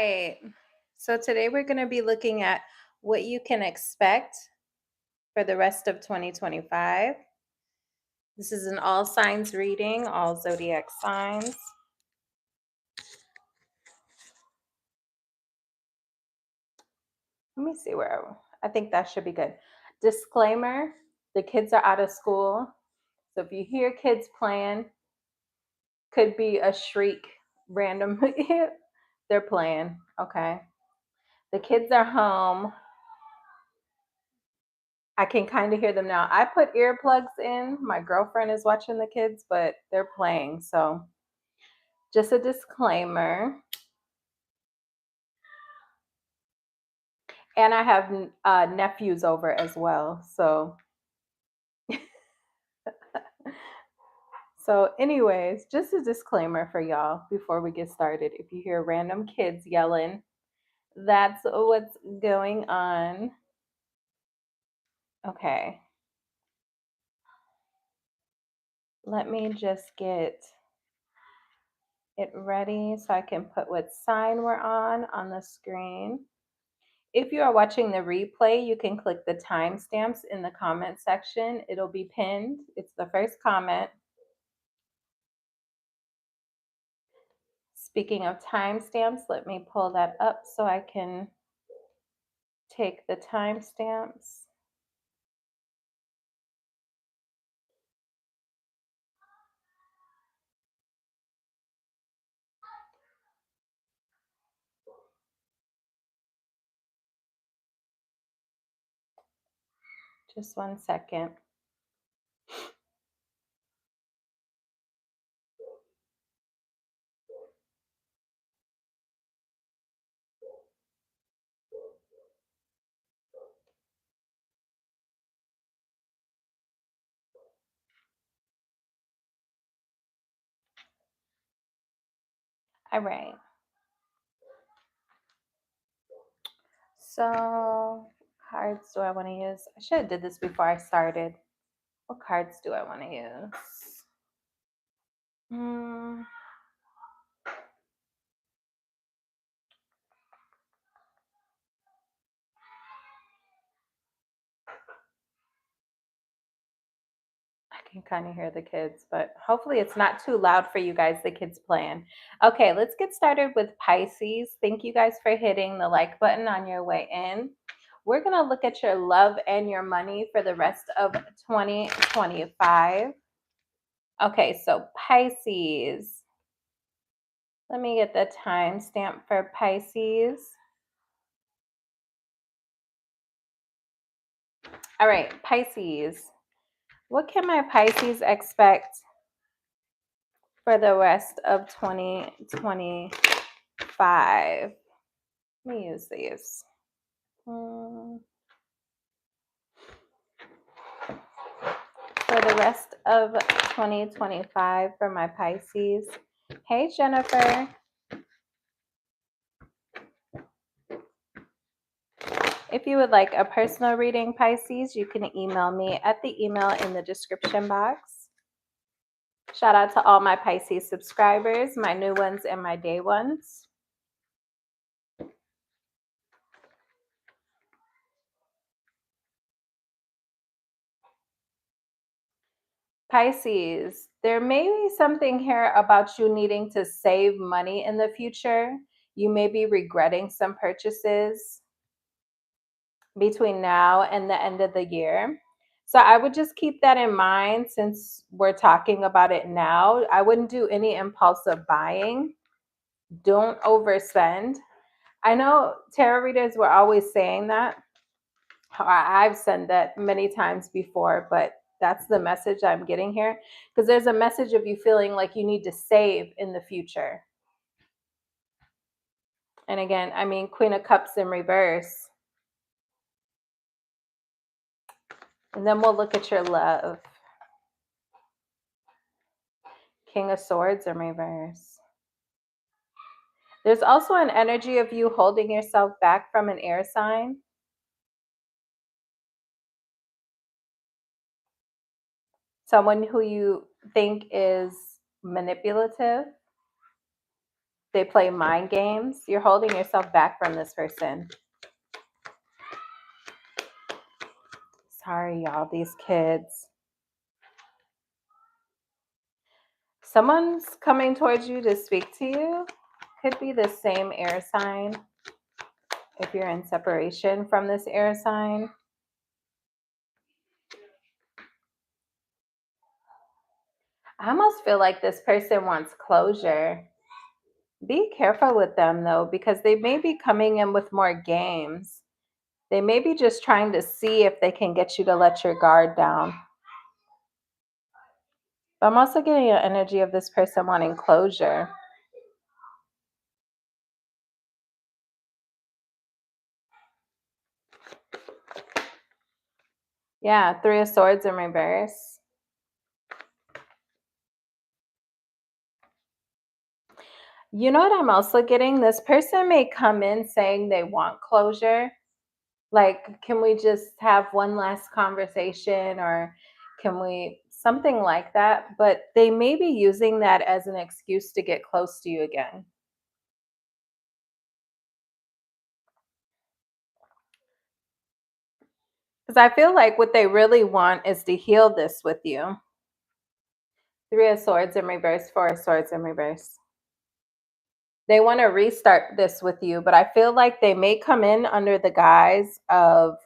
Right. So today we're going to be looking at what you can expect for the rest of 2025. This is an all signs reading, all zodiac signs. Let me see where I think that should be good. Disclaimer, the kids are out of school. So if you hear kids playing, could be a shriek random. They're playing. Okay. The kids are home. I can kind of hear them now. I put earplugs in. My girlfriend is watching the kids, but they're playing. So just a disclaimer. And I have nephews over as well. So anyways, just a disclaimer for y'all before we get started. If you hear random kids yelling, that's what's going on. Okay. Let me just get it ready so I can put what sign we're on the screen. If you are watching the replay, you can click the timestamps in the comment section. It'll be pinned. It's the first comment. Speaking of timestamps, let me pull that up so I can take the timestamps. Just 1 second. All right. So, cards do I want to use? I should have did this before I started. What cards do I want to use? I can kind of hear the kids, but hopefully it's not too loud for you guys, the kids playing. Okay, let's get started with Pisces. Thank you guys for hitting the like button on your way in. We're going to look at your love and your money for the rest of 2025. Okay, so Pisces. Let me get the timestamp for Pisces. All right, Pisces. What can my Pisces expect for the rest of 2025? Let me use these. For the rest of 2025 for my Pisces. Hey, Jennifer. If you would like a personal reading, Pisces, you can email me at the email in the description box. Shout out to all my Pisces subscribers, my new ones and my day ones. Pisces, there may be something here about you needing to save money in the future. You may be regretting some purchases between now and the end of the year. So I would just keep that in mind since we're talking about it now. I wouldn't do any impulsive buying. Don't overspend. I know tarot readers were always saying that. I've said that many times before, but that's the message I'm getting here, because there's a message of you feeling like you need to save in the future. And again, I mean, Queen of Cups in reverse. And then we'll look at your love. King of Swords in reverse. There's also an energy of you holding yourself back from an air sign. Someone who you think is manipulative. They play mind games. You're holding yourself back from this person. Sorry, y'all, these kids. Someone's coming towards you to speak to you. Could be the same air sign if you're in separation from this air sign. I almost feel like this person wants closure. Be careful with them, though, because they may be coming in with more games. They may be just trying to see if they can get you to let your guard down. But I'm also getting an energy of this person wanting closure. Yeah, Three of Swords in reverse. You know what I'm also getting? This person may come in saying they want closure. Like, can we just have one last conversation, or can we, something like that? But they may be using that as an excuse to get close to you again. Because I feel like what they really want is to heal this with you. Three of Swords in reverse, Four of Swords in reverse. They want to restart this with you, but I feel like they may come in under the guise of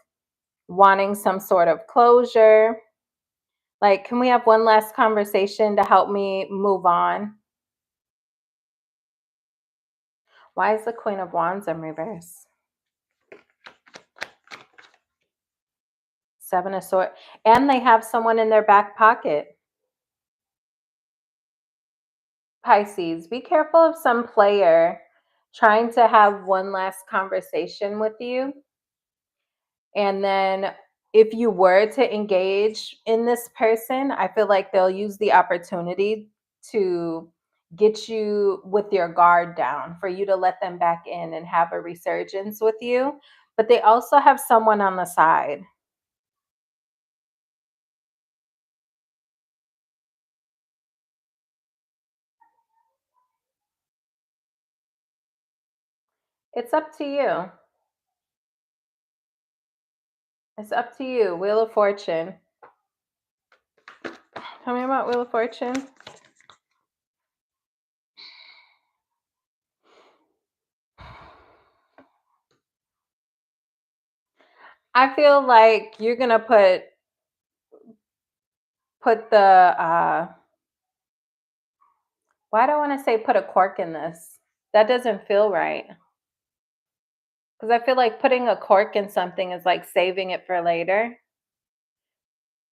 wanting some sort of closure. Like, can we have one last conversation to help me move on? Why is the Queen of Wands in reverse? Seven of Swords. And they have someone in their back pocket. Pisces, be careful of some player trying to have one last conversation with you. And then if you were to engage in this person, I feel like they'll use the opportunity to get you with your guard down, for you to let them back in and have a resurgence with you. But they also have someone on the side. It's up to you. It's up to you. Wheel of Fortune. Tell me about Wheel of Fortune. I feel like you're gonna put the why do I want to say put a cork in this? That doesn't feel right. Because I feel like putting a cork in something is like saving it for later.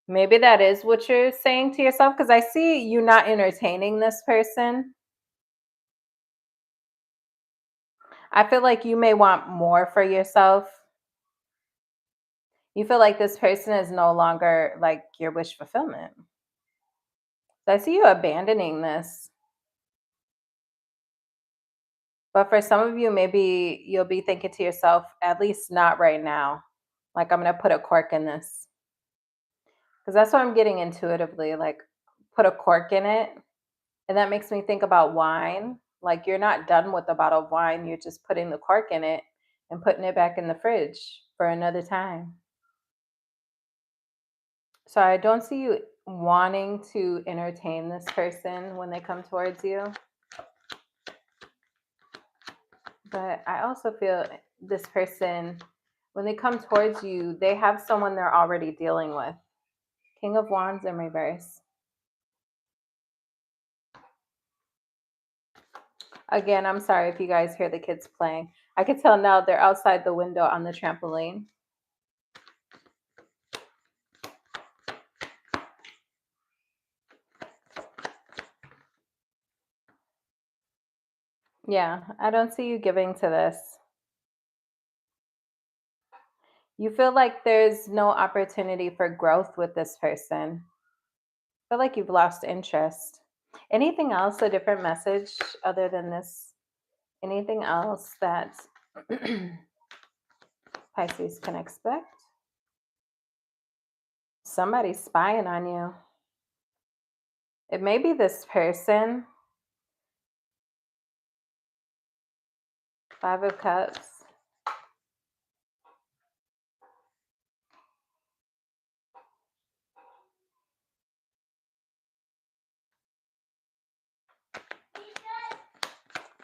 Maybe that is what you're saying to yourself, because I see you not entertaining this person. I feel like you may want more for yourself. You feel like this person is no longer like your wish fulfillment. So I see you abandoning this. But for some of you, maybe you'll be thinking to yourself, at least not right now. Like, I'm going to put a cork in this. Because that's what I'm getting intuitively. Like, put a cork in it. And that makes me think about wine. Like, you're not done with the bottle of wine. You're just putting the cork in it and putting it back in the fridge for another time. So I don't see you wanting to entertain this person when they come towards you. But I also feel this person, when they come towards you, they have someone they're already dealing with. King of Wands in reverse. Again, I'm sorry if you guys hear the kids playing. I can tell now they're outside the window on the trampoline. Yeah, I don't see you giving to this. You feel like there's no opportunity for growth with this person. I feel like you've lost interest. Anything else, a different message other than this? Anything else that Pisces can expect? Somebody's spying on you. It may be this person. Five of Cups.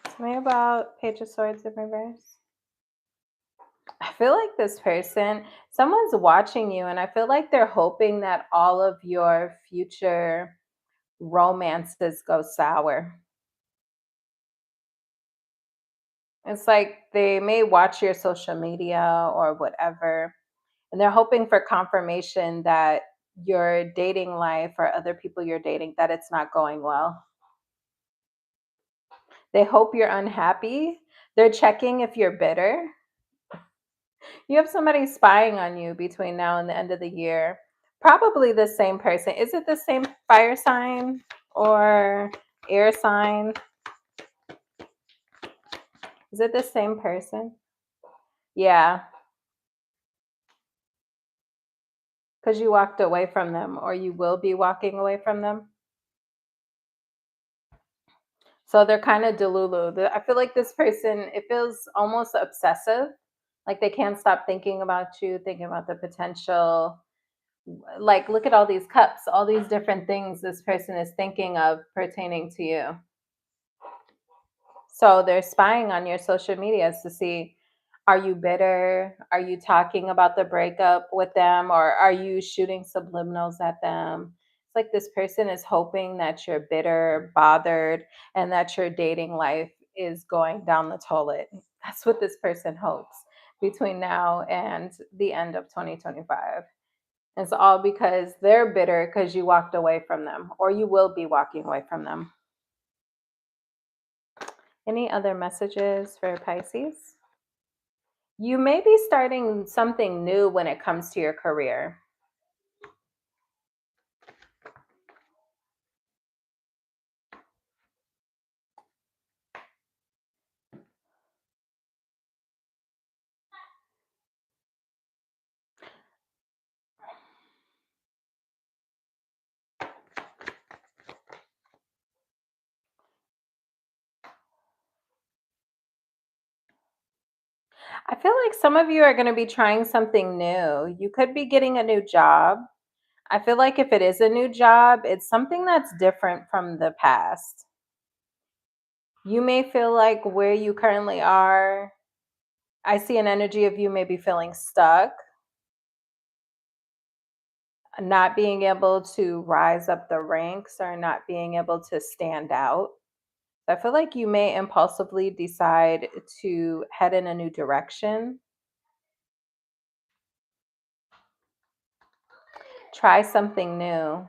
Tell me about Page of Swords in reverse. I feel like this person, someone's watching you, and I feel like they're hoping that all of your future romances go sour. It's like they may watch your social media or whatever, and they're hoping for confirmation that your dating life or other people you're dating, that it's not going well. They hope you're unhappy. They're checking if you're bitter. You have somebody spying on you between now and the end of the year. Probably the same person. Is it the same fire sign or air sign? Is it the same person? Yeah, because you walked away from them, or you will be walking away from them. So they're kind of delulu. I feel like this person, it feels almost obsessive. Like they can't stop thinking about you, thinking about the potential. Like, look at all these cups, all these different things this person is thinking of pertaining to you. So they're spying on your social medias to see, are you bitter? Are you talking about the breakup with them? Or are you shooting subliminals at them? It's like this person is hoping that you're bitter, bothered, and that your dating life is going down the toilet. That's what this person hopes between now and the end of 2025. It's all because they're bitter because you walked away from them, or you will be walking away from them. Any other messages for Pisces? You may be starting something new when it comes to your career. I feel like some of you are going to be trying something new. You could be getting a new job. I feel like if it is a new job, it's something that's different from the past. You may feel like where you currently are, I see an energy of you maybe feeling stuck, not being able to rise up the ranks or not being able to stand out. I feel like you may impulsively decide to head in a new direction, try something new.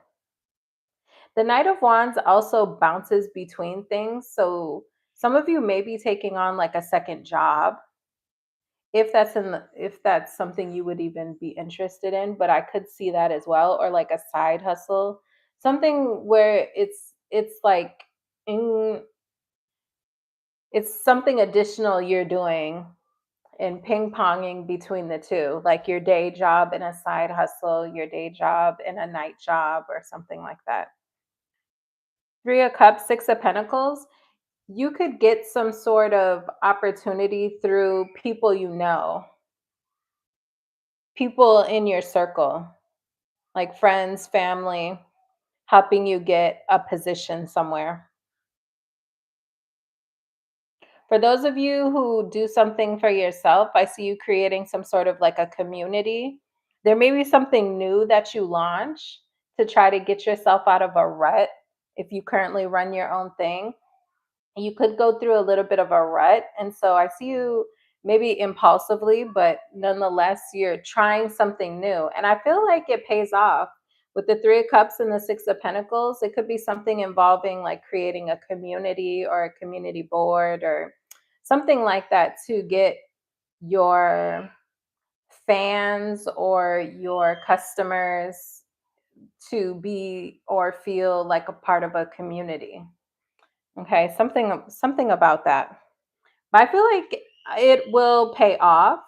The Knight of Wands also bounces between things. So some of you may be taking on like a second job if that's something you would even be interested in, but I could see that as well, or like a side hustle, something where it's like in it's something additional you're doing and ping ponging between the two, like your day job and a side hustle, your day job and a night job, or something like that. Three of Cups, Six of Pentacles. You could get some sort of opportunity through people you know, people in your circle, like friends, family, helping you get a position somewhere. For those of you who do something for yourself, I see you creating some sort of like a community. There may be something new that you launch to try to get yourself out of a rut. If you currently run your own thing, you could go through a little bit of a rut. And so I see you maybe impulsively, but nonetheless, you're trying something new. And I feel like it pays off. With the Three of Cups and the Six of Pentacles, it could be something involving like creating a community or a community board or something like that to get your fans or your customers to be or feel like a part of a community. Okay, something about that. But I feel like it will pay off.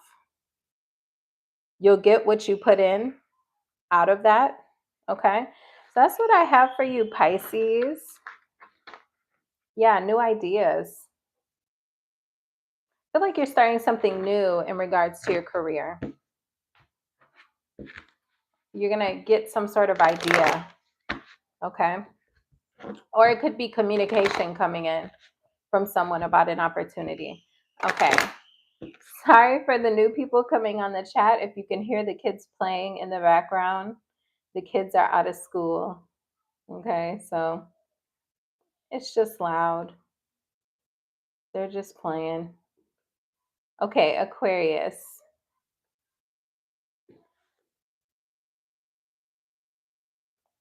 You'll get what you put in out of that. Okay. So that's what I have for you, Pisces. Yeah, new ideas. I feel like you're starting something new in regards to your career. You're going to get some sort of idea, okay? Or it could be communication coming in from someone about an opportunity. Okay. Sorry for the new people coming on the chat. If you can hear the kids playing in the background, the kids are out of school. Okay, so it's just loud. They're just playing. Okay, Aquarius.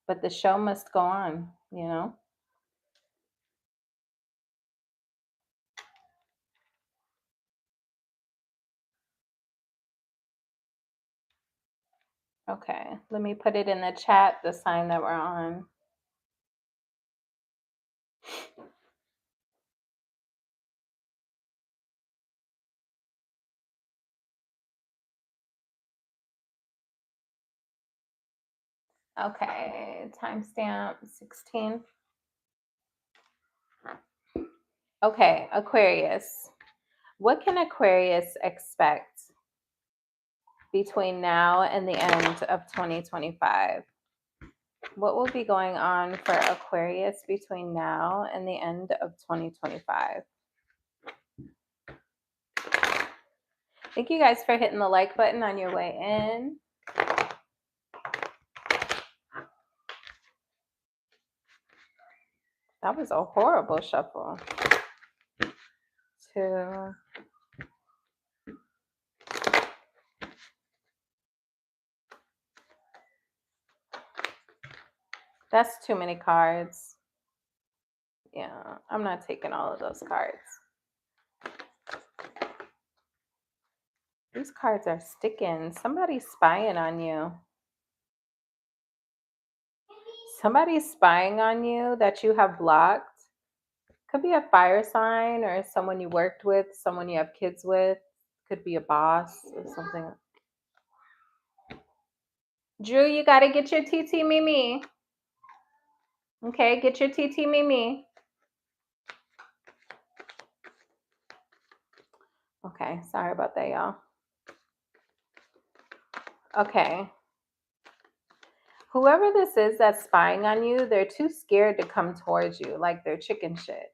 But the show must go on, you know? Okay, let me put it in the chat, the sign that we're on. Okay, timestamp 16. Okay, Aquarius. What can Aquarius expect between now and the end of 2025? What will be going on for Aquarius between now and the end of 2025? Thank you guys for hitting the like button on your way in. That was a horrible shuffle. 2. That's too many cards. Yeah, I'm not taking all of those cards. These cards are sticking. Somebody's spying on you. Somebody's spying on you that you have blocked. Could be a fire sign or someone you worked with, someone you have kids with. Could be a boss or something. Drew, you got to get your TT Mimi. Okay, get your TT Mimi. Okay, sorry about that, y'all. Okay. Whoever this is that's spying on you, they're too scared to come towards you, like they're chicken shit.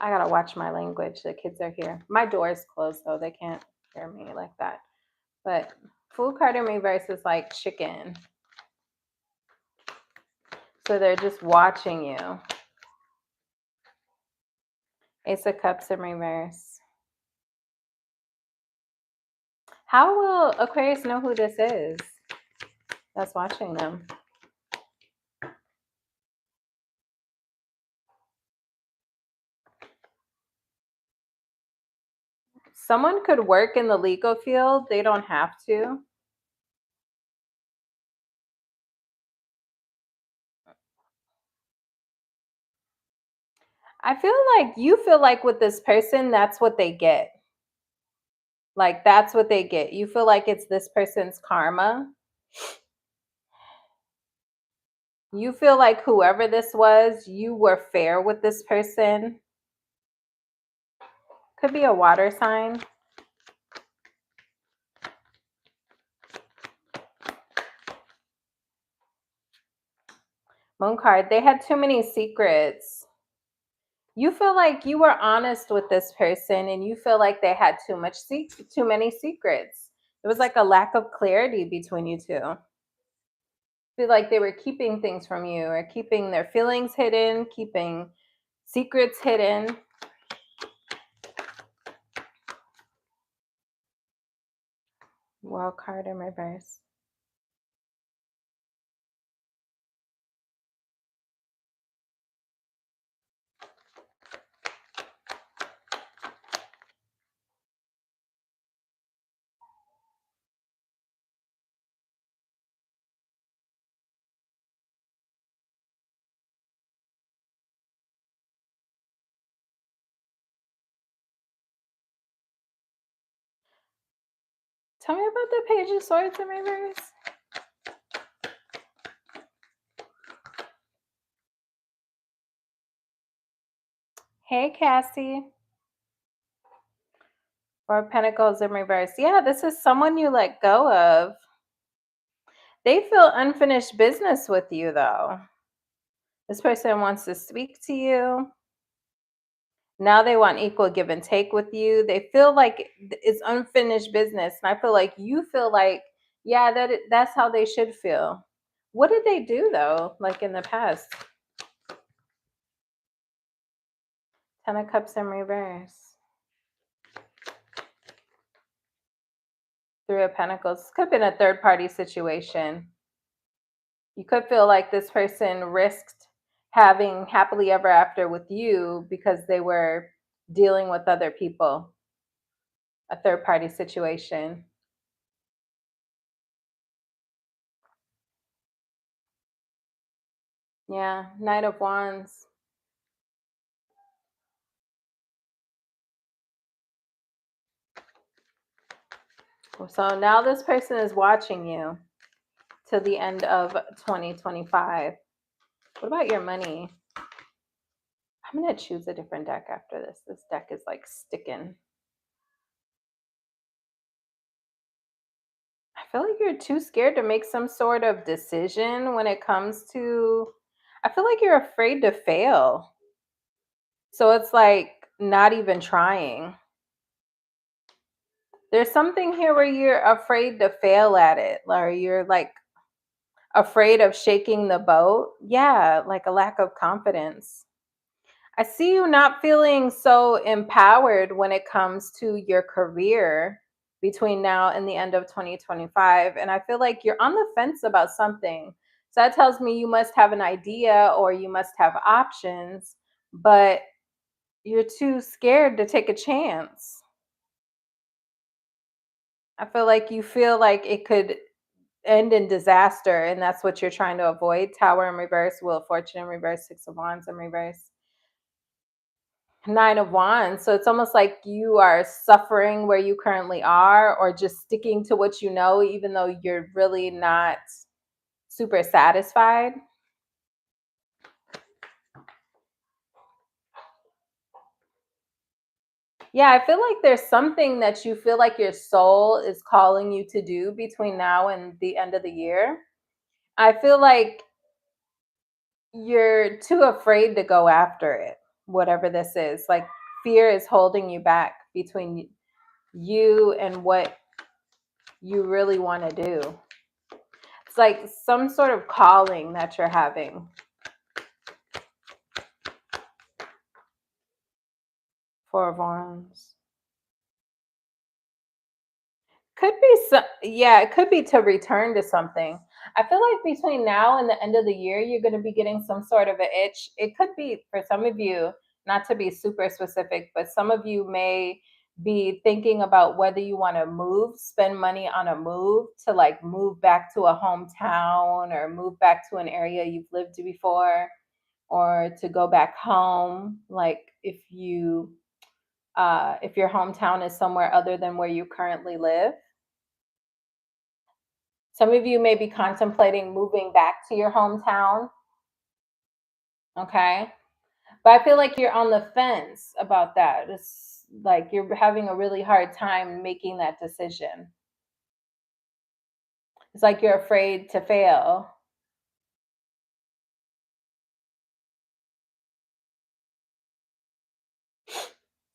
I gotta watch my language. The kids are here. My door is closed, though. They can't hear me like that. But Fool card in reverse is like chicken. So they're just watching you. Ace of Cups in reverse. How will Aquarius know who this is that's watching them? Someone could work in the legal field. They don't have to. I feel like you feel like with this person, that's what they get. Like, that's what they get. You feel like it's this person's karma. You feel like whoever this was, you were fair with this person. Could be a water sign. Moon card, they had too many secrets. You feel like you were honest with this person and you feel like they had too many secrets. It was like a lack of clarity between you two. I feel like they were keeping things from you or keeping their feelings hidden, keeping secrets hidden. World card in reverse. Tell me about the Page of Swords in reverse. Hey, Cassie. Four of Pentacles in reverse. Yeah, this is someone you let go of. They feel unfinished business with you, though. This person wants to speak to you. Now they want equal give and take with you. They feel like it's unfinished business. And I feel like you feel like, yeah, that's how they should feel. What did they do, though, like in the past? Ten of Cups in reverse. Three of Pentacles. Could have been a third party situation. You could feel like this person risked having happily ever after with you because they were dealing with other people. A third party situation. Yeah, Knight of Wands. So now this person is watching you till the end of 2025. What about your money? I'm going to choose a different deck after this. This deck is like sticking. I feel like you're too scared to make some sort of decision when it comes to, I feel like you're afraid to fail. So it's like not even trying. There's something here where you're afraid to fail at it, or you're like afraid of shaking the boat. Yeah, like a lack of confidence. I see you not feeling so empowered when it comes to your career between now and the end of 2025. And I feel like you're on the fence about something. So that tells me you must have an idea or you must have options, but you're too scared to take a chance. I feel like you feel like it could end in disaster, and that's what you're trying to avoid. Tower in reverse, Wheel of Fortune in reverse, Six of Wands in reverse. Nine of Wands. So it's almost like you are suffering where you currently are, or just sticking to what you know, even though you're really not super satisfied. Yeah, I feel like there's something that you feel like your soul is calling you to do between now and the end of the year. I feel like you're too afraid to go after it, whatever this is. Like fear is holding you back between you and what you really want to do. It's like some sort of calling that you're having. Four of Wands. Could be some, yeah, it could be to return to something. I feel like between now and the end of the year, you're going to be getting some sort of an itch. It could be for some of you, not to be super specific, but some of you may be thinking about whether you want to move, spend money on a move to like move back to a hometown or move back to an area you've lived before, or to go back home. Like if your hometown is somewhere other than where you currently live. Some of you may be contemplating moving back to your hometown. Okay. But I feel like you're on the fence about that. It's like you're having a really hard time making that decision. It's like you're afraid to fail.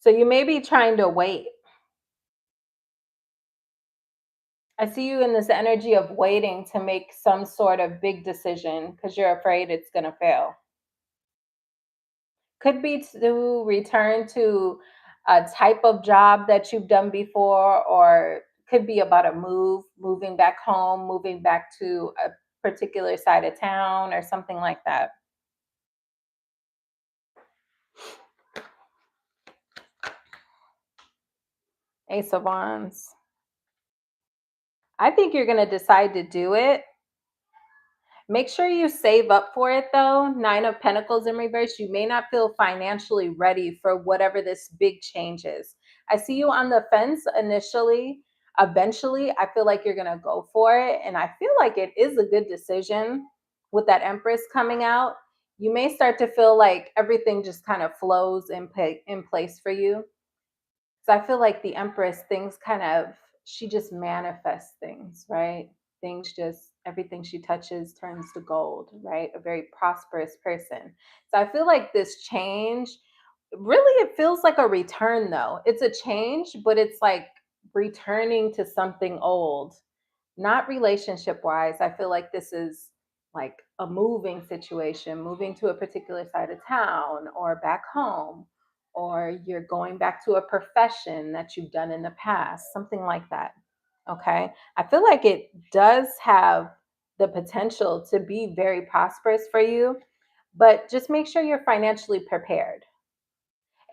So you may be trying to wait. I see you in this energy of waiting to make some sort of big decision because you're afraid it's going to fail. Could be to return to a type of job that you've done before, or could be about a move, moving back home, moving back to a particular side of town or something like that. Ace of Wands. I think you're going to decide to do it. Make sure you save up for it though. Nine of Pentacles in reverse. You may not feel financially ready for whatever this big change is. I see you on the fence initially. Eventually, I feel like you're going to go for it. And I feel like it is a good decision with that Empress coming out. You may start to feel like everything just kind of flows in place for you. So I feel like the Empress, things kind of, she just manifests things, right? Things just, everything she touches turns to gold, right? A very prosperous person. So I feel like this change, really, it feels like a return though. It's a change, but it's like returning to something old, not relationship wise. I feel like this is like a moving situation, moving to a particular side of town or back home, or you're going back to a profession that you've done in the past, something like that. Okay. I feel like it does have the potential to be very prosperous for you, but just make sure you're financially prepared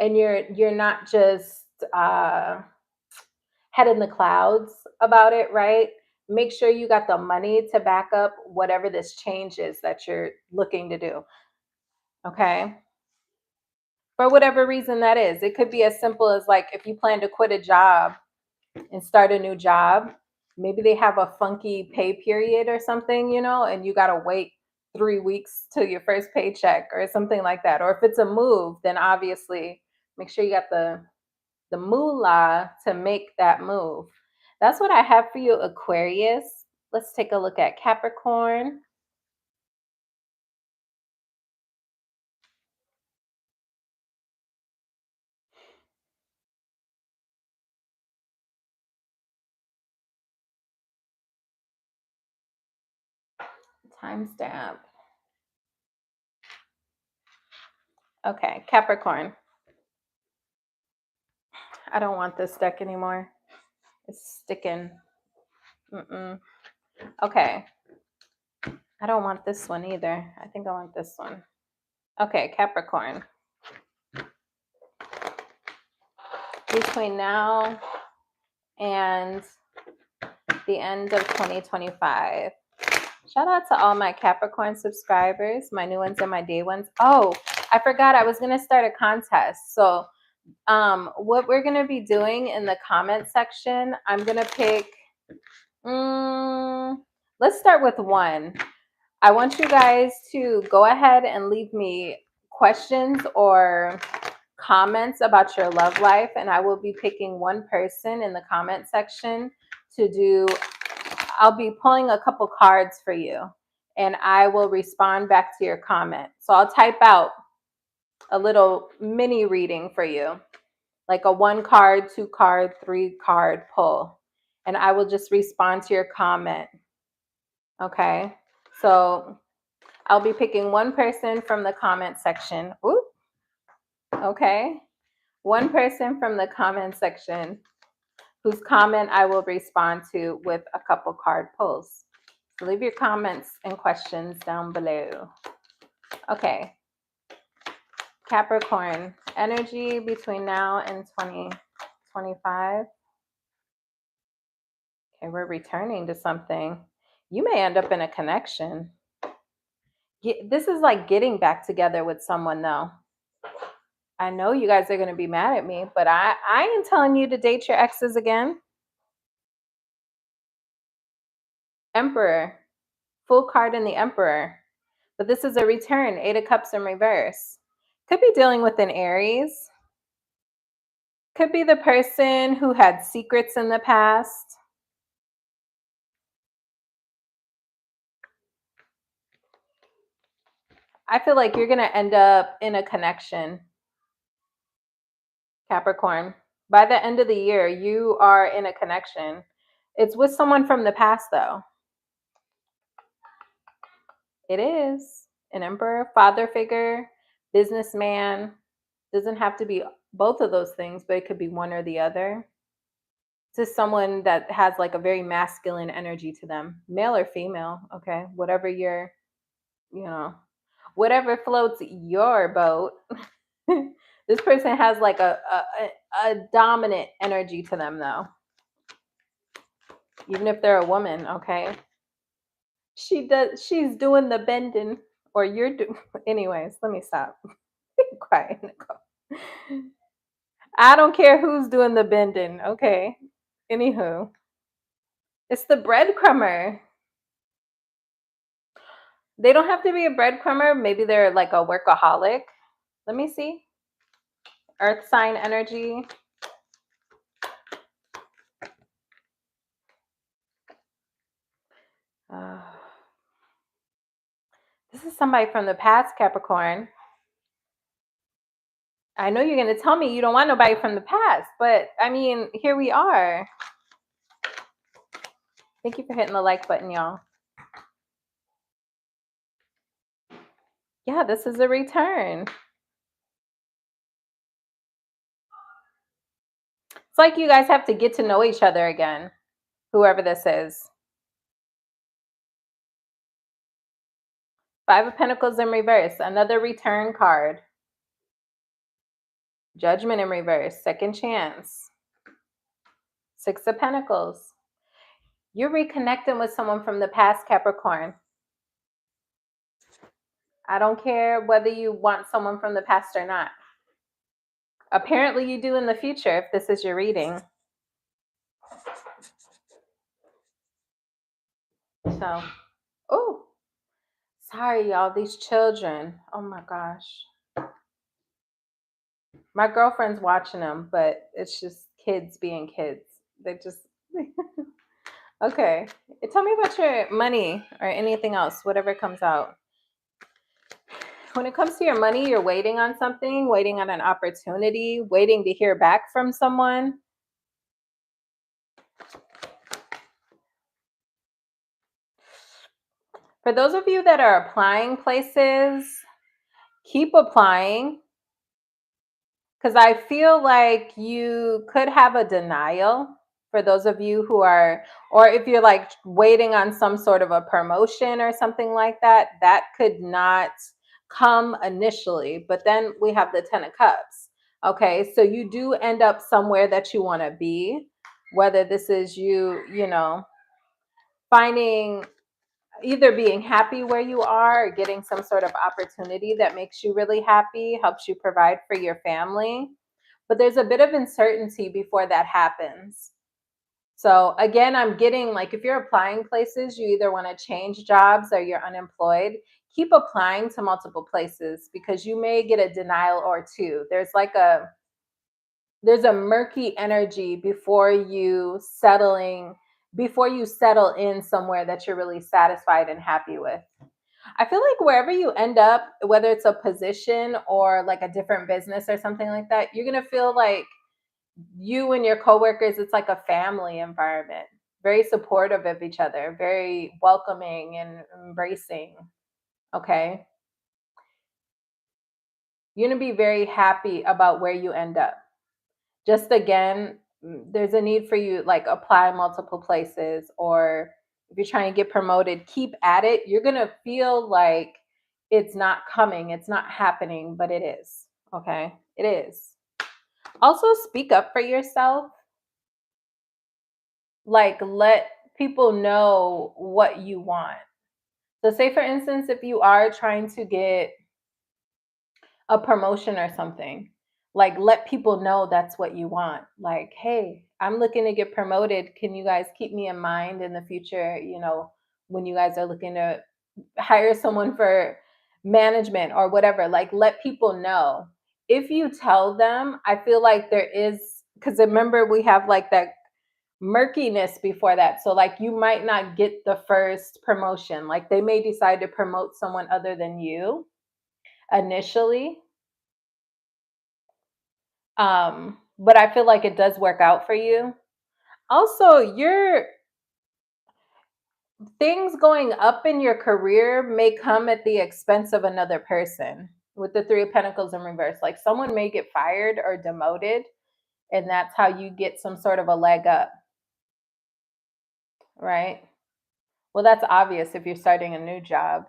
and you're not just head in the clouds about it, right? Make sure you got the money to back up whatever this change is that you're looking to do. Okay. For whatever reason that is. It could be as simple as like if you plan to quit a job and start a new job, maybe they have a funky pay period or something, and you got to wait 3 weeks till your first paycheck or something like that. Or if it's a move, then obviously make sure you got the moolah to make that move. That's what I have for you, Aquarius. Let's take a look at Capricorn. Timestamp. Okay, Capricorn. I don't want this deck anymore. It's sticking. Mm-mm. Okay. I don't want this one either. I think I want this one. Okay, Capricorn. Between now and the end of 2025. Shout out to all my Capricorn subscribers, my new ones and my day ones. Oh, I forgot I was going to start a contest. So what we're going to be doing in the comment section, I'm going to pick, let's start with one. I want you guys to go ahead and leave me questions or comments about your love life, and I will be picking one person in the comment section to do. I'll be pulling a couple cards for you, and I will respond back to your comment. So I'll type out a little mini reading for you, like a 1 card, 2 card, 3 card pull, and I will just respond to your comment. Okay, so I'll be picking one person from the comment section. Ooh, okay. One person from the comment section whose comment I will respond to with a couple card pulls. So leave your comments and questions down below. Okay. Capricorn, energy between now and 2025. Okay, we're returning to something. You may end up in a connection. This is like getting back together with someone, though. I know you guys are going to be mad at me, but I ain't telling you to date your exes again. Emperor, full card in the Emperor. But this is a return, 8 of Cups in reverse. Could be dealing with an Aries. Could be the person who had secrets in the past. I feel like you're going to end up in a connection, Capricorn. By the end of the year, you are in a connection. It's with someone from the past, though. It is an Emperor, father figure, businessman. Doesn't have to be both of those things, but it could be one or the other. To someone that has like a very masculine energy to them, male or female. Okay, whatever your, whatever floats your boat. This person has like a dominant energy to them, though, even if they're a woman. Okay, she's doing the bending, or you're anyways, let me stop. Be quiet, Nicole. I don't care who's doing the bending. Okay, anywho, it's the breadcrumber. They don't have to be a breadcrumber. Maybe they're like a workaholic. Let me see. Earth sign energy. This is somebody from the past, Capricorn. I know you're going to tell me you don't want nobody from the past, but I mean, here we are. Thank you for hitting the like button, y'all. Yeah, this is a return. It's like you guys have to get to know each other again, whoever this is. Five of Pentacles in reverse, another return card. Judgment in reverse, second chance. Six of Pentacles. You're reconnecting with someone from the past, Capricorn. I don't care whether you want someone from the past or not. Apparently you do in the future if this is your reading. So, oh, sorry, y'all. These children. Oh my gosh. My girlfriend's watching them, but it's just kids being kids. They just. Okay. Tell me about your money or anything else, whatever comes out. When it comes to your money, you're waiting on something, waiting on an opportunity, waiting to hear back from someone. For those of you that are applying places, keep applying. Because I feel like you could have a denial for those of you who are, or if you're like waiting on some sort of a promotion or something like that, that could not come initially. But then we have the 10 of Cups. Okay, so you do end up somewhere that you want to be, whether this is you, you know, finding either being happy where you are or getting some sort of opportunity that makes you really happy, helps you provide for your family. But there's a bit of uncertainty before that happens. So again, I'm getting like if you're applying places, you either want to change jobs or you're unemployed, keep applying to multiple places because you may get a denial or two. There's a murky energy before you settle in somewhere that you're really satisfied and happy with. I feel like wherever you end up, whether it's a position or like a different business or something like that, you're going to feel like you and your coworkers, it's like a family environment, very supportive of each other, very welcoming and embracing. Okay. You're going to be very happy about where you end up. Just again, there's a need for you like apply multiple places, or if you're trying to get promoted, keep at it. You're going to feel like it's not coming, it's not happening, but it is. Okay. It is. Also speak up for yourself. Like let people know what you want. So say for instance, if you are trying to get a promotion or something, like let people know that's what you want. Like, hey, I'm looking to get promoted. Can you guys keep me in mind in the future, you know, when you guys are looking to hire someone for management or whatever? Like let people know. If you tell them, I feel like there is, because remember we have like that murkiness before that. So like you might not get the first promotion. Like they may decide to promote someone other than you initially. But I feel like it does work out for you. Also, your things going up in your career may come at the expense of another person with the Three of Pentacles in reverse. Like someone may get fired or demoted, and that's how you get some sort of a leg up. Right? Well, that's obvious if you're starting a new job,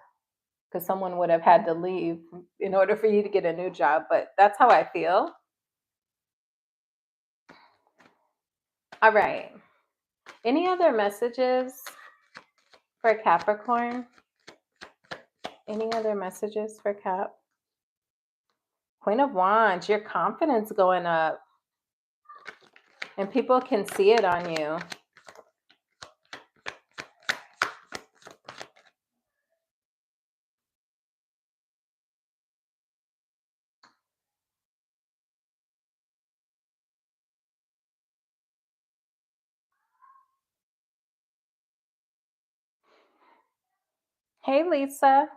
because someone would have had to leave in order for you to get a new job. But that's how I feel. All right. Any other messages for Capricorn? Any other messages for Cap? Queen of Wands, your confidence going up. And people can see it on you. Hey, Lisa.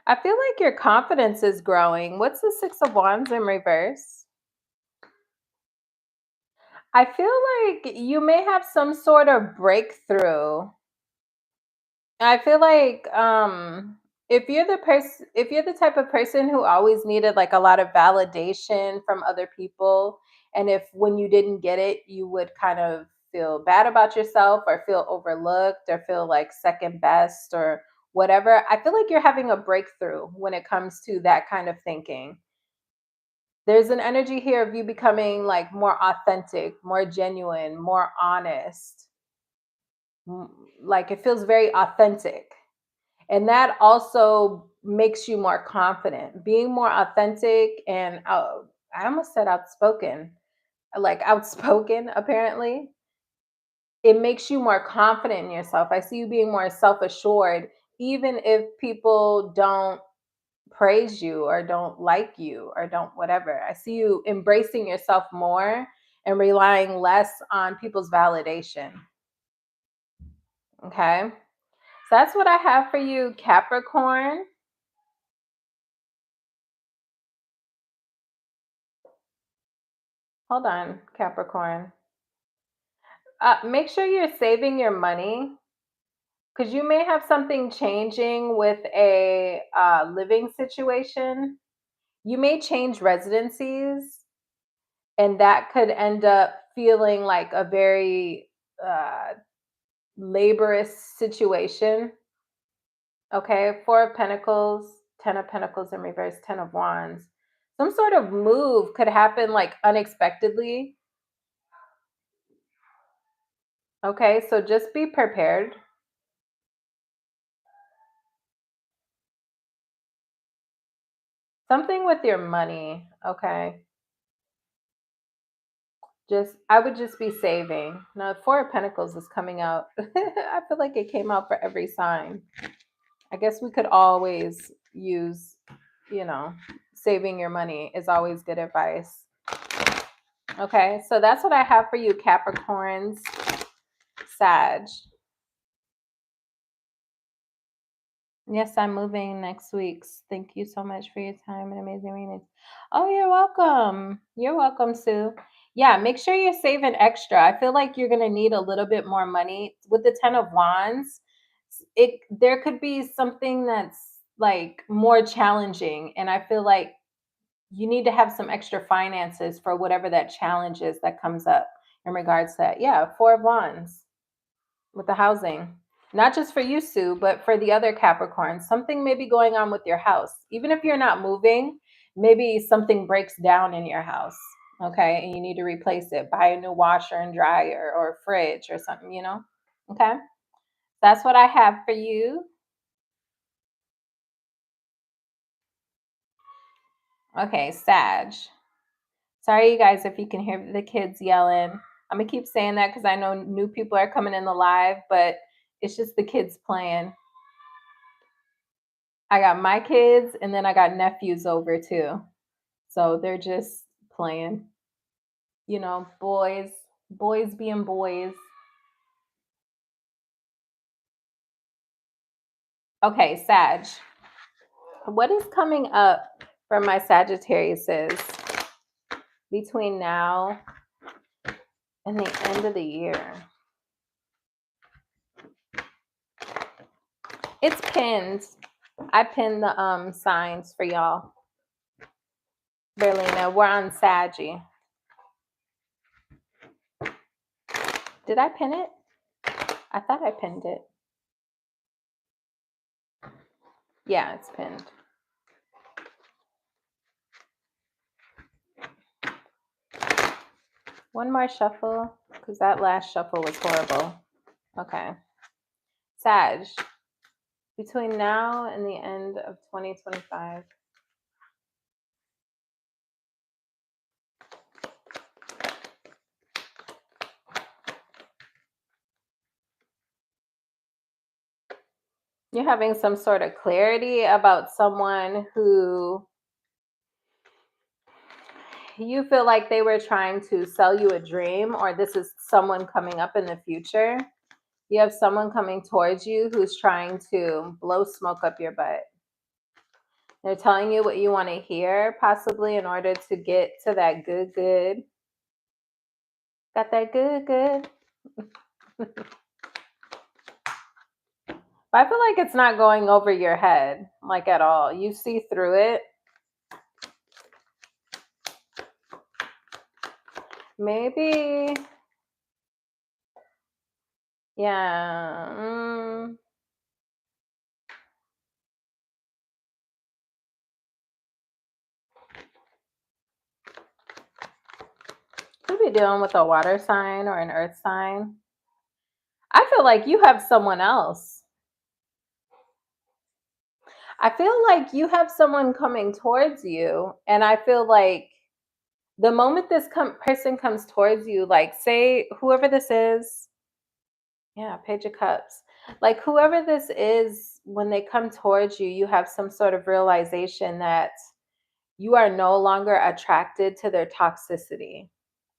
I feel like your confidence is growing. What's the Six of Wands in reverse? I feel like you may have some sort of breakthrough. I feel like if you're the type of person who always needed like a lot of validation from other people, and if when you didn't get it, you would kind of feel bad about yourself or feel overlooked or feel like second best or whatever, I feel like you're having a breakthrough when it comes to that kind of thinking. There's an energy here of you becoming like more authentic, more genuine, more honest. Mm, like it feels very authentic. And that also makes you more confident. Being more authentic and I almost said outspoken, like outspoken, apparently. It makes you more confident in yourself. I see you being more self assured, even if people don't praise you or don't like you or don't whatever. I see you embracing yourself more and relying less on people's validation. Okay. So that's what I have for you, Capricorn. Hold on, Capricorn. Make sure you're saving your money because you may have something changing with a living situation. You may change residencies, and that could end up feeling like a very uh, laborious situation. Okay, Four of Pentacles, Ten of Pentacles in reverse, Ten of Wands. Some sort of move could happen like unexpectedly. Okay, so just be prepared. Something with your money. Okay. I would just be saving. Now, Four of Pentacles is coming out. I feel like it came out for every sign. I guess we could always use, you know, saving your money is always good advice. Okay, so that's what I have for you, Capricorns, Sag. Yes, I'm moving next week. Thank you so much for your time and amazing readings. Oh, you're welcome. You're welcome, Sue. Yeah, make sure you're saving extra. I feel like you're gonna need a little bit more money with the Ten of Wands. It there could be something that's like more challenging, and I feel like you need to have some extra finances for whatever that challenge is that comes up in regards to that. Yeah, Four of Wands with the housing. Not just for you, Sue, but for the other Capricorns. Something may be going on with your house. Even if you're not moving, maybe something breaks down in your house. Okay. And you need to replace it. Buy a new washer and dryer or fridge or something, you know? Okay. That's what I have for you. Okay, Sag. Sorry, you guys, if you can hear the kids yelling. I'm going to keep saying that because I know new people are coming in the live, but it's just the kids playing. I got my kids and then I got nephews over too. So they're just playing, you know, boys being boys. Okay, Sag. What is coming up for my Sagittarius between now and the end of the year? It's pinned. I pinned the signs for y'all. Berlina, we're on Saggy. Did I pin it? I thought I pinned it. Yeah, it's pinned. One more shuffle, because that last shuffle was horrible. Okay. Sag, between now and the end of 2025. You're having some sort of clarity about someone who you feel like they were trying to sell you a dream, or this is someone coming up in the future. You have someone coming towards you who's trying to blow smoke up your butt. They're telling you what you want to hear, possibly in order to get to that good. Got that good. But I feel like it's not going over your head, like at all. You see through it. Maybe, yeah. Could be dealing with a water sign or an earth sign. I feel like you have someone else. I feel like you have someone coming towards you, and I feel like the moment this person comes towards you, like say whoever this is, yeah, Page of Cups, like whoever this is, when they come towards you, you have some sort of realization that you are no longer attracted to their toxicity.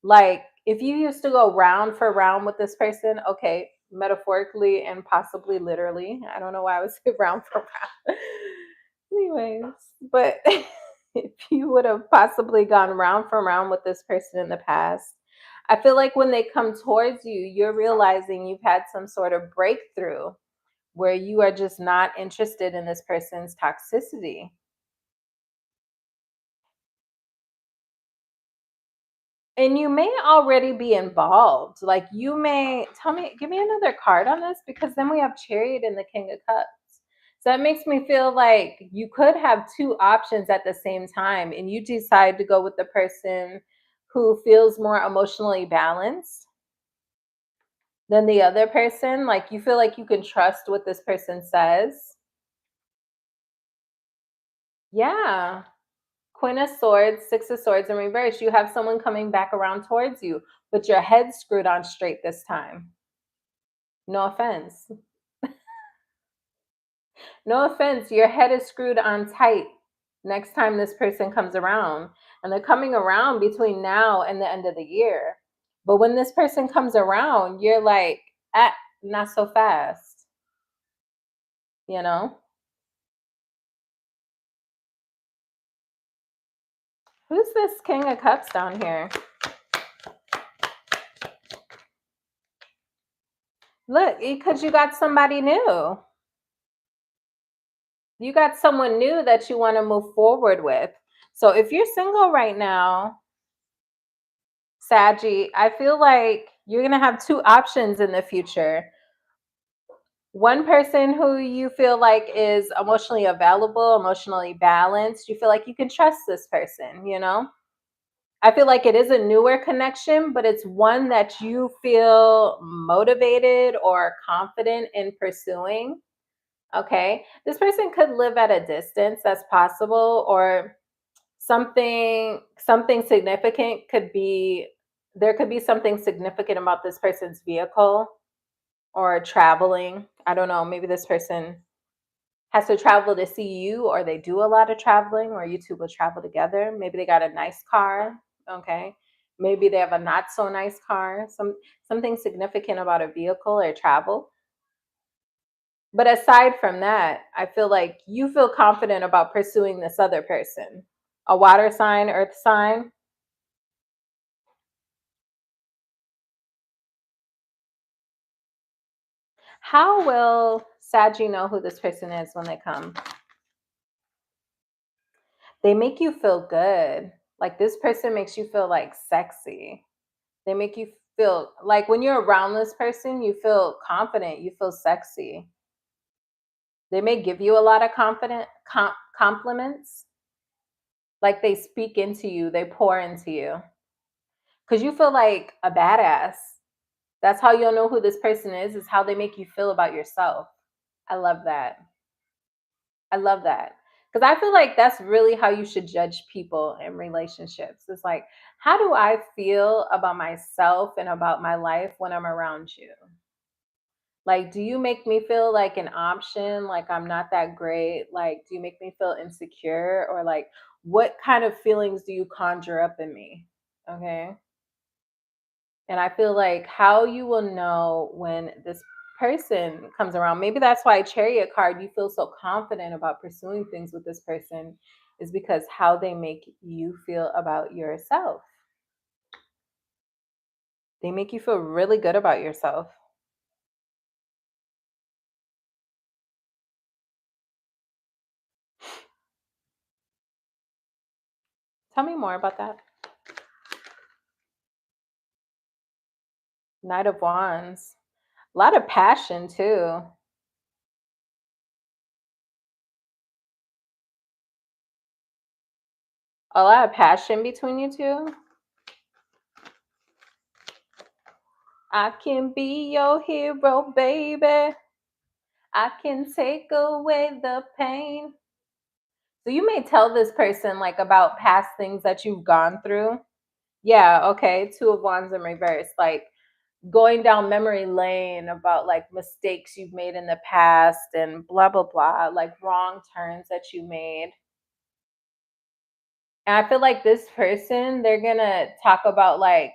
Like if you used to go round for round with this person, okay, metaphorically and possibly literally. I don't know why I would say round for round. Anyways, but if you would have possibly gone round for round with this person in the past, I feel like when they come towards you, you're realizing you've had some sort of breakthrough where you are just not interested in this person's toxicity. And you may already be involved. Like you may give me another card on this, because then we have Chariot and the King of Cups. So that makes me feel like you could have two options at the same time, and you decide to go with the person who feels more emotionally balanced than the other person. Like you feel like you can trust what this person says. Yeah. Queen of Swords, Six of Swords in reverse. You have someone coming back around towards you, but your head's screwed on straight this time. No offense. No offense. Your head is screwed on tight next time this person comes around. And they're coming around between now and the end of the year. But when this person comes around, you're like, not so fast. You know? Who's this King of Cups down here? Look, because you got somebody new. You got someone new that you want to move forward with. So if you're single right now, Saggy, I feel like you're going to have two options in the future. One person who you feel like is emotionally available, emotionally balanced. You feel like you can trust this person, you know? I feel like it is a newer connection, but it's one that you feel motivated or confident in pursuing. Okay. This person could live at a distance, that's possible, or something significant could be, there could be something significant about this person's vehicle or traveling. I don't know, maybe this person has to travel to see you, or they do a lot of traveling, or you two will travel together. Maybe they got a nice car. Okay. Maybe they have a not so nice car. Something significant about a vehicle or travel. But aside from that, I feel like you feel confident about pursuing this other person. A water sign, earth sign. How will Saggy know who this person is when they come? They make you feel good. Like this person makes you feel like sexy. They make you feel like when you're around this person, you feel confident, you feel sexy. They may give you a lot of compliments. Like they speak into you, they pour into you. Because you feel like a badass. That's how you'll know who this person is how they make you feel about yourself. I love that. I love that. Because I feel like that's really how you should judge people in relationships. It's like, how do I feel about myself and about my life when I'm around you? Like, do you make me feel like an option? Like, I'm not that great? Like, do you make me feel insecure? Or, like, what kind of feelings do you conjure up in me? Okay. And I feel like how you will know when this person comes around. Maybe that's why Chariot card, you feel so confident about pursuing things with this person, is because how they make you feel about yourself. They make you feel really good about yourself. Tell me more about that. Knight of Wands. A lot of passion too. A lot of passion between you two. I can be your hero, baby. I can take away the pain. So you may tell this person like about past things that you've gone through. Yeah, okay. Two of Wands in reverse. Like going down memory lane about like mistakes you've made in the past and blah blah blah, like wrong turns that you made. And I feel like this person, they're gonna talk about like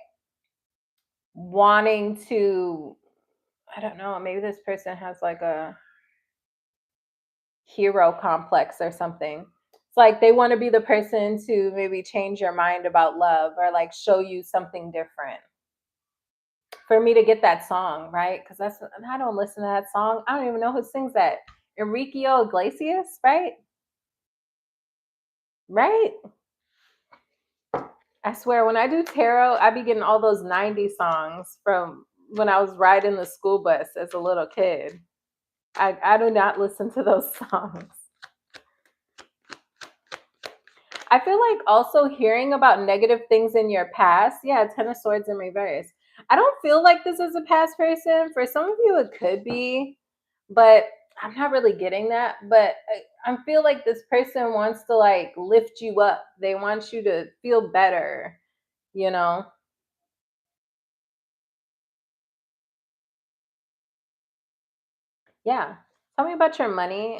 wanting to, I don't know, maybe this person has like a hero complex or something. It's like they want to be the person to maybe change your mind about love or like show you something different. For me to get that song, right? Because I don't listen to that song. I don't even know who sings that. Enrique Iglesias, right? Right? I swear, when I do tarot, I be getting all those 90s songs from when I was riding the school bus as a little kid. I do not listen to those songs. I feel like also hearing about negative things in your past. Yeah, Ten of Swords in reverse. I don't feel like this is a past person. For some of you, it could be, but I'm not really getting that. But I feel like this person wants to like lift you up. They want you to feel better, you know? Yeah. Tell me about your money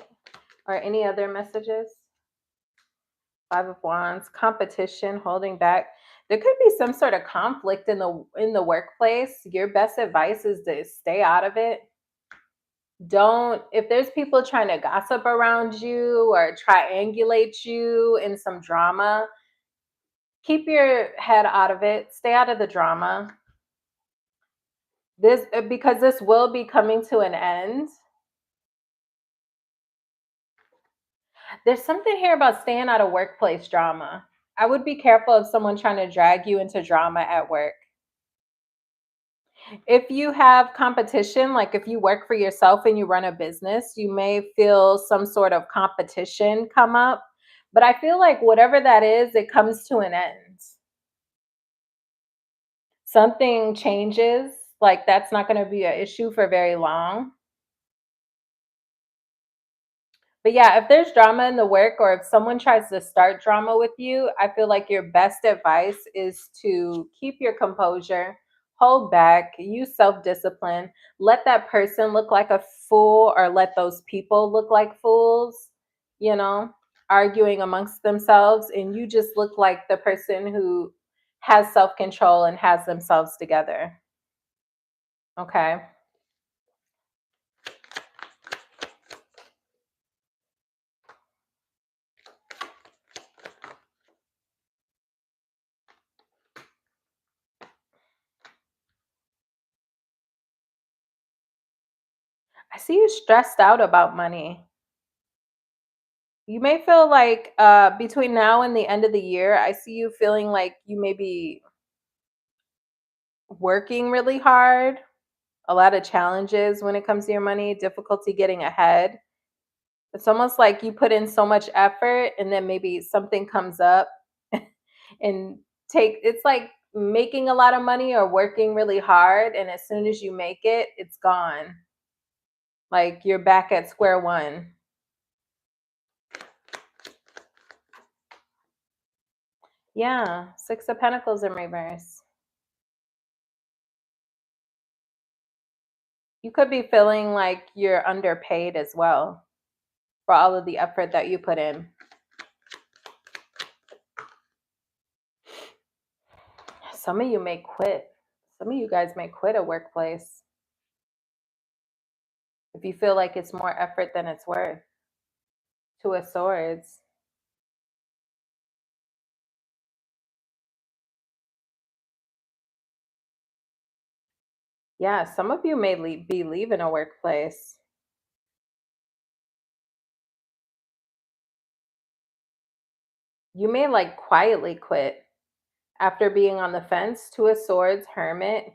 or any other messages. Five of Wands, competition, holding back. There could be some sort of conflict in the workplace. Your best advice is to stay out of it. Don't, if there's people trying to gossip around you or triangulate you in some drama, keep your head out of it. Stay out of the drama. This, because this will be coming to an end. There's something here about staying out of workplace drama. I would be careful of someone trying to drag you into drama at work. If you have competition, like if you work for yourself and you run a business, you may feel some sort of competition come up. But I feel like whatever that is, it comes to an end. Something changes, like that's not going to be an issue for very long. But yeah, if there's drama in the work or if someone tries to start drama with you, I feel like your best advice is to keep your composure, hold back, use self discipline, let that person look like a fool or let those people look like fools, you know, arguing amongst themselves. And you just look like the person who has self control and has themselves together. Okay. I see you stressed out about money. You may feel like between now and the end of the year, I see you feeling like you may be working really hard, a lot of challenges when it comes to your money, difficulty getting ahead. It's almost like you put in so much effort and then maybe something comes up and it's like making a lot of money or working really hard. And as soon as you make it, it's gone. Like you're back at square one. Yeah, Six of Pentacles in reverse. You could be feeling like you're underpaid as well for all of the effort that you put in. Some of you may quit. Some of you guys may quit a workplace. if you feel like it's more effort than it's worth. Two of Swords. Yeah, some of you may be leaving a workplace. You may like quietly quit after being on the fence. Two of Swords, Hermit,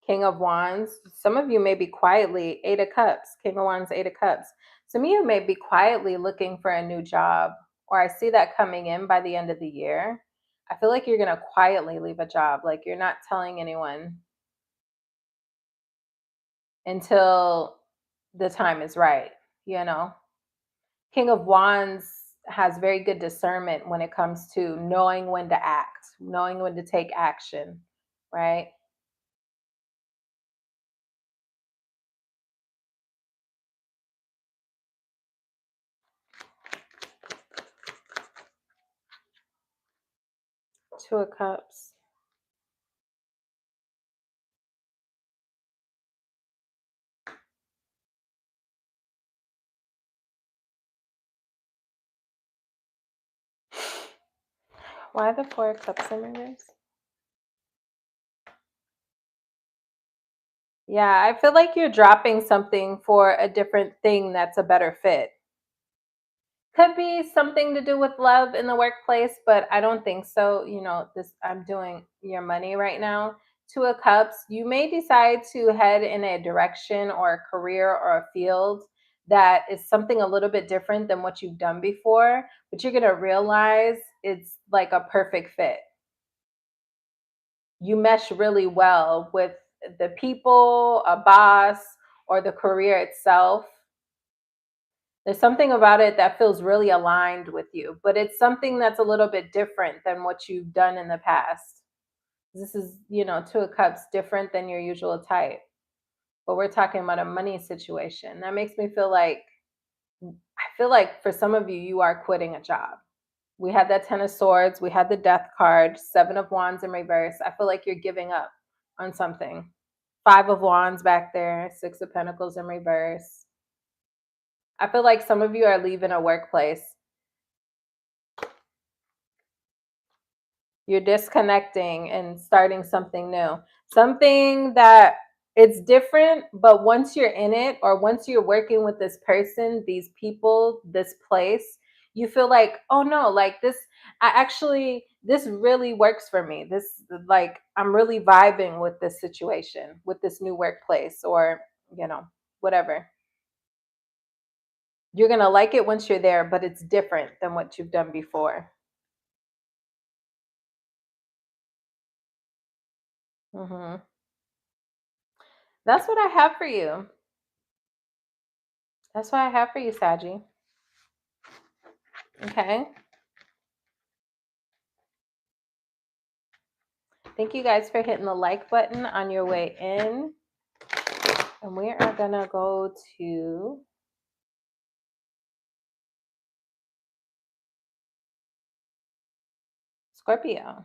King of Wands. Some of you may be quietly, Eight of Cups, King of Wands, Eight of Cups. Some of you may be quietly looking for a new job, or I see that coming in by the end of the year. I feel like you're going to quietly leave a job. Like you're not telling anyone until the time is right, you know? King of Wands has very good discernment when it comes to knowing when to act, knowing when to take action, right? Two of Cups. Why the Four of Cups in reverse? Yeah, I feel like you're dropping something for a different thing that's a better fit. Could be something to do with love in the workplace, but I don't think so. You know, this I'm doing your money right now. Two of Cups, you may decide to head in a direction or a career or a field that is something a little bit different than what you've done before, but you're going to realize it's like a perfect fit. You mesh really well with the people, a boss, or the career itself. There's something about it that feels really aligned with you, but it's something that's a little bit different than what you've done in the past. This is, you know, Two of Cups, different than your usual type. But we're talking about a money situation. That makes me I feel like for some of you, you are quitting a job. We had that Ten of Swords, we had the Death card, Seven of Wands in reverse. I feel like you're giving up on something. Five of Wands back there, Six of Pentacles in reverse. I feel like some of you are leaving a workplace. You're disconnecting and starting something new. Something that it's different, but once you're in it or once you're working with this person, these people, this place, you feel like, oh no, like this really works for me. This, like, I'm really vibing with this situation, with this new workplace, or, you know, whatever. You're going to like it once you're there, but it's different than what you've done before. hmm That's what I have for you. That's what I have for you, Saggy. Okay. Thank you guys for hitting the like button on your way in. And we are going to go to Scorpio.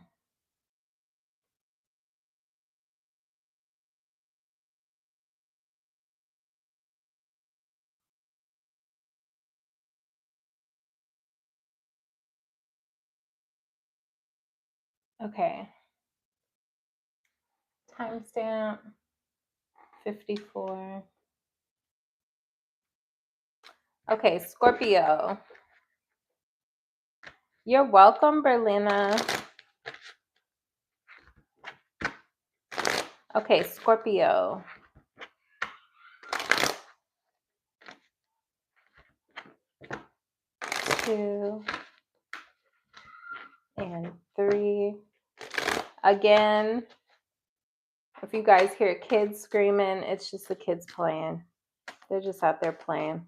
Okay. Timestamp 54. Okay, Scorpio. You're welcome, Berlina. Okay, Scorpio. 2 and 3. Again, if you guys hear kids screaming, it's just the kids playing. They're just out there playing.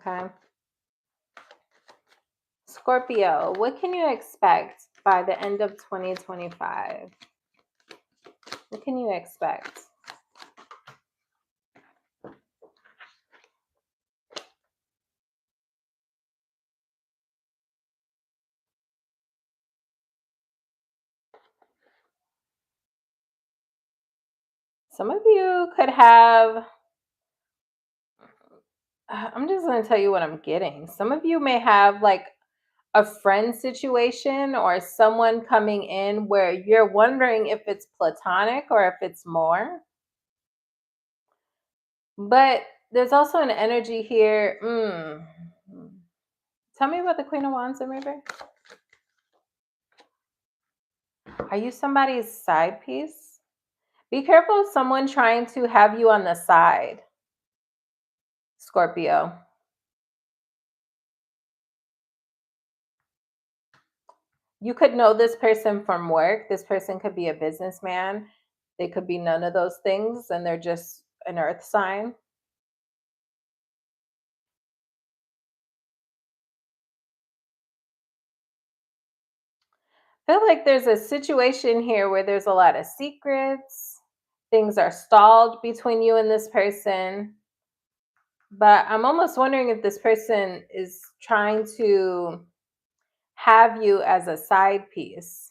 Okay. Scorpio, what can you expect by the end of 2025? What can you expect? Some of you could have I'm just going to tell you what I'm getting. Some of you may have like a friend situation or someone coming in where you're wondering if it's platonic or if it's more. But there's also an energy here. Tell me about the Queen of Wands in reverse. Are you somebody's side piece? Be careful of someone trying to have you on the side, Scorpio. You could know this person from work. This person could be a businessman. They could be none of those things, and they're just an earth sign. I feel like there's a situation here where there's a lot of secrets. Things are stalled between you and this person. But I'm almost wondering if this person is trying to have you as a side piece.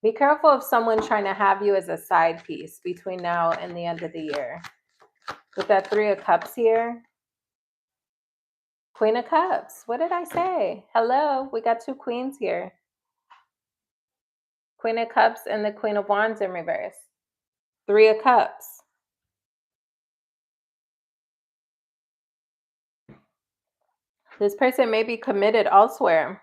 Be careful of someone trying to have you as a side piece between now and the end of the year. With that Three of Cups here, Queen of Cups. What did I say? Hello, we got two queens here. Queen of Cups and the Queen of Wands in reverse. Three of Cups. This person may be committed elsewhere.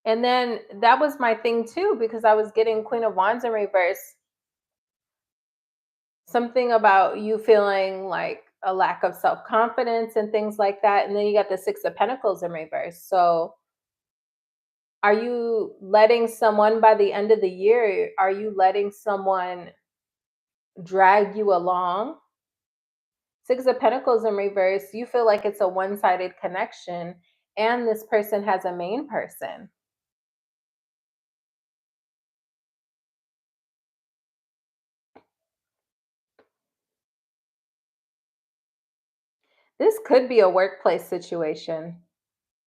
And then that was my thing too, because I was getting Queen of Wands in reverse. Something about you feeling like a lack of self-confidence and things like that. And then you got the Six of Pentacles in reverse. So are you letting someone by the end of the year, are you letting someone drag you along? Six of Pentacles in reverse, you feel like it's a one-sided connection and this person has a main person. This could be a workplace situation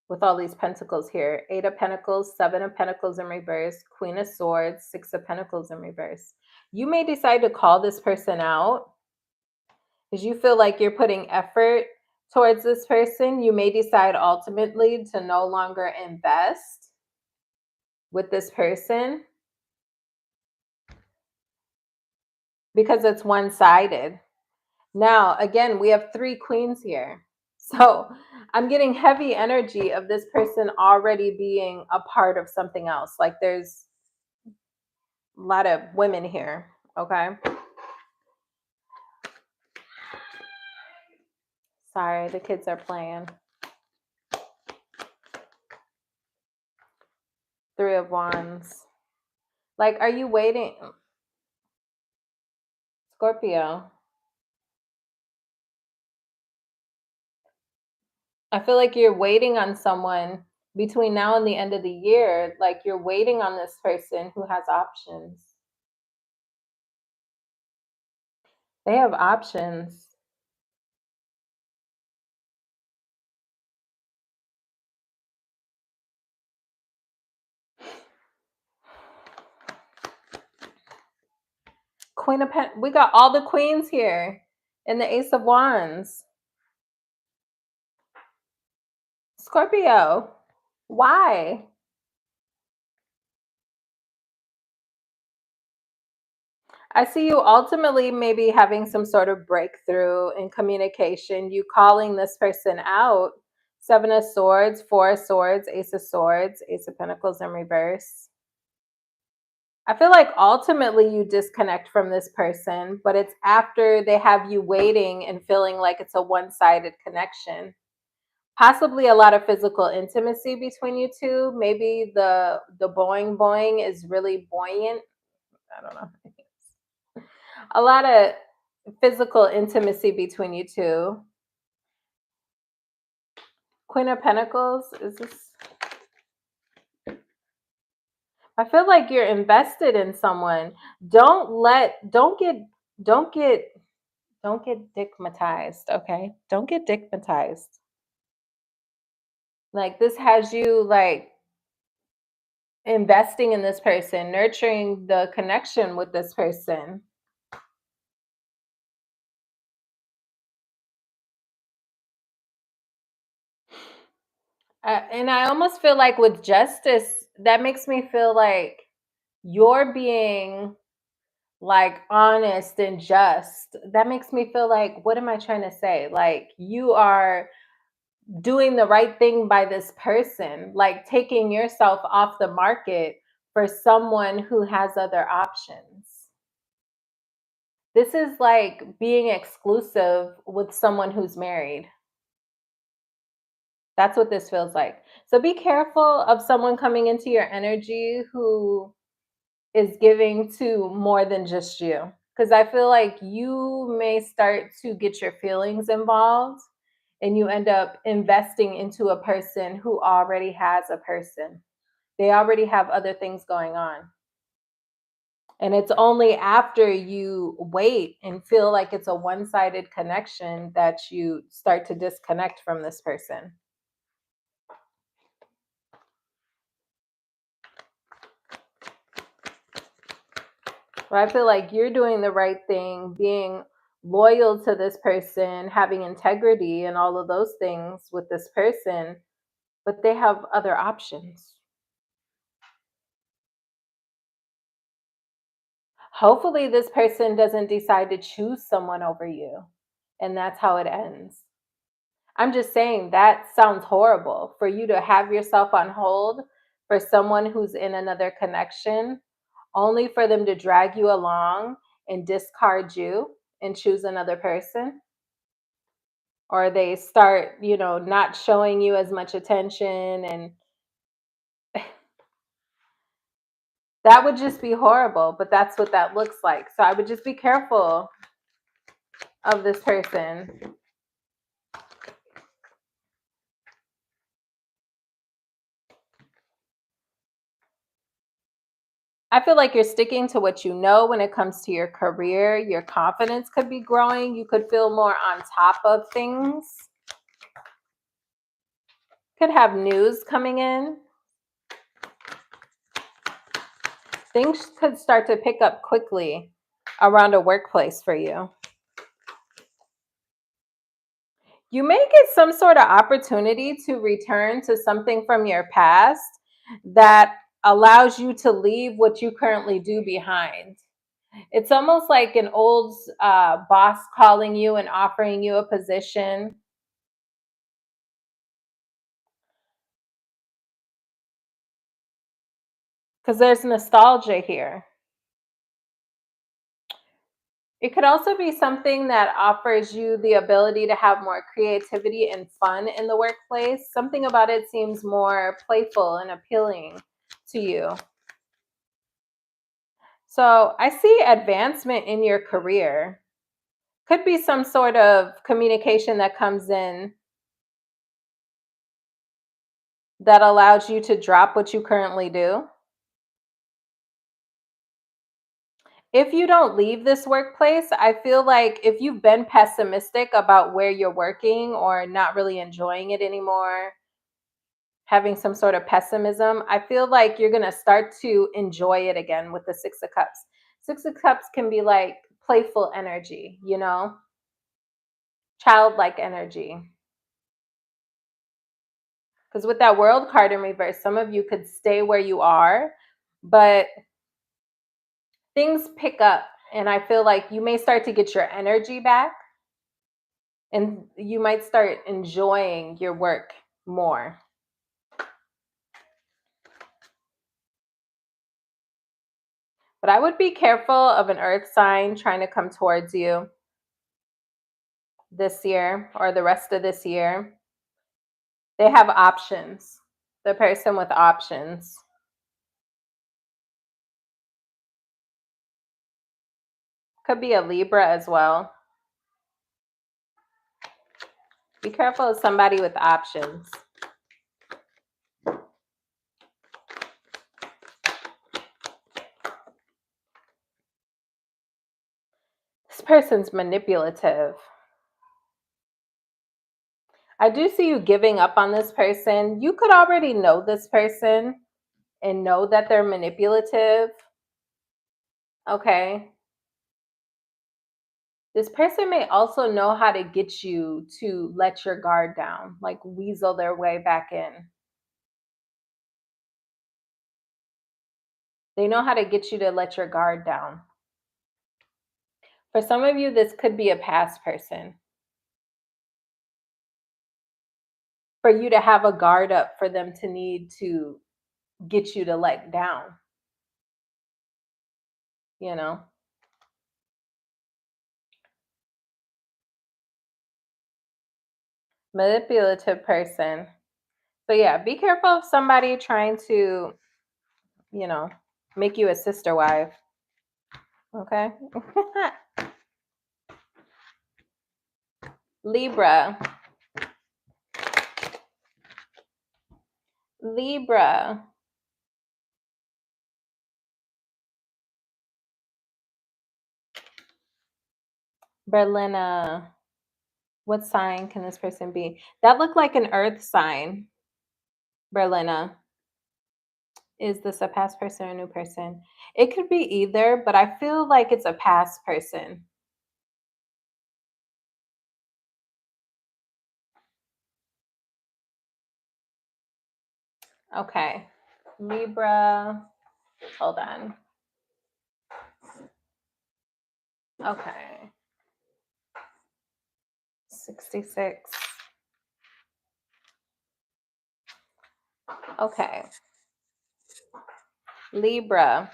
with all these pentacles here. Eight of Pentacles, Seven of Pentacles in reverse, Queen of Swords, Six of Pentacles in reverse. You may decide to call this person out because you feel like you're putting effort towards this person. You may decide ultimately to no longer invest with this person because it's one-sided. Now, again, we have three queens here. So I'm getting heavy energy of this person already being a part of something else. Like there's a lot of women here, okay? Sorry, the kids are playing. Three of Wands. Like, are you waiting? Scorpio. I feel like you're waiting on someone between now and the end of the year. Like you're waiting on this person who has options. They have options. Queen of Pentacles. We got all the queens here and the Ace of Wands. Scorpio. Why? I see you ultimately maybe having some sort of breakthrough in communication, you calling this person out. Seven of Swords, Four of Swords, Ace of Swords, Ace of Pentacles in reverse. I feel like ultimately you disconnect from this person, but it's after they have you waiting and feeling like it's a one-sided connection. Possibly a lot of physical intimacy between you two. Maybe the boing boing is really buoyant. I don't know. A lot of physical intimacy between you two. Queen of Pentacles, is this? I feel like you're invested in someone. Don't get dickmatized, okay? Don't get dickmatized. Like this has you like investing in this person, nurturing the connection with this person. And I almost feel like with justice, that makes me feel like you're being like honest and just. That makes me feel like, what am I trying to say? Like you are doing the right thing by this person, like taking yourself off the market for someone who has other options. This is like being exclusive with someone who's married. That's what this feels like. So be careful of someone coming into your energy who is giving to more than just you. Because I feel like you may start to get your feelings involved and you end up investing into a person who already has a person. They already have other things going on. And it's only after you wait and feel like it's a one sided connection that you start to disconnect from this person. But I feel like you're doing the right thing, being loyal to this person, having integrity, and all of those things with this person, but they have other options. Hopefully, this person doesn't decide to choose someone over you, and that's how it ends. I'm just saying that sounds horrible for you to have yourself on hold for someone who's in another connection, only for them to drag you along and discard you and choose another person. Or they start, not showing you as much attention, and that would just be horrible, but that's what that looks like. So I would just be careful of this person. I feel like you're sticking to what you know when it comes to your career. Your confidence could be growing. You could feel more on top of things. Could have news coming in. Things could start to pick up quickly around a workplace for you. You may get some sort of opportunity to return to something from your past that allows you to leave what you currently do behind. It's almost like an old boss calling you and offering you a position, because there's nostalgia here. It could also be something that offers you the ability to have more creativity and fun in the workplace. Something about it seems more playful and appealing to you. So I see advancement in your career. Could be some sort of communication that comes in that allows you to drop what you currently do. If you don't leave this workplace, I feel like if you've been pessimistic about where you're working or not really enjoying it anymore, having some sort of pessimism, I feel like you're going to start to enjoy it again with the Six of Cups. Six of Cups can be like playful energy, childlike energy. Because with that World card in reverse, some of you could stay where you are, but things pick up. And I feel like you may start to get your energy back and you might start enjoying your work more. But I would be careful of an earth sign trying to come towards you this year or the rest of this year. They have options. The person with options. Could be a Libra as well. Be careful of somebody with options. This person's manipulative. I do see you giving up on this person. You could already know this person and know that they're manipulative. Okay. This person may also know how to get you to let your guard down, like weasel their way back in. They know how to get you to let your guard down. For some of you, this could be a past person. For you to have a guard up, for them to need to get you to let down, you know? Manipulative person. So yeah, be careful of somebody trying to, you know, make you a sister wife. Okay? Libra. Libra. Berlina. What sign can this person be? That looked like an earth sign. Berlina. Is this a past person or a new person? It could be either, but I feel like it's a past person. Okay. Libra. Hold on. Okay. 66. Okay. Libra.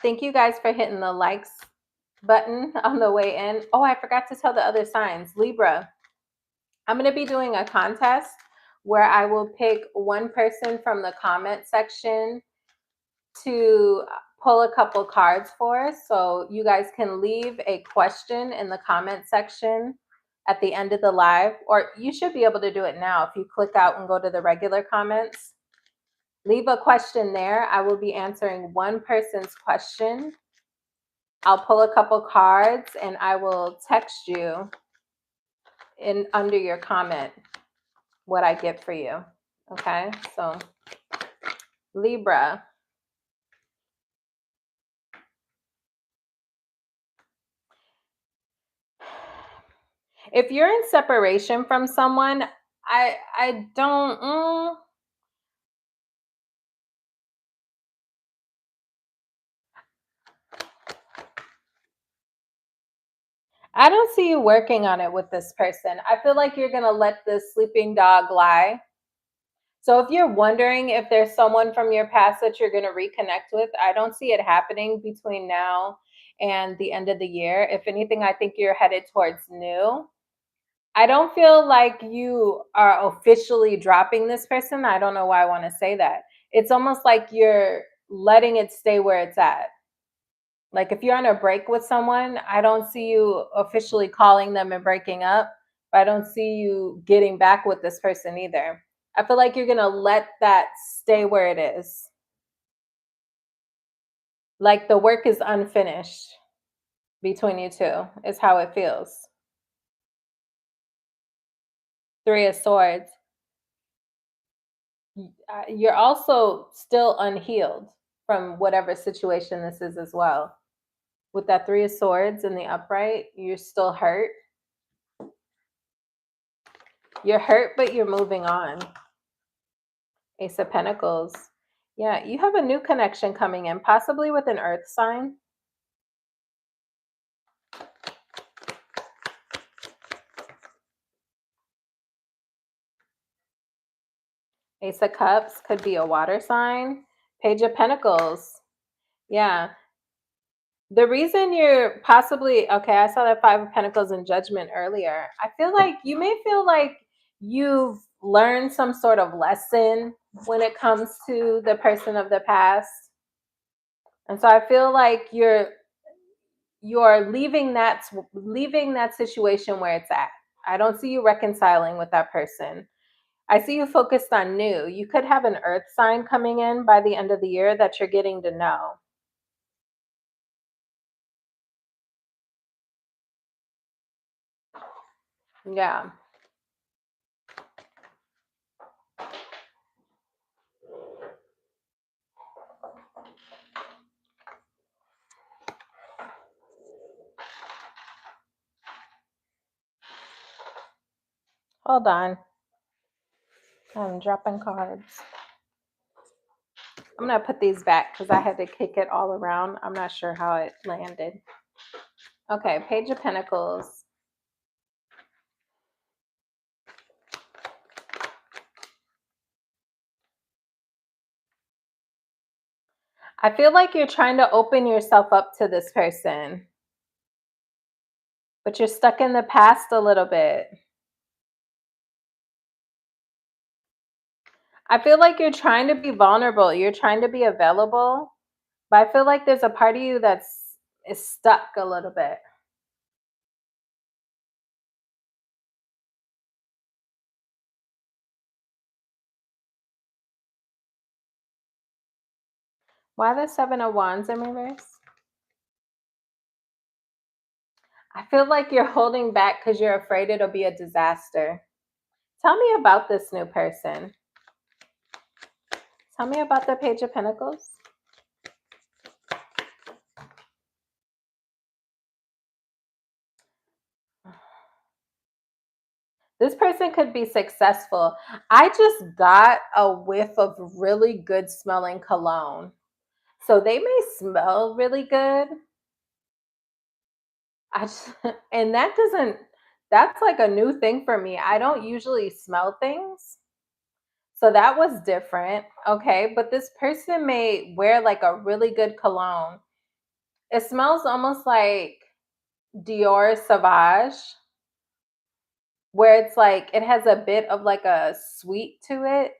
Thank you guys for hitting the likes button on the way in. Oh, I forgot to tell the other signs. Libra. I'm going to be doing a contest where I will pick one person from the comment section to pull a couple cards for. So you guys can leave a question in the comment section at the end of the live, or you should be able to do it now if you click out and go to the regular comments. Leave a question there. I will be answering one person's question. I'll pull a couple cards and I will text you in under your comment what I get for you. Okay, so Libra. If you're in separation from someone, I don't I don't see you working on it with this person. I feel like you're gonna let this sleeping dog lie. So if you're wondering if there's someone from your past that you're gonna reconnect with, I don't see it happening between now and the end of the year. If anything, I think you're headed towards new. I don't feel like you are officially dropping this person. I don't know why I want to say that. It's almost like you're letting it stay where it's at. Like if you're on a break with someone, I don't see you officially calling them and breaking up, but I don't see you getting back with this person either. I feel like you're going to let that stay where it is. Like the work is unfinished between you two, is how it feels. Three of Swords. You're also still unhealed from whatever situation this is as well. With that Three of Swords in the upright, you're still hurt. You're hurt, but you're moving on. Ace of Pentacles. Yeah, you have a new connection coming in, possibly with an earth sign. Ace of Cups could be a water sign. Page of Pentacles. Yeah. The reason you're possibly, okay, I saw that Five of Pentacles in Judgment earlier. I feel like you may feel like you've learned some sort of lesson when it comes to the person of the past. And so I feel like you're leaving that situation where it's at. I don't see you reconciling with that person. I see you focused on new. You could have an earth sign coming in by the end of the year that you're getting to know. Yeah. Hold on. I'm dropping cards. I'm going to put these back because I had to kick it all around. I'm not sure how it landed. Okay, Page of Pentacles. I feel like you're trying to open yourself up to this person, but you're stuck in the past a little bit. I feel like you're trying to be vulnerable. You're trying to be available, but I feel like there's a part of you is stuck a little bit. Why the Seven of Wands in reverse? I feel like you're holding back because you're afraid it'll be a disaster. Tell me about this new person. Tell me about the Page of Pentacles. This person could be successful. I just got a whiff of really good smelling cologne. So they may smell really good. And that's like a new thing for me. I don't usually smell things. So that was different. Okay. But this person may wear like a really good cologne. It smells almost like Dior Sauvage, where it's like it has a bit of like a sweet to it.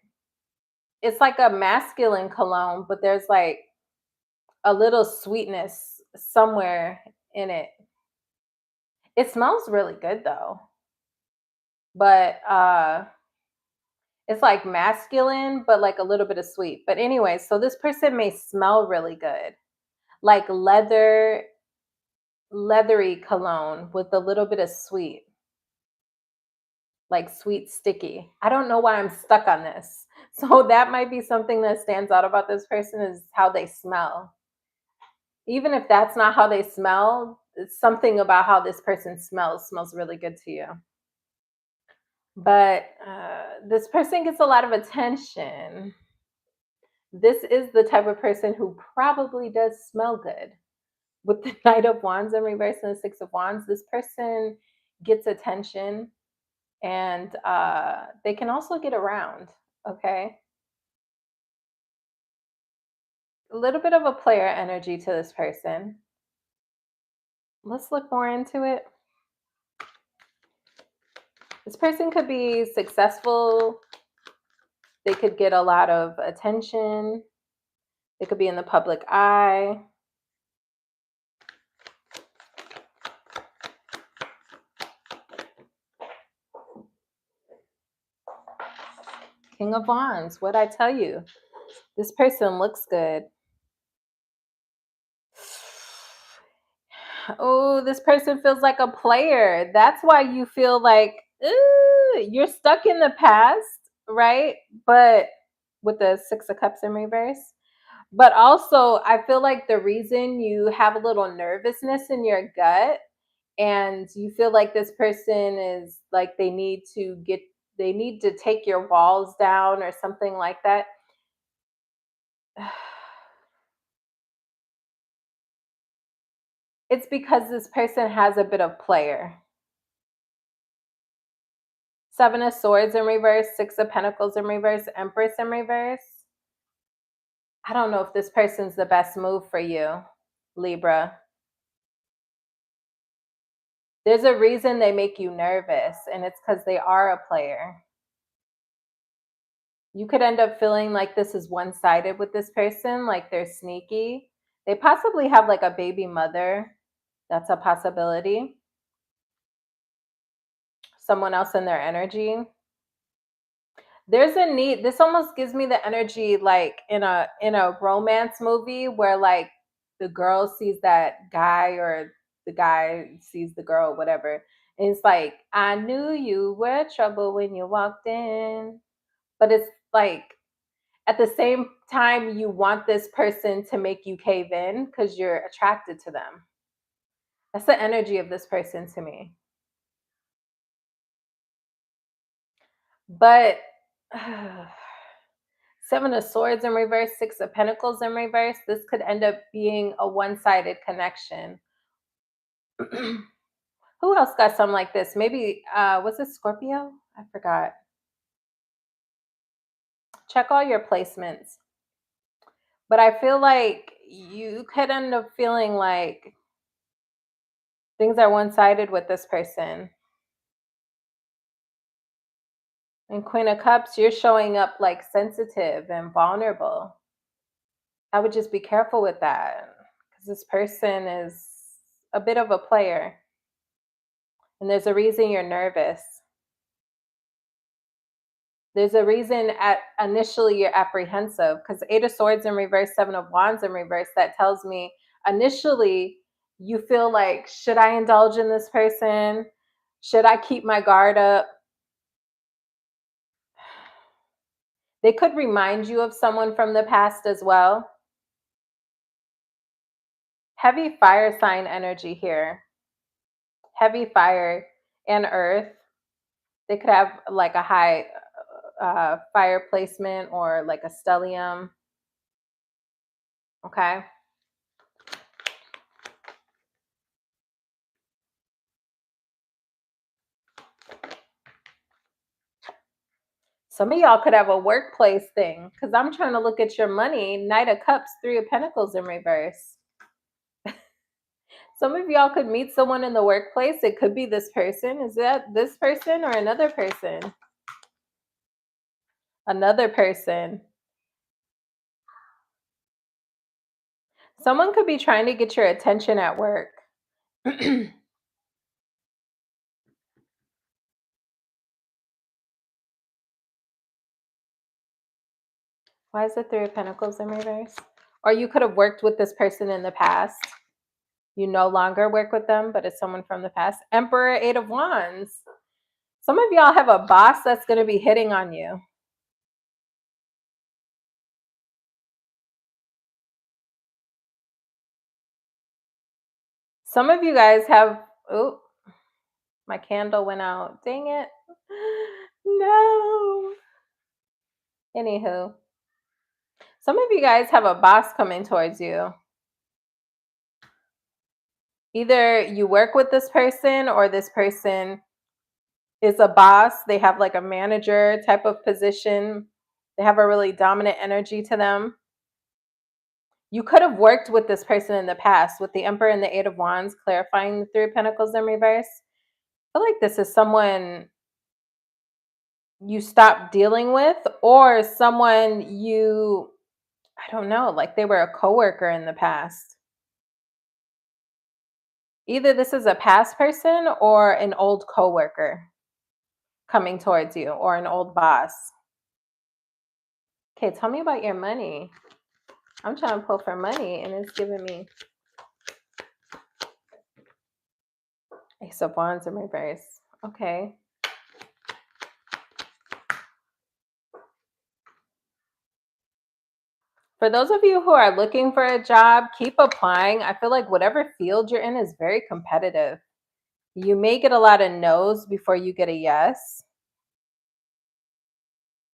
It's like a masculine cologne, but there's like a little sweetness somewhere in it. It smells really good though. But it's like masculine, but like a little bit of sweet. But anyway, so this person may smell really good. Like leathery cologne with a little bit of sweet. Like sweet sticky. I don't know why I'm stuck on this. So that might be something that stands out about this person is how they smell. Even if that's not how they smell, it's something about how this person smells really good to you. But this person gets a lot of attention. This is the type of person who probably does smell good. With the Knight of Wands in reverse and the Six of Wands, this person gets attention and they can also get around. Okay. A little bit of a player energy to this person. Let's look more into it. This person could be successful. They could get a lot of attention. They could be in the public eye. King of Wands, what'd I tell you? This person looks good. Oh, this person feels like a player. That's why you feel like you're stuck in the past, right? But with the Six of Cups in reverse. But also, I feel like the reason you have a little nervousness in your gut and you feel like this person is like they need to take your walls down or something like that. It's because this person has a bit of player. Seven of Swords in reverse, Six of Pentacles in reverse, Empress in reverse. I don't know if this person's the best move for you, Libra. There's a reason they make you nervous, and it's because they are a player. You could end up feeling like this is one-sided with this person, like they're sneaky. They possibly have like a baby mother. That's a possibility. Someone else in their energy. There's a need. This almost gives me the energy like in a romance movie where like the girl sees that guy or the guy sees the girl, whatever, It's like, I knew you were trouble when you walked in. But it's like, at the same time, you want this person to make you cave in because you're attracted to them. That's the energy of this person to me. But Seven of Swords in reverse, Six of Pentacles in reverse, this could end up being a one-sided connection. Who else got something like this? Maybe, was it Scorpio? I forgot. Check all your placements. But I feel like you could end up feeling like things are one-sided with this person. And Queen of Cups, you're showing up like sensitive and vulnerable. I would just be careful with that because this person is a bit of a player. And there's a reason you're nervous. There's a reason initially you're apprehensive because Eight of Swords in reverse, Seven of Wands in reverse, that tells me initially you feel like, should I indulge in this person? Should I keep my guard up? They could remind you of someone from the past as well. Heavy fire sign energy here. Heavy fire and earth. They could have like a high fire placement or like a stellium. Okay. Some of y'all could have a workplace thing because I'm trying to look at your money. Knight of Cups, Three of Pentacles in reverse. Some of y'all could meet someone in the workplace. It could be this person. Is that this person or another person? Another person. Someone could be trying to get your attention at work. Why is the Three of Pentacles in reverse? Or you could have worked with this person in the past. You no longer work with them, but it's someone from the past. Emperor, Eight of Wands. Some of y'all have a boss that's going to be hitting on you. Some of you guys have, oh, my candle went out. Dang it. No. Anywho, some of you guys have a boss coming towards you. Either you work with this person or this person is a boss. They have like a manager type of position. They have a really dominant energy to them. You could have worked with this person in the past with the Emperor and the Eight of Wands, clarifying the Three of Pentacles in reverse. I feel like this is someone you stopped dealing with or someone you, I don't know, like they were a coworker in the past. Either this is a past person or an old coworker coming towards you or an old boss. Okay, tell me about your money. I'm trying to pull for money and it's giving me Ace of Wands in reverse. Okay. For those of you who are looking for a job, keep applying. I feel like whatever field you're in is very competitive. You may get a lot of no's before you get a yes.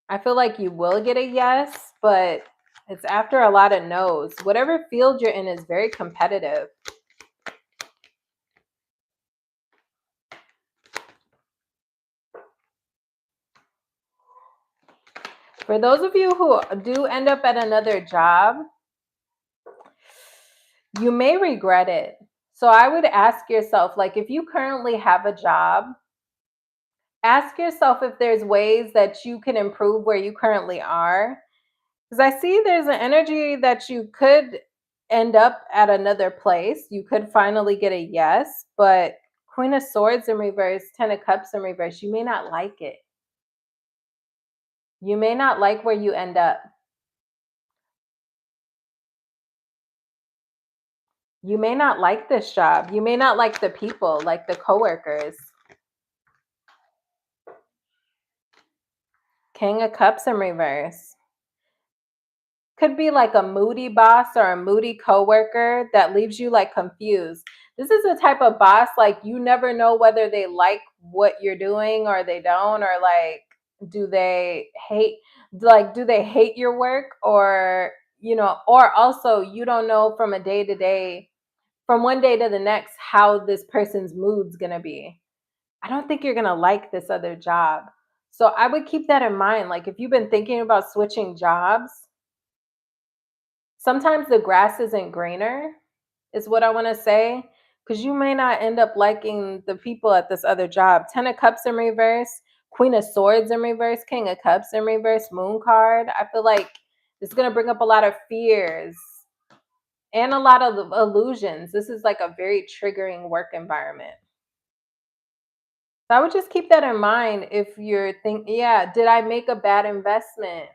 I feel like you will get a yes, but it's after a lot of no's. Whatever field you're in is very competitive. For those of you who do end up at another job, you may regret it. So I would ask yourself, like if you currently have a job, ask yourself if there's ways that you can improve where you currently are. Because I see there's an energy that you could end up at another place. You could finally get a yes, but Queen of Swords in reverse, Ten of Cups in reverse, you may not like it. You may not like where you end up. You may not like this job. You may not like the people, like the coworkers. King of Cups in reverse. Could be like a moody boss or a moody coworker that leaves you like confused. This is a type of boss like you never know whether they like what you're doing or they don't, or like do they hate, like do they hate your work, or or also you don't know from a day to day, from one day to the next, how this person's mood's going to be. I don't think you're going to like this other job. So I would keep that in mind. Like if you've been thinking about switching jobs, sometimes the grass isn't greener, is what I want to say, because you may not end up liking the people at this other job. 10 of Cups in reverse, Queen of Swords in reverse, King of Cups in reverse, Moon card. I feel like it's going to bring up a lot of fears and a lot of illusions. This is like a very triggering work environment. So I would just keep that in mind if you're thinking, yeah, did I make a bad investment?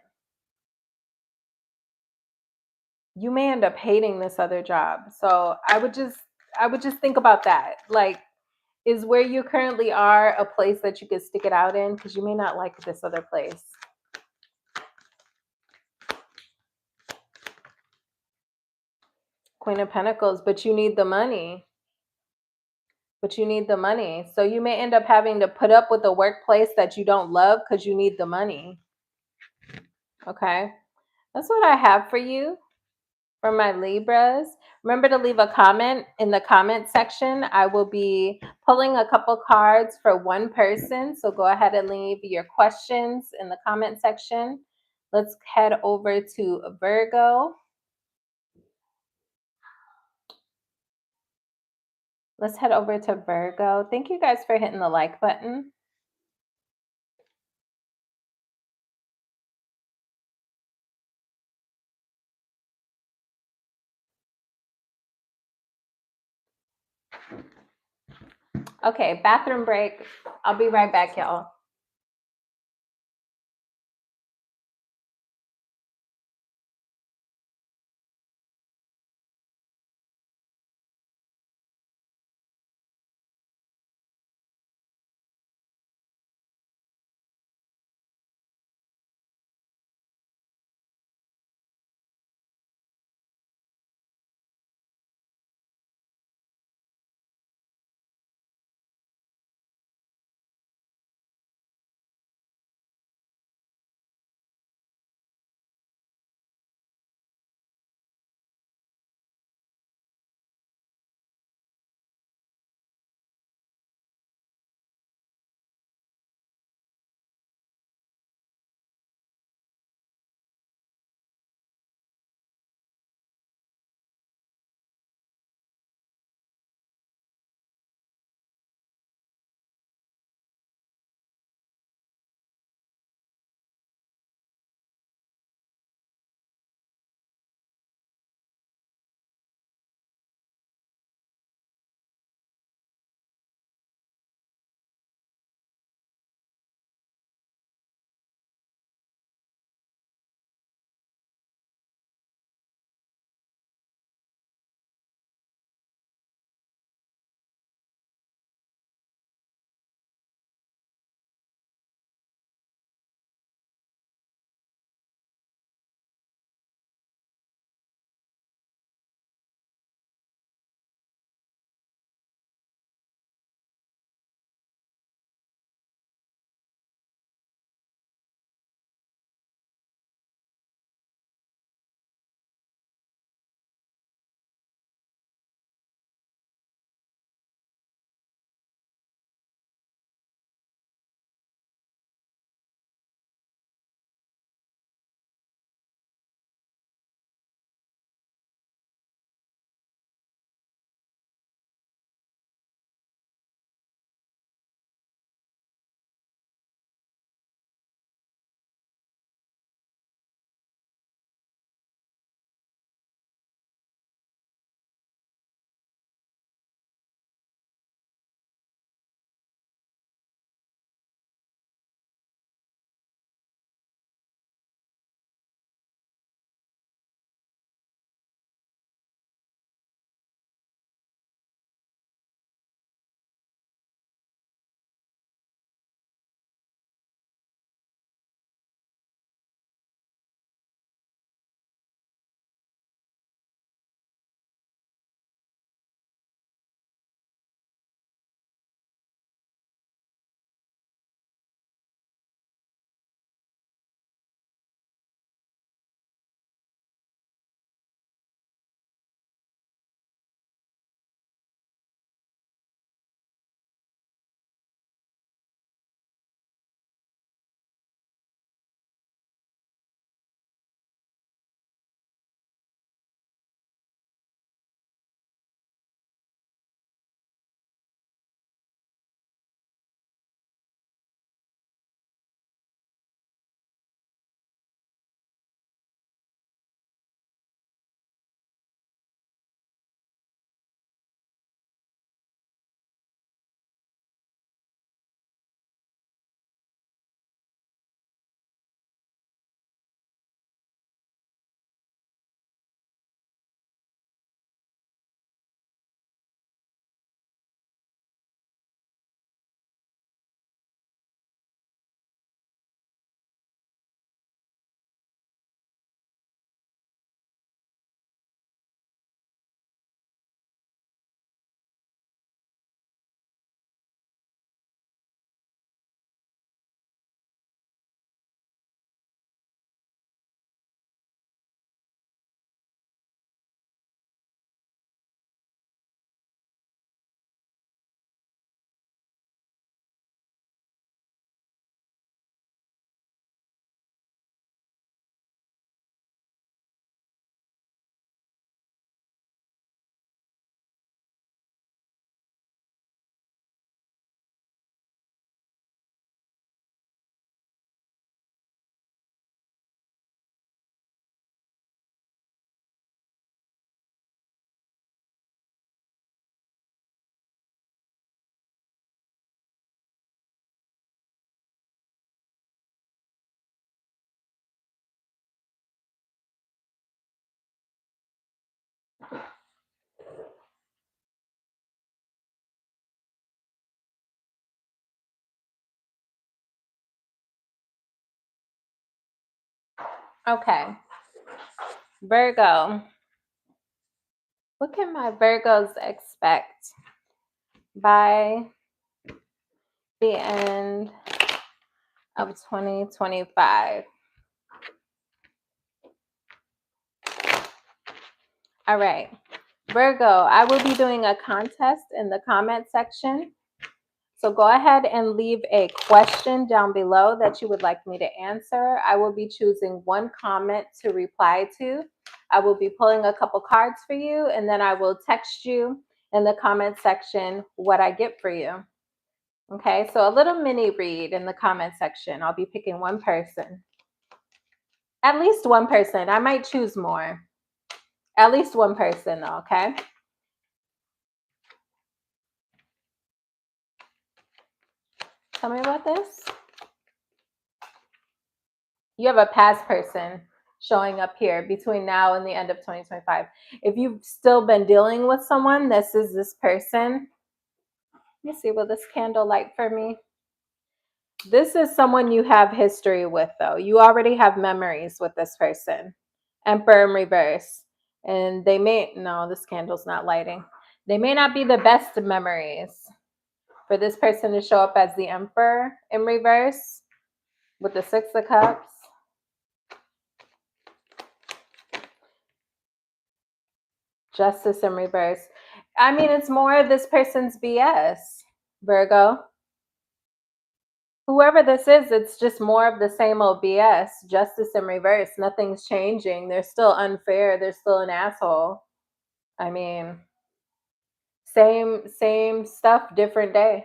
You may end up hating this other job. So I would just think about that. Like, is where you currently are a place that you could stick it out in? Because you may not like this other place. Queen of Pentacles, but you need the money. So you may end up having to put up with a workplace that you don't love because you need the money. Okay. That's what I have for you. For my Libras, remember to leave a comment in the comment section. I will be pulling a couple cards for one person. So go ahead and leave your questions in the comment section. Let's head over to Virgo. Let's head over to Virgo. Thank you guys for hitting the like button. Okay, bathroom break. I'll be right back, y'all. Okay. Virgo. What can my Virgos expect by the end of 2025? All right. Virgo, I will be doing a contest in the comment section. So go ahead and leave a question down below that you would like me to answer. I will be choosing one comment to reply to. I will be pulling a couple cards for you, and then I will text you in the comment section what I get for you. Okay, so a little mini read in the comment section. I'll be picking one person. At least one person. I might choose more. At least one person, though, okay? Tell me about this. You have a past person showing up here between now and the end of 2025. If you've still been dealing with someone, this is this person. Let me see, will this candle light for me? This is someone you have history with, though. You already have memories with this person. Emperor in reverse. And they may, no, this candle's not lighting. They may not be the best of memories. For this person to show up as the Emperor in reverse with the Six of Cups. Justice in reverse. I mean, it's more of this person's BS, Virgo. Whoever this is, it's just more of the same old BS. Justice in reverse. Nothing's changing. They're still unfair. They're still an asshole. I mean, same stuff, different day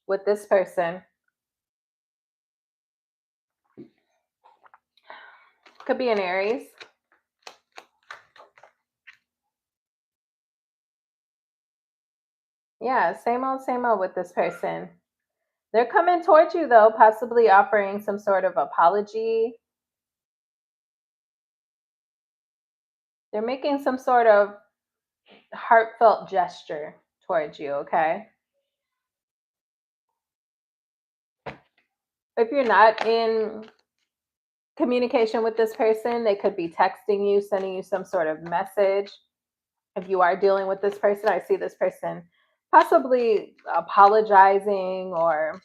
with this person. Could be an Aries. Yeah, same old with this person. They're coming towards you, though, possibly offering some sort of apology. They're making some sort of heartfelt gesture towards you, okay? If you're not in communication with this person, they could be texting you, sending you some sort of message. If you are dealing with this person, I see this person possibly apologizing, or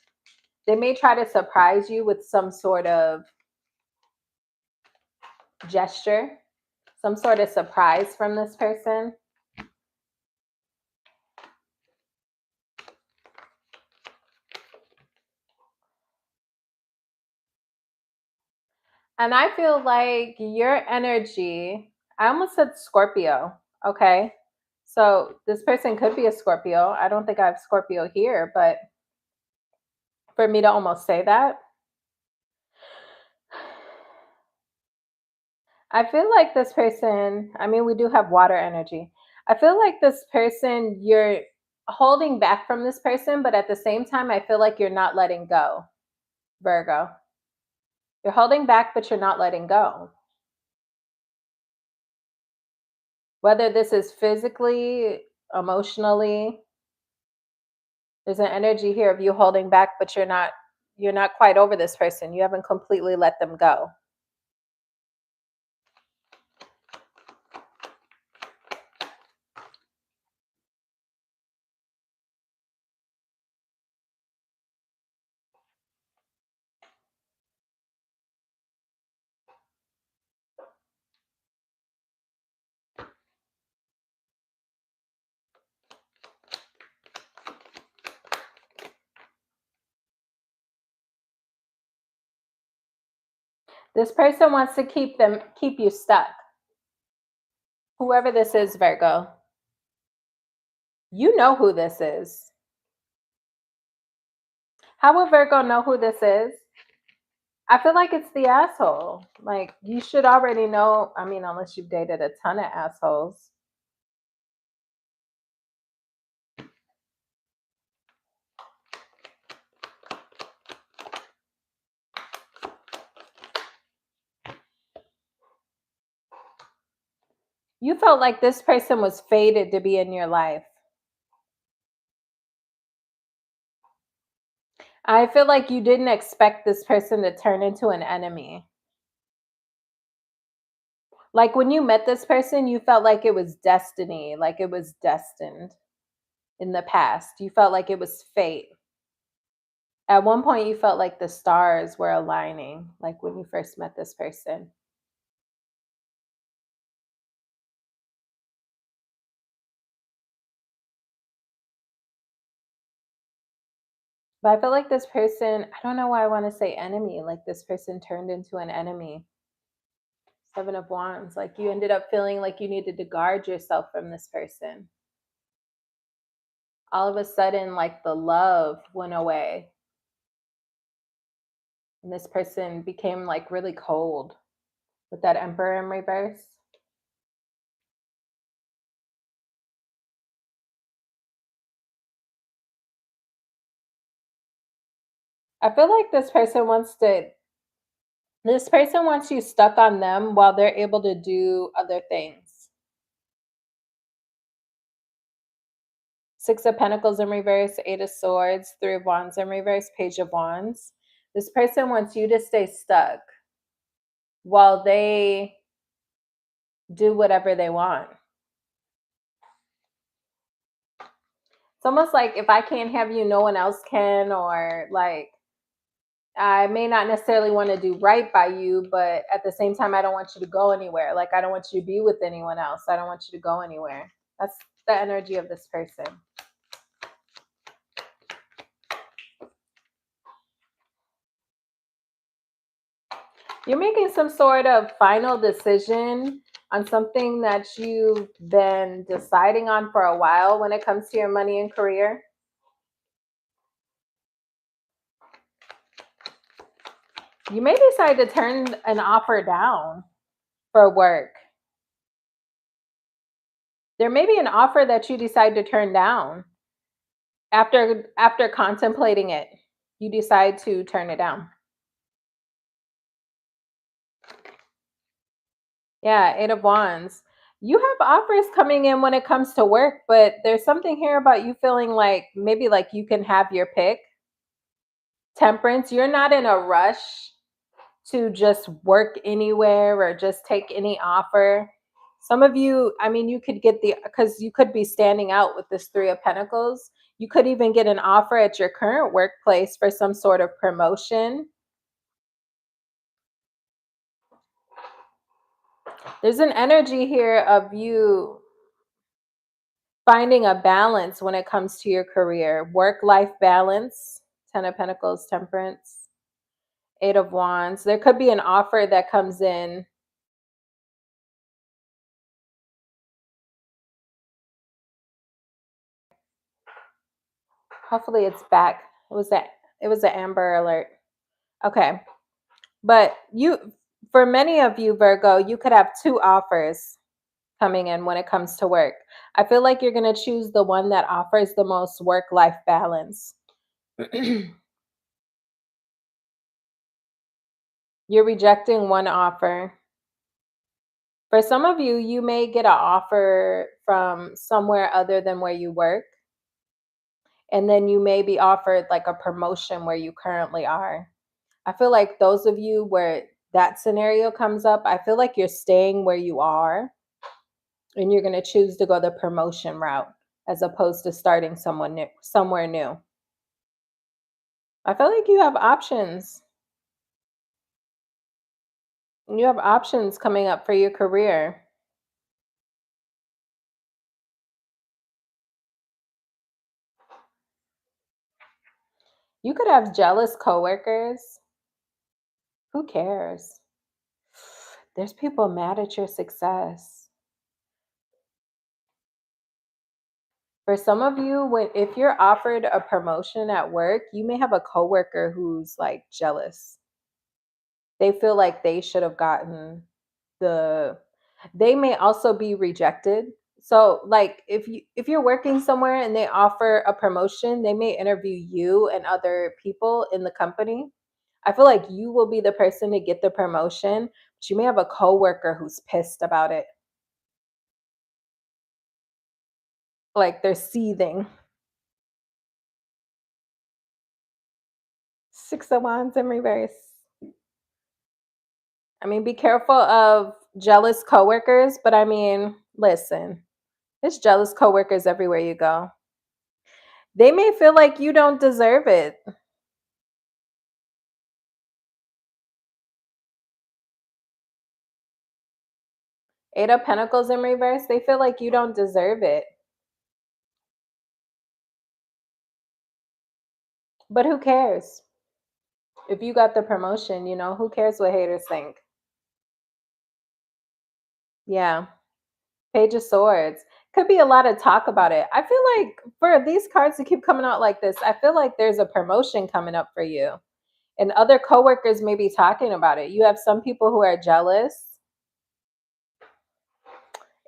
they may try to surprise you with some sort of gesture, some sort of surprise from this person. And I feel like your energy, I almost said Scorpio, okay? So this person could be a Scorpio. I don't think I have Scorpio here, but for me to almost say that, I feel like this person, I mean, we do have water energy. I feel like this person, you're holding back from this person, but at the same time, I feel like you're not letting go, Virgo. You're holding back, but you're not letting go. Whether this is physically, emotionally, there's an energy here of you holding back, but you're not quite over this person. You haven't completely let them go. This person wants to keep you stuck. Whoever this is, Virgo. You know who this is. How will Virgo know who this is? I feel like it's the asshole. Like, you should already know. I mean, unless you've dated a ton of assholes. You felt like this person was fated to be in your life. I feel like you didn't expect this person to turn into an enemy. Like when you met this person, you felt like it was destiny, like it was destined in the past. You felt like it was fate. At one point, you felt like the stars were aligning, like when you first met this person. But I feel like this person, I don't know why I want to say enemy, like this person turned into an enemy. Seven of Wands, like you ended up feeling like you needed to guard yourself from this person. All of a sudden, like the love went away. And this person became like really cold with that Emperor in reverse. I feel like this person wants you stuck on them while they're able to do other things. Six of Pentacles in reverse, Eight of Swords, Three of Wands in reverse, Page of Wands. This person wants you to stay stuck while they do whatever they want. It's almost like if I can't have you, no one else can, or like I may not necessarily want to do right by you, but at the same time, I don't want you to go anywhere. Like I don't want you to be with anyone else. I don't want you to go anywhere. That's the energy of this person. You're making some sort of final decision on something that you've been deciding on for a while when it comes to your money and career. You may decide to turn an offer down for work. There may be an offer that you decide to turn down after contemplating it. You decide to turn it down. Yeah, Eight of Wands. You have offers coming in when it comes to work, but there's something here about you feeling like maybe like you can have your pick. Temperance, you're not in a rush to just work anywhere or just take any offer. Some of you, I mean, you could get because you could be standing out with this Three of Pentacles. You could even get an offer at your current workplace for some sort of promotion. There's an energy here of you finding a balance when it comes to your career, work-life balance. Ten of Pentacles, Temperance, Eight of Wands. There could be an offer that comes in. Hopefully it's back. It was an Amber Alert. Okay. But for many of you, Virgo, you could have two offers coming in when it comes to work. I feel like you're going to choose the one that offers the most work-life balance. You're rejecting one offer. For some of you, you may get an offer from somewhere other than where you work. And then you may be offered like a promotion where you currently are. I feel like those of you where that scenario comes up, I feel like you're staying where you are and you're going to choose to go the promotion route as opposed to starting somewhere new. I feel like you have options. You have options coming up for your career. You could have jealous coworkers. Who cares? There's people mad at your success. For some of you, if you're offered a promotion at work, you may have a coworker who's like jealous. They feel like they should have gotten they may also be rejected. So like if you're working somewhere and they offer a promotion, they may interview you and other people in the company. I feel like you will be the person to get the promotion, but you may have a coworker who's pissed about it. Like they're seething. Six of Wands in reverse. I mean, be careful of jealous coworkers, but I mean, listen, there's jealous coworkers everywhere you go. They may feel like you don't deserve it. Eight of Pentacles in reverse, they feel like you don't deserve it. But who cares? If you got the promotion, you know, who cares what haters think? Yeah. Page of Swords. Could be a lot of talk about it. I feel like for these cards to keep coming out like this, I feel like there's a promotion coming up for you. And other coworkers may be talking about it. You have some people who are jealous.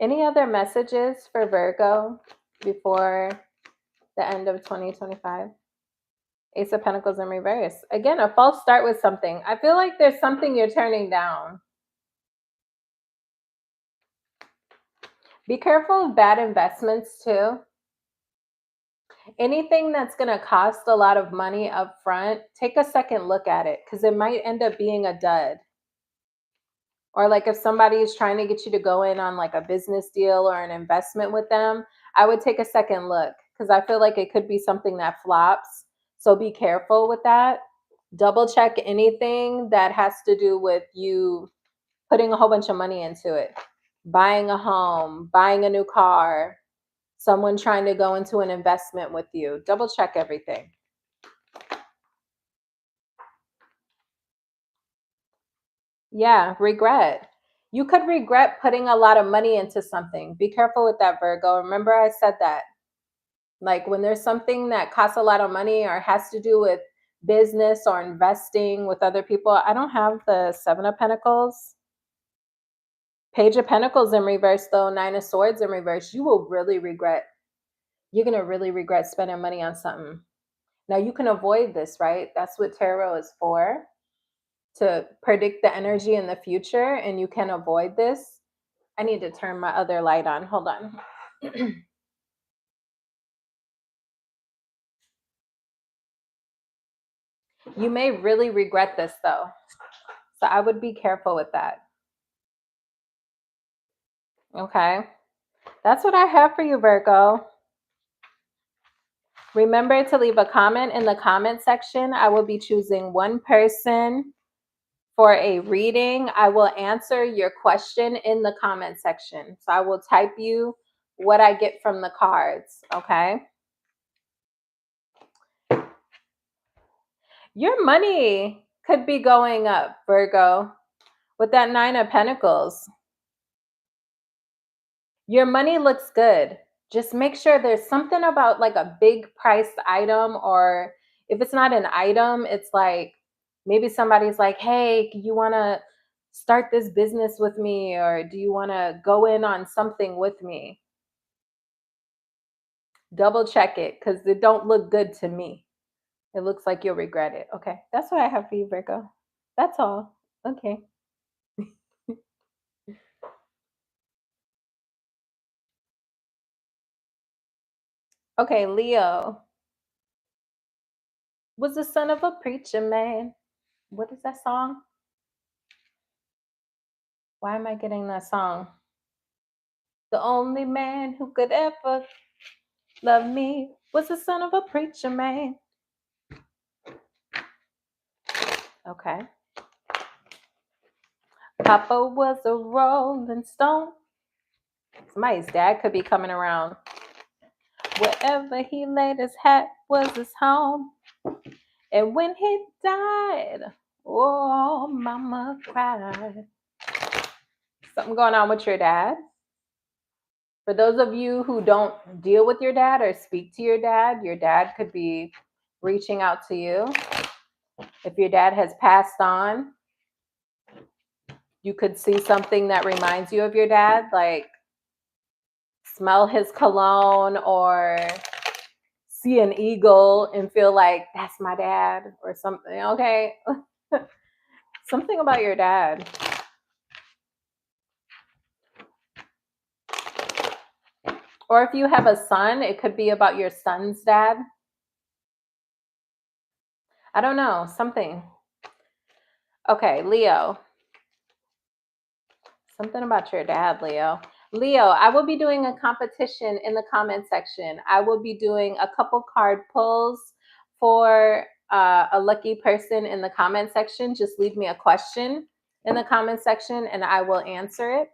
Any other messages for Virgo before the end of 2025? Ace of Pentacles in reverse. Again, a false start with something. I feel like there's something you're turning down. Be careful of bad investments too. Anything that's going to cost a lot of money up front, take a second look at it because it might end up being a dud. Or like if somebody is trying to get you to go in on like a business deal or an investment with them, I would take a second look because I feel like it could be something that flops. So be careful with that. Double check anything that has to do with you putting a whole bunch of money into it. Buying a home, buying a new car, someone trying to go into an investment with you. Double check everything. Yeah, regret. You could regret putting a lot of money into something. Be careful with that, Virgo. Remember I said that. Like when there's something that costs a lot of money or has to do with business or investing with other people. I don't have the Seven of Pentacles. Page of Pentacles in reverse though, Nine of Swords in reverse. You will really regret. You're going to really regret spending money on something. Now you can avoid this, right? That's what tarot is for. To predict the energy in the future, and you can avoid this. I need to turn my other light on. Hold on. You may really regret this though. So I would be careful with that. Okay. That's what I have for you, Virgo. Remember to leave a comment in the comment section. I will be choosing one person for a reading. I will answer your question in the comment section. So I will type you what I get from the cards. Okay. Your money could be going up, Virgo, with that Nine of Pentacles. Your money looks good. Just make sure there's something about like a big priced item, or if it's not an item, it's like maybe somebody's like, hey, you want to start this business with me, or do you want to go in on something with me? Double check it because it don't look good to me. It looks like you'll regret it. Okay, that's what I have for you, Virgo. That's all. Okay. Okay, Leo was the son of a preacher man. What is that song? Why am I getting that song? The only man who could ever love me was the son of a preacher man. Okay. Papa was a rolling stone. Somebody's dad could be coming around. Wherever he laid his hat was his home. And when he died, oh, mama cried. Something going on with your dad? For those of you who don't deal with your dad or speak to your dad could be reaching out to you. If your dad has passed on, you could see something that reminds you of your dad, like smell his cologne or see an eagle and feel like that's my dad or something. Okay. Something about your dad. Or if you have a son, it could be about your son's dad. I don't know, something. Okay, Leo. Something about your dad, Leo. Leo, I will be doing a competition in the comment section. I will be doing a couple card pulls for a lucky person in the comment section. Just leave me a question in the comment section and I will answer it.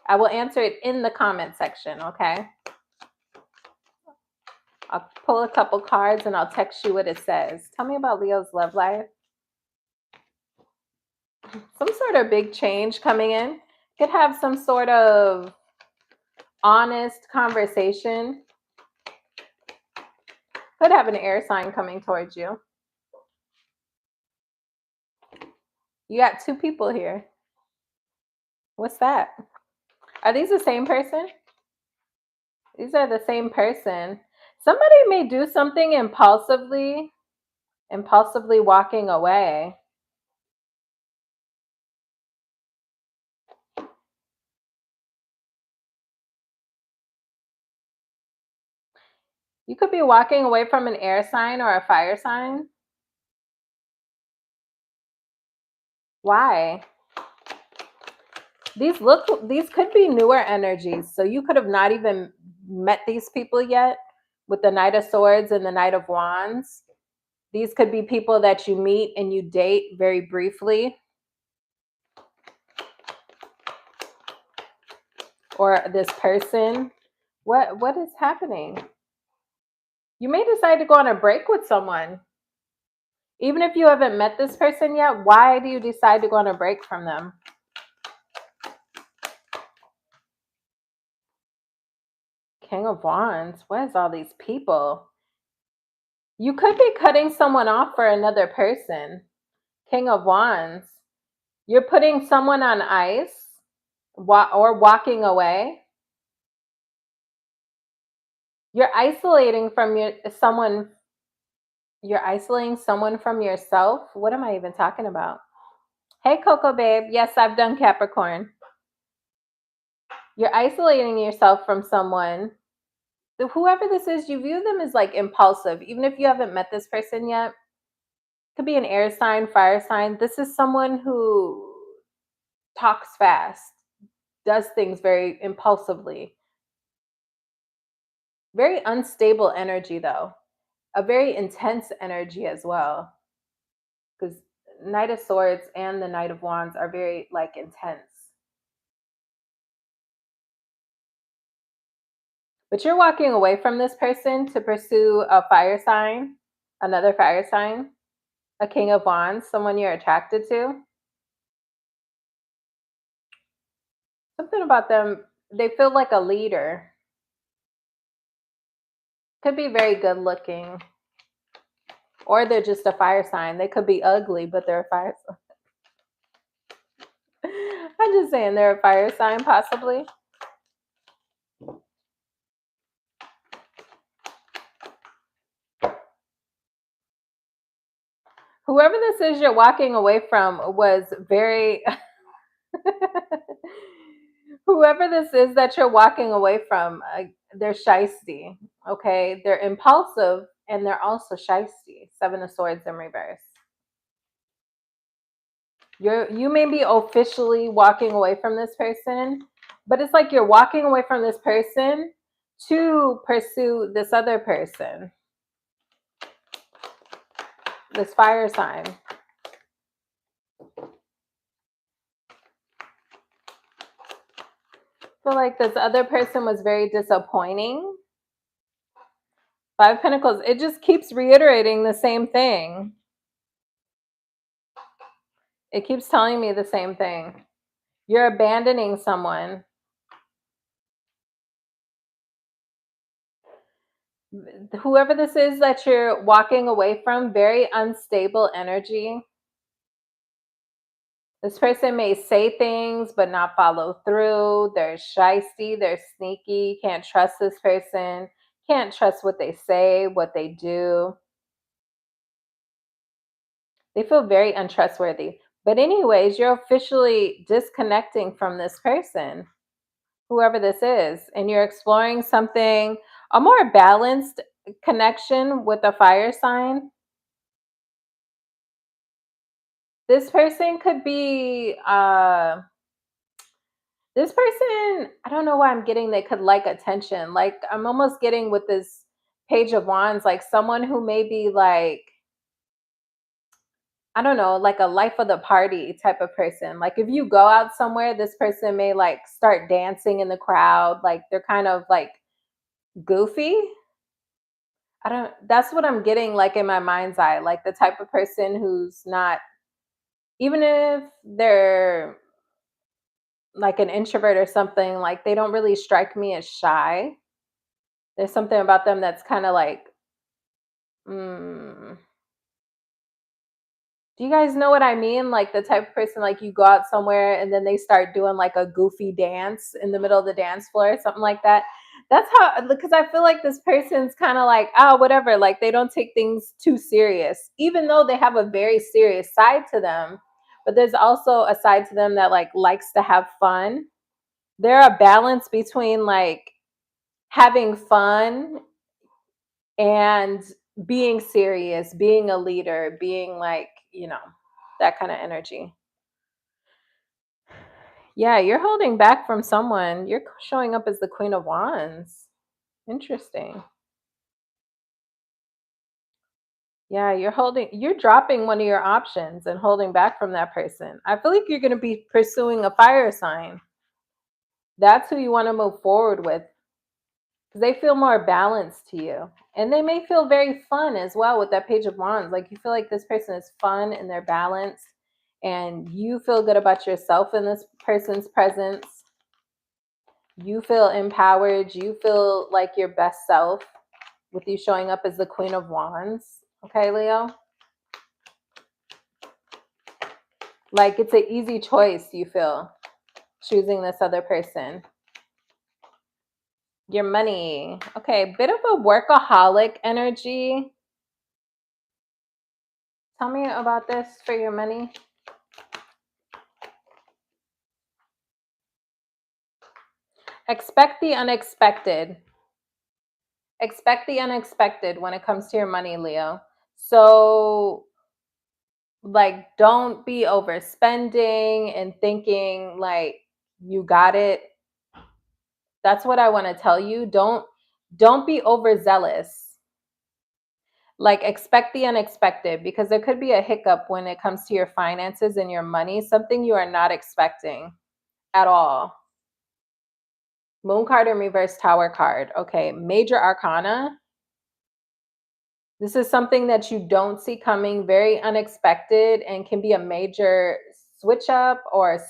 I will answer it in the comment section, okay? I'll pull a couple cards and I'll text you what it says. Tell me about Leo's love life. Some sort of big change coming in. Could have some sort of honest conversation. Could have an air sign coming towards you. You got two people here. What's that? Are these the same person? These are the same person. Somebody may do something impulsively walking away. You could be walking away from an air sign or a fire sign. Why? These could be newer energies. So you could have not even met these people yet with the Knight of Swords and the Knight of Wands. These could be people that you meet and you date very briefly. Or this person. What is happening? You may decide to go on a break with someone. Even if you haven't met this person yet, why do you decide to go on a break from them? King of Wands. What is all these people? You could be cutting someone off for another person. King of Wands. You're putting someone on ice or walking away. You're isolating from someone. You're isolating someone from yourself. What am I even talking about? Hey, Coco babe. Yes, I've done Capricorn. You're isolating yourself from someone. Whoever this is, you view them as like impulsive. Even if you haven't met this person yet, could be an air sign, fire sign. This is someone who talks fast, does things very impulsively. Very unstable energy, though. A very intense energy as well. Because Knight of Swords and the Knight of Wands are very like intense. But you're walking away from this person to pursue a fire sign, another fire sign, a King of Wands, someone you're attracted to. Something about them, they feel like a leader. Could be very good looking. Or they're just a fire sign. They could be ugly, but they're a fire sign. I'm just saying they're a fire sign, possibly. Whoever this is you're walking away from was very... Whoever this is that you're walking away from, they're shisty, okay? They're impulsive and they're also shisty. Seven of Swords in reverse. You may be officially walking away from this person, but it's like you're walking away from this person to pursue this other person. This fire sign. I feel like this other person was very disappointing. Five of Pentacles, it just keeps reiterating the same thing. It keeps telling me the same thing. You're abandoning someone. Whoever this is that you're walking away from, very unstable energy. This person may say things but not follow through. They're shysty, they're sneaky. Can't trust this person. Can't trust what they say, what they do. They feel very untrustworthy. But anyways, you're officially disconnecting from this person, whoever this is, and you're exploring something, a more balanced connection with a fire sign. This person could be This person, I don't know why I'm getting they could like attention. Like I'm almost getting with this Page of Wands, like someone who may be like, I don't know, like a life of the party type of person. Like if you go out somewhere, this person may like start dancing in the crowd. Like they're kind of like goofy. I don't, that's what I'm getting like in my mind's eye. Like the type of person who's not, even if they're like an introvert or something, like they don't really strike me as shy. There's something about them that's kind of like, mm, do you guys know what I mean? Like the type of person, like you go out somewhere and then they start doing like a goofy dance in the middle of the dance floor or something like that. That's how, because I feel like this person's kind of like, oh, whatever. Like they don't take things too serious, even though they have a very serious side to them. But there's also a side to them that like likes to have fun. They're a balance between like having fun and being serious, being a leader, being like, that kind of energy. Yeah, you're holding back from someone. You're showing up as the Queen of Wands. Interesting. Yeah, you're dropping one of your options and holding back from that person. I feel like you're going to be pursuing a fire sign. That's who you want to move forward with because they feel more balanced to you. And they may feel very fun as well with that Page of Wands. Like you feel like this person is fun and they're balanced, and you feel good about yourself in this person's presence. You feel empowered. You feel like your best self with you showing up as the Queen of Wands. Okay, Leo? Like it's an easy choice, you feel, choosing this other person. Your money. Okay, bit of a workaholic energy. Tell me about this for your money. Expect the unexpected. Expect the unexpected when it comes to your money, Leo. So, like, don't be overspending and thinking like you got it. That's what I want to tell you. Don't be overzealous. Like expect the unexpected because there could be a hiccup when it comes to your finances and your money, something you are not expecting at all. Moon card and reverse tower card. Okay, major arcana. This is something that you don't see coming, very unexpected, and can be a major switch up or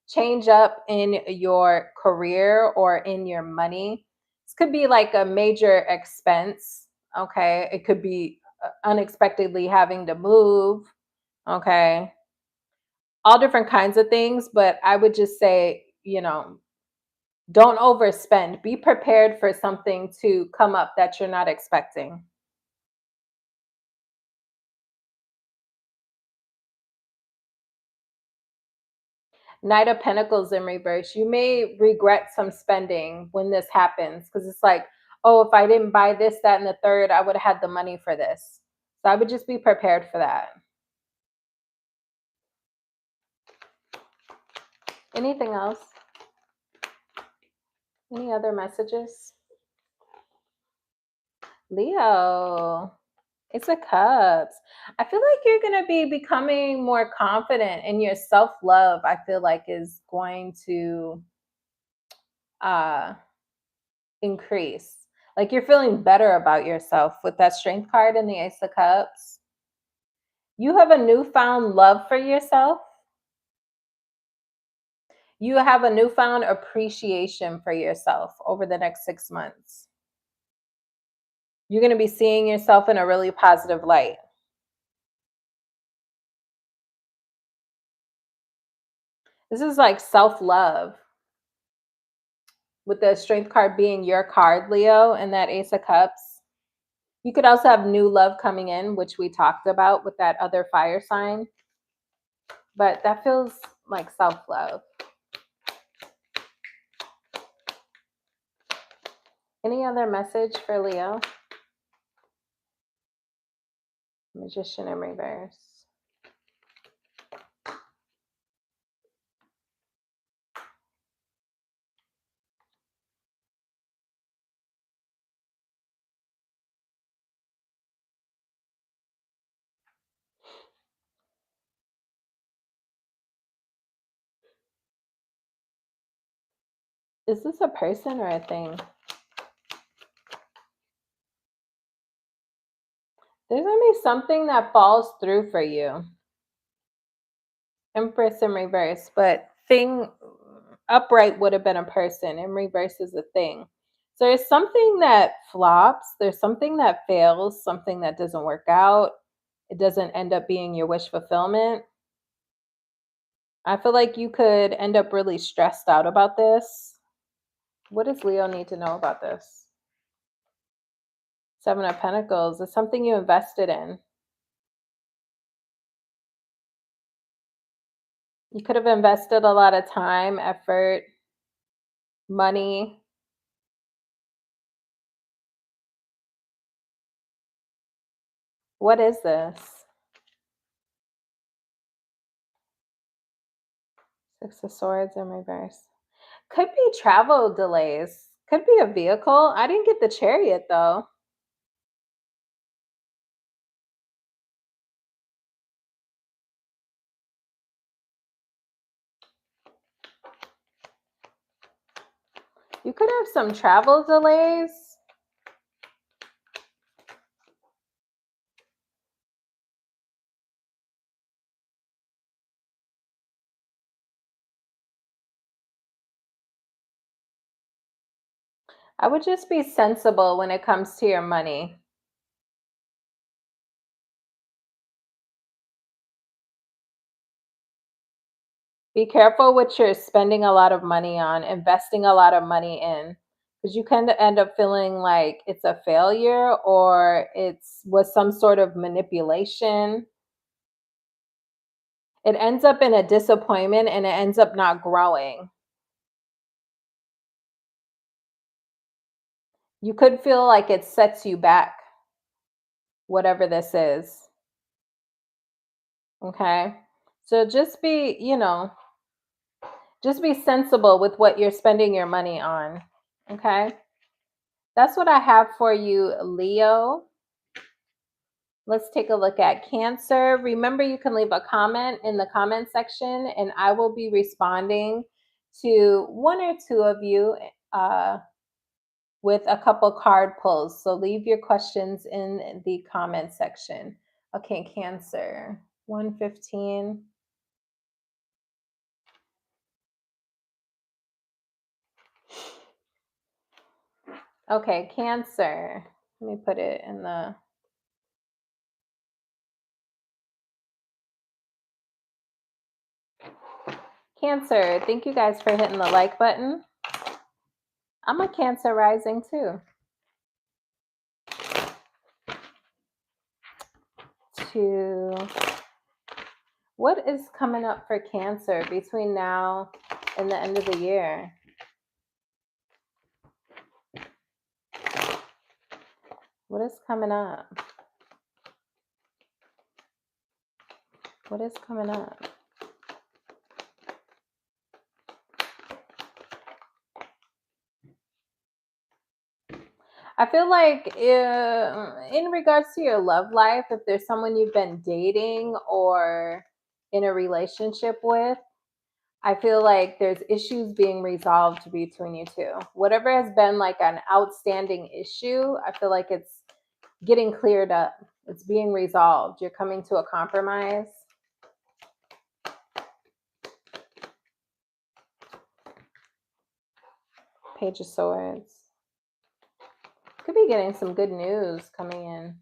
change up in your career or in your money. This could be like a major expense. Okay, it could be unexpectedly having to move. Okay, all different kinds of things, but I would just say, don't overspend. Be prepared for something to come up that you're not expecting. Knight of Pentacles in reverse. You may regret some spending when this happens because it's like, oh, if I didn't buy this, that, and the third, I would have had the money for this. So I would just be prepared for that. Anything else? Any other messages? Leo, it's a cups. I feel like you're going to be becoming more confident in your self-love. I feel like is going to uh increase. Like you're feeling better about yourself with that strength card and the Ace of Cups. You have a newfound love for yourself. You have a newfound appreciation for yourself over the next 6 months. You're going to be seeing yourself in a really positive light. This is like self-love with the strength card being your card, Leo, and that Ace of Cups. You could also have new love coming in, which we talked about with that other fire sign. But that feels like self-love. Any other message for Leo? Magician in reverse. Is this a person or a thing? There's going to be something that falls through for you. Empress in reverse, but thing upright would have been a person. In reverse is a thing. So there's something that flops. There's something that fails, something that doesn't work out. It doesn't end up being your wish fulfillment. I feel like you could end up really stressed out about this. What does Leo need to know about this? Seven of Pentacles is something you invested in. You could have invested a lot of time, effort, money. What is this? Six of Swords in reverse. Could be travel delays. Could be a vehicle. I didn't get the Chariot though. You could have some travel delays. I would just be sensible when it comes to your money. Be careful what you're spending a lot of money on, investing a lot of money in, because you can end up feeling like it's a failure or was some sort of manipulation. It ends up in a disappointment and it ends up not growing. You could feel like it sets you back, whatever this is. Okay. So just be, just be sensible with what you're spending your money on. Okay. That's what I have for you, Leo. Let's take a look at Cancer. Remember, you can leave a comment in the comment section and I will be responding to one or two of you with a couple card pulls. So leave your questions in the comment section. Okay, Cancer, 115. Okay, Cancer. Let me put it in the... Cancer, thank you guys for hitting the like button. I'm a Cancer rising too. What is coming up for Cancer between now and the end of the year? What is coming up? What is coming up? I feel like in regards to your love life, if there's someone you've been dating or in a relationship with, I feel like there's issues being resolved between you two. Whatever has been like an outstanding issue, I feel like it's getting cleared up. It's being resolved. You're coming to a compromise. Page of Swords. Could be getting some good news coming in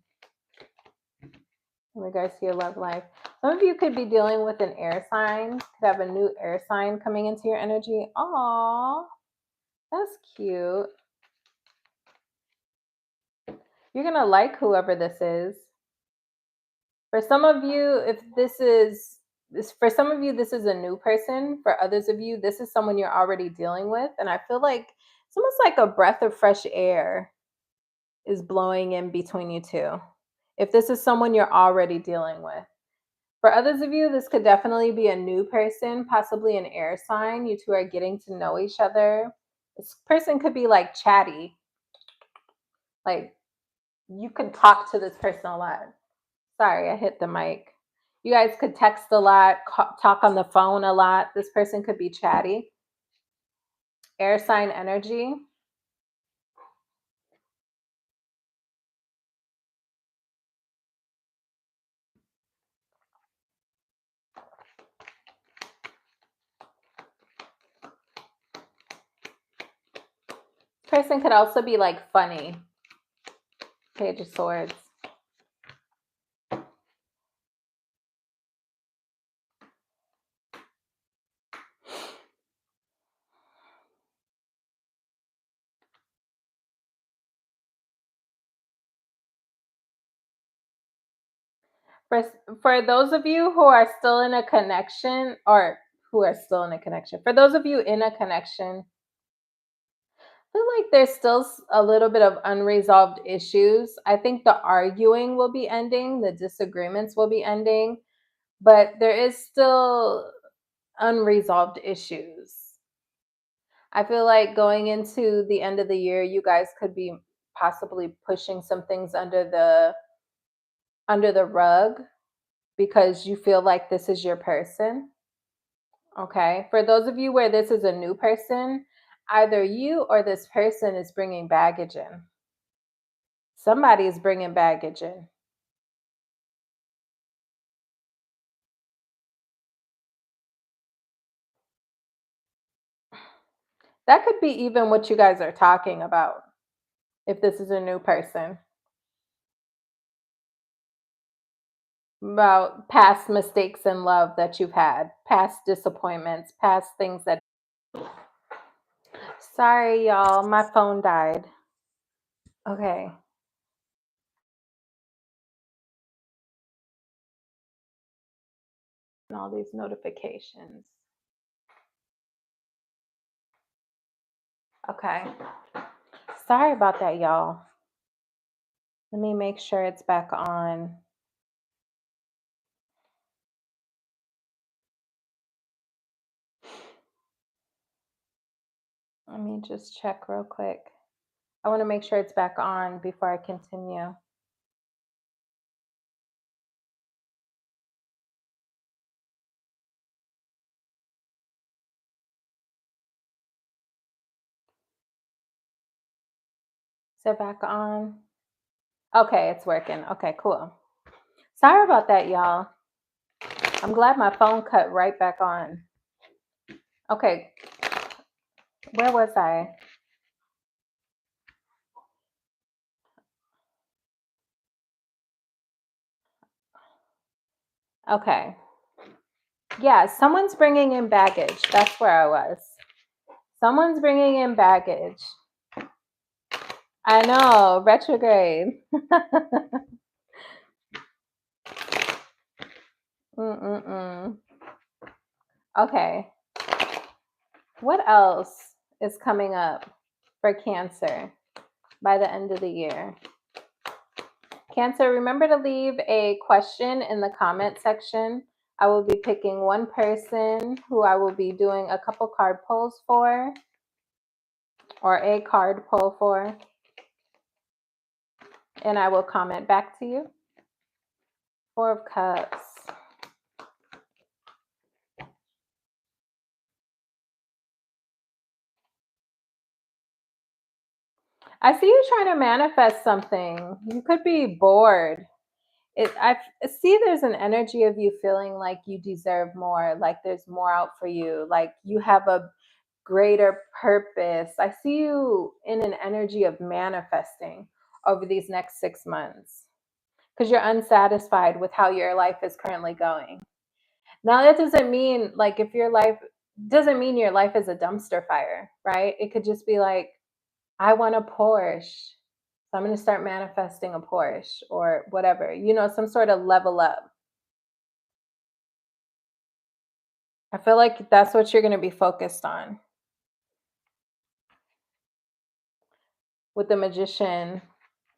regards to your love life. Some of you could be dealing with an air sign. Could have a new air sign coming into your energy. Aww, that's cute. You're gonna like whoever this is. For some of you, this is a new person. For others of you, this is someone you're already dealing with. And I feel like it's almost like a breath of fresh air is blowing in between you two. If this is someone you're already dealing with. For others of you, this could definitely be a new person, possibly an air sign. You two are getting to know each other. This person could be like chatty. Like you could talk to this person a lot. Sorry, I hit the mic. You guys could text a lot, talk on the phone a lot. This person could be chatty. Air sign energy. Person could also be like funny. Page of Swords. For those of you who are still in a connection, or who are still in a connection, for those of you in a connection, I feel like there's still a little bit of unresolved issues. I think the arguing will be ending, the disagreements will be ending, but there is still unresolved issues. I feel like going into the end of the year, you guys could be possibly pushing some things under the rug because you feel like this is your person. Okay. For those of you where this is a new person, either you or this person is bringing baggage in. Somebody is bringing baggage in. That could be even what you guys are talking about if this is a new person. About past mistakes in love that you've had, past disappointments, past things that. Sorry, y'all, my phone died. Okay. And all these notifications. Okay. Sorry about that, y'all. Let me make sure it's back on. Let me just check real quick. I want to make sure it's back on before I continue. Is it back on? Okay, it's working. Okay, cool. Sorry about that, y'all. I'm glad my phone cut right back on. Okay. Where was I? Okay. Yeah, someone's bringing in baggage. That's where I was. Someone's bringing in baggage. I know, retrograde. Okay. What else is coming up for Cancer by the end of the year? Cancer, remember to leave a question in the comment section. I will be picking one person who I will be doing a couple card pulls for, or a card pull for, and I will comment back to you. Four of Cups. I see you trying to manifest something. You could be bored. I see there's an energy of you feeling like you deserve more, like there's more out for you, like you have a greater purpose. I see you in an energy of manifesting over these next 6 months because you're unsatisfied with how your life is currently going. Now, that doesn't mean like if your life doesn't mean your life is a dumpster fire, right? It could just be like, I want a Porsche. So I'm going to start manifesting a Porsche or whatever, some sort of level up. I feel like that's what you're going to be focused on with the Magician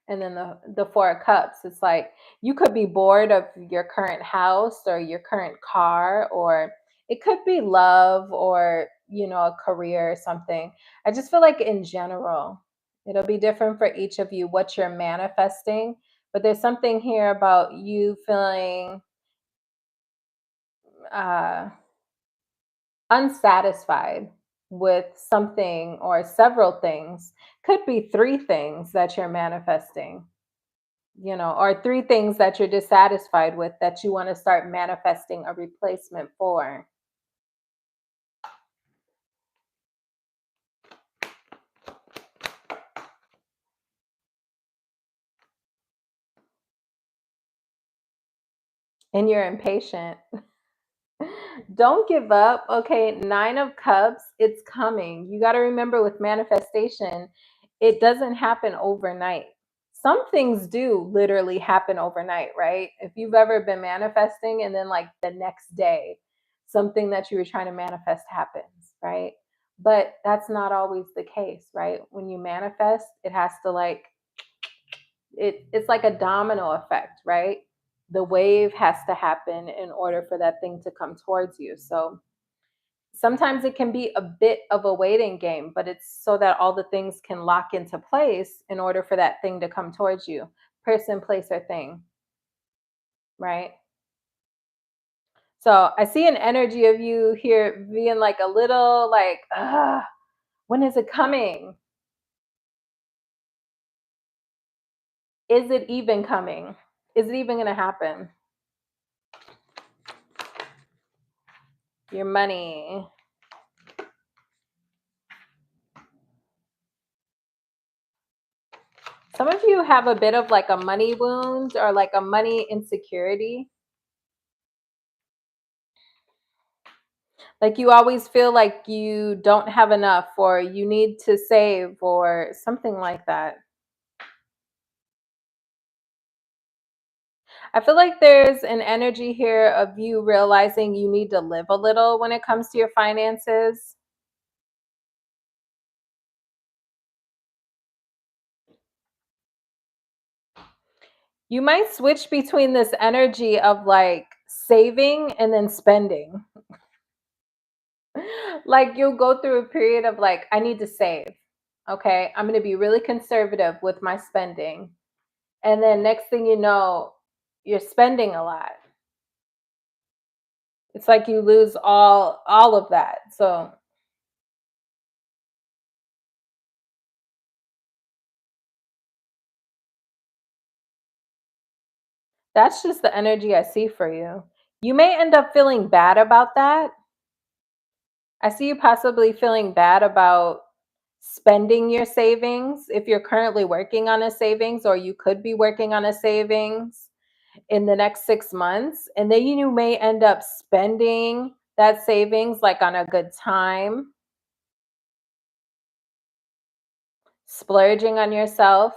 and then the Four of Cups. It's like you could be bored of your current house or your current car, or it could be love or, a career or something. I just feel like in general, it'll be different for each of you what you're manifesting. But there's something here about you feeling unsatisfied with something or several things. Could be 3 things that you're manifesting, or 3 things that you're dissatisfied with that you want to start manifesting a replacement for. And you're impatient. Don't give up. Okay, 9 of Cups, it's coming. You got to remember with manifestation, it doesn't happen overnight. Some things do literally happen overnight, right? If you've ever been manifesting and then like the next day, something that you were trying to manifest happens, right? But that's not always the case, right? When you manifest, it has to it's like a domino effect, right? The wave has to happen in order for that thing to come towards you. So sometimes it can be a bit of a waiting game, but it's so that all the things can lock into place in order for that thing to come towards you. Person, place, or thing, right? So I see an energy of you here being like a little like, when is it coming? Is it even coming? Is it even going to happen? Your money. Some of you have a bit of like a money wound or like a money insecurity. Like you always feel like you don't have enough or you need to save or something like that. I feel like there's an energy here of you realizing you need to live a little when it comes to your finances. You might switch between this energy of like saving and then spending. Like you'll go through a period of like, I need to save. Okay, I'm going to be really conservative with my spending. And then next thing you know, you're spending a lot. It's like you lose all of that. So that's just the energy I see for you. You may end up feeling bad about that. I see you possibly feeling bad about spending your savings if you're currently working on a savings, or you could be working on a savings in the next 6 months. And then you may end up spending that savings like on a good time, splurging on yourself,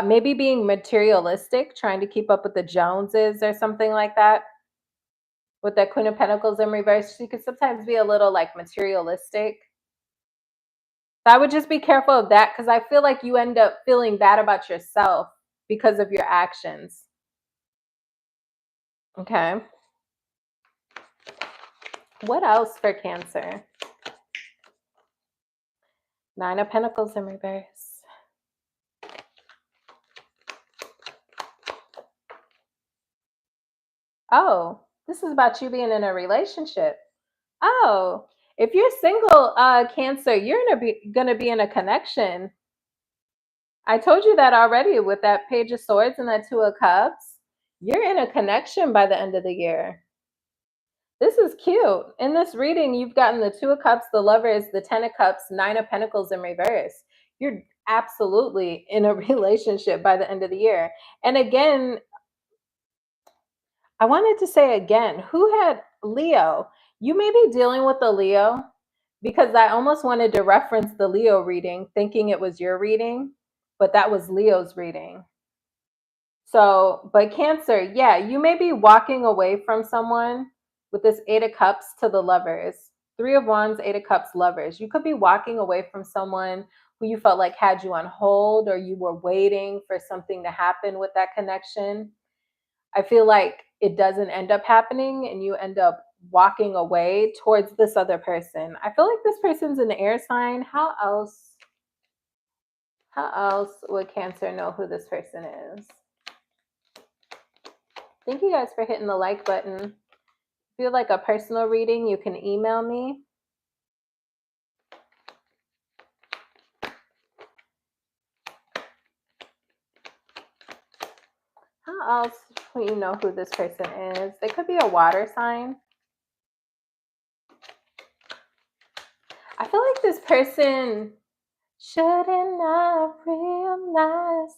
maybe being materialistic, trying to keep up with the Joneses or something like that. With that Queen of Pentacles in reverse, she could sometimes be a little like materialistic. So I would just be careful of that because I feel like you end up feeling bad about yourself because of your actions. Okay. What else for Cancer? 9 of Pentacles in reverse. Oh, this is about you being in a relationship. Oh, if you're single, Cancer, you're gonna be in a connection. I told you that already with that Page of Swords and that Two of Cups. You're in a connection by the end of the year. This is cute. In this reading, you've gotten the Two of Cups, the Lovers, the Ten of Cups, 9 of Pentacles in reverse. You're absolutely in a relationship by the end of the year. And again, I wanted to say again, who had Leo? You may be dealing with a Leo because I almost wanted to reference the Leo reading, thinking it was your reading, but that was Leo's reading. So, but Cancer, yeah, you may be walking away from someone with this 8 of Cups to the Lovers. 3 of Wands, 8 of Cups, Lovers. You could be walking away from someone who you felt like had you on hold, or you were waiting for something to happen with that connection. I feel like it doesn't end up happening and you end up walking away towards this other person. I feel like this person's an air sign. How else would Cancer know who this person is? Thank you guys for hitting the like button. If you'd like a personal reading, you can email me. How else will you know who this person is? They could be a water sign. I feel like this person shouldn't I realize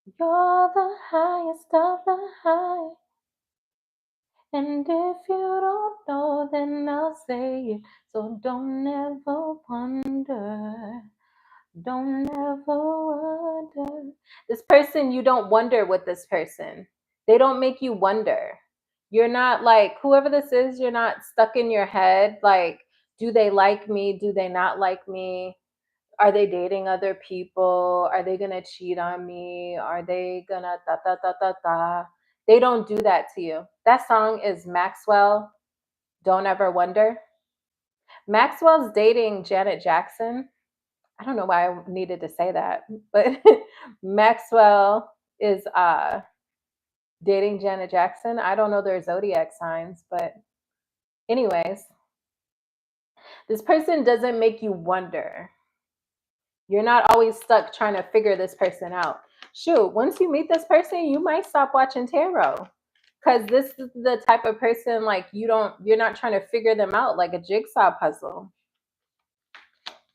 you're the highest of the high. And if you don't know, then I'll say it. So don't ever wonder. Don't ever wonder. This person, you don't wonder with this person. They don't make you wonder. You're not like, whoever this is, you're not stuck in your head. Like, do they like me? Do they not like me? Are they dating other people? Are they gonna cheat on me? Are they gonna da da da da da? They don't do that to you. That song is Maxwell, Don't Ever Wonder. Maxwell's dating Janet Jackson. I don't know why I needed to say that, but Maxwell is dating Janet Jackson. I don't know their zodiac signs, but anyways, this person doesn't make you wonder. You're not always stuck trying to figure this person out. Shoot, once you meet this person, you might stop watching tarot. Because this is the type of person like you're not trying to figure them out like a jigsaw puzzle.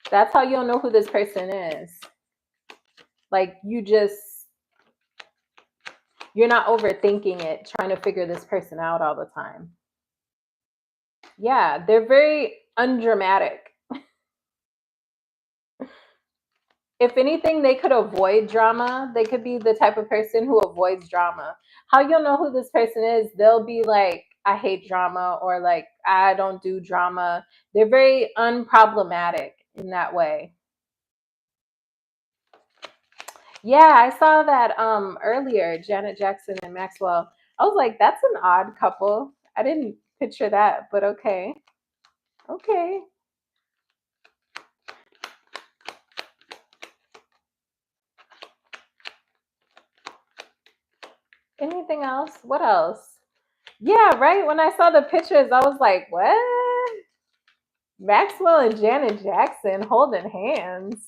That's how you'll know who this person is. Like you're not overthinking it, trying to figure this person out all the time. Yeah, they're very undramatic. If anything, they could avoid drama. They could be the type of person who avoids drama. How you'll know who this person is, they'll be like, I hate drama, or like, I don't do drama. They're very unproblematic in that way. Yeah, I saw that earlier, Janet Jackson and Maxwell. I was like, that's an odd couple. I didn't picture that, but okay. Okay. Anything else? What else? Yeah, right. When I saw the pictures, I was like, what? Maxwell and Janet Jackson holding hands.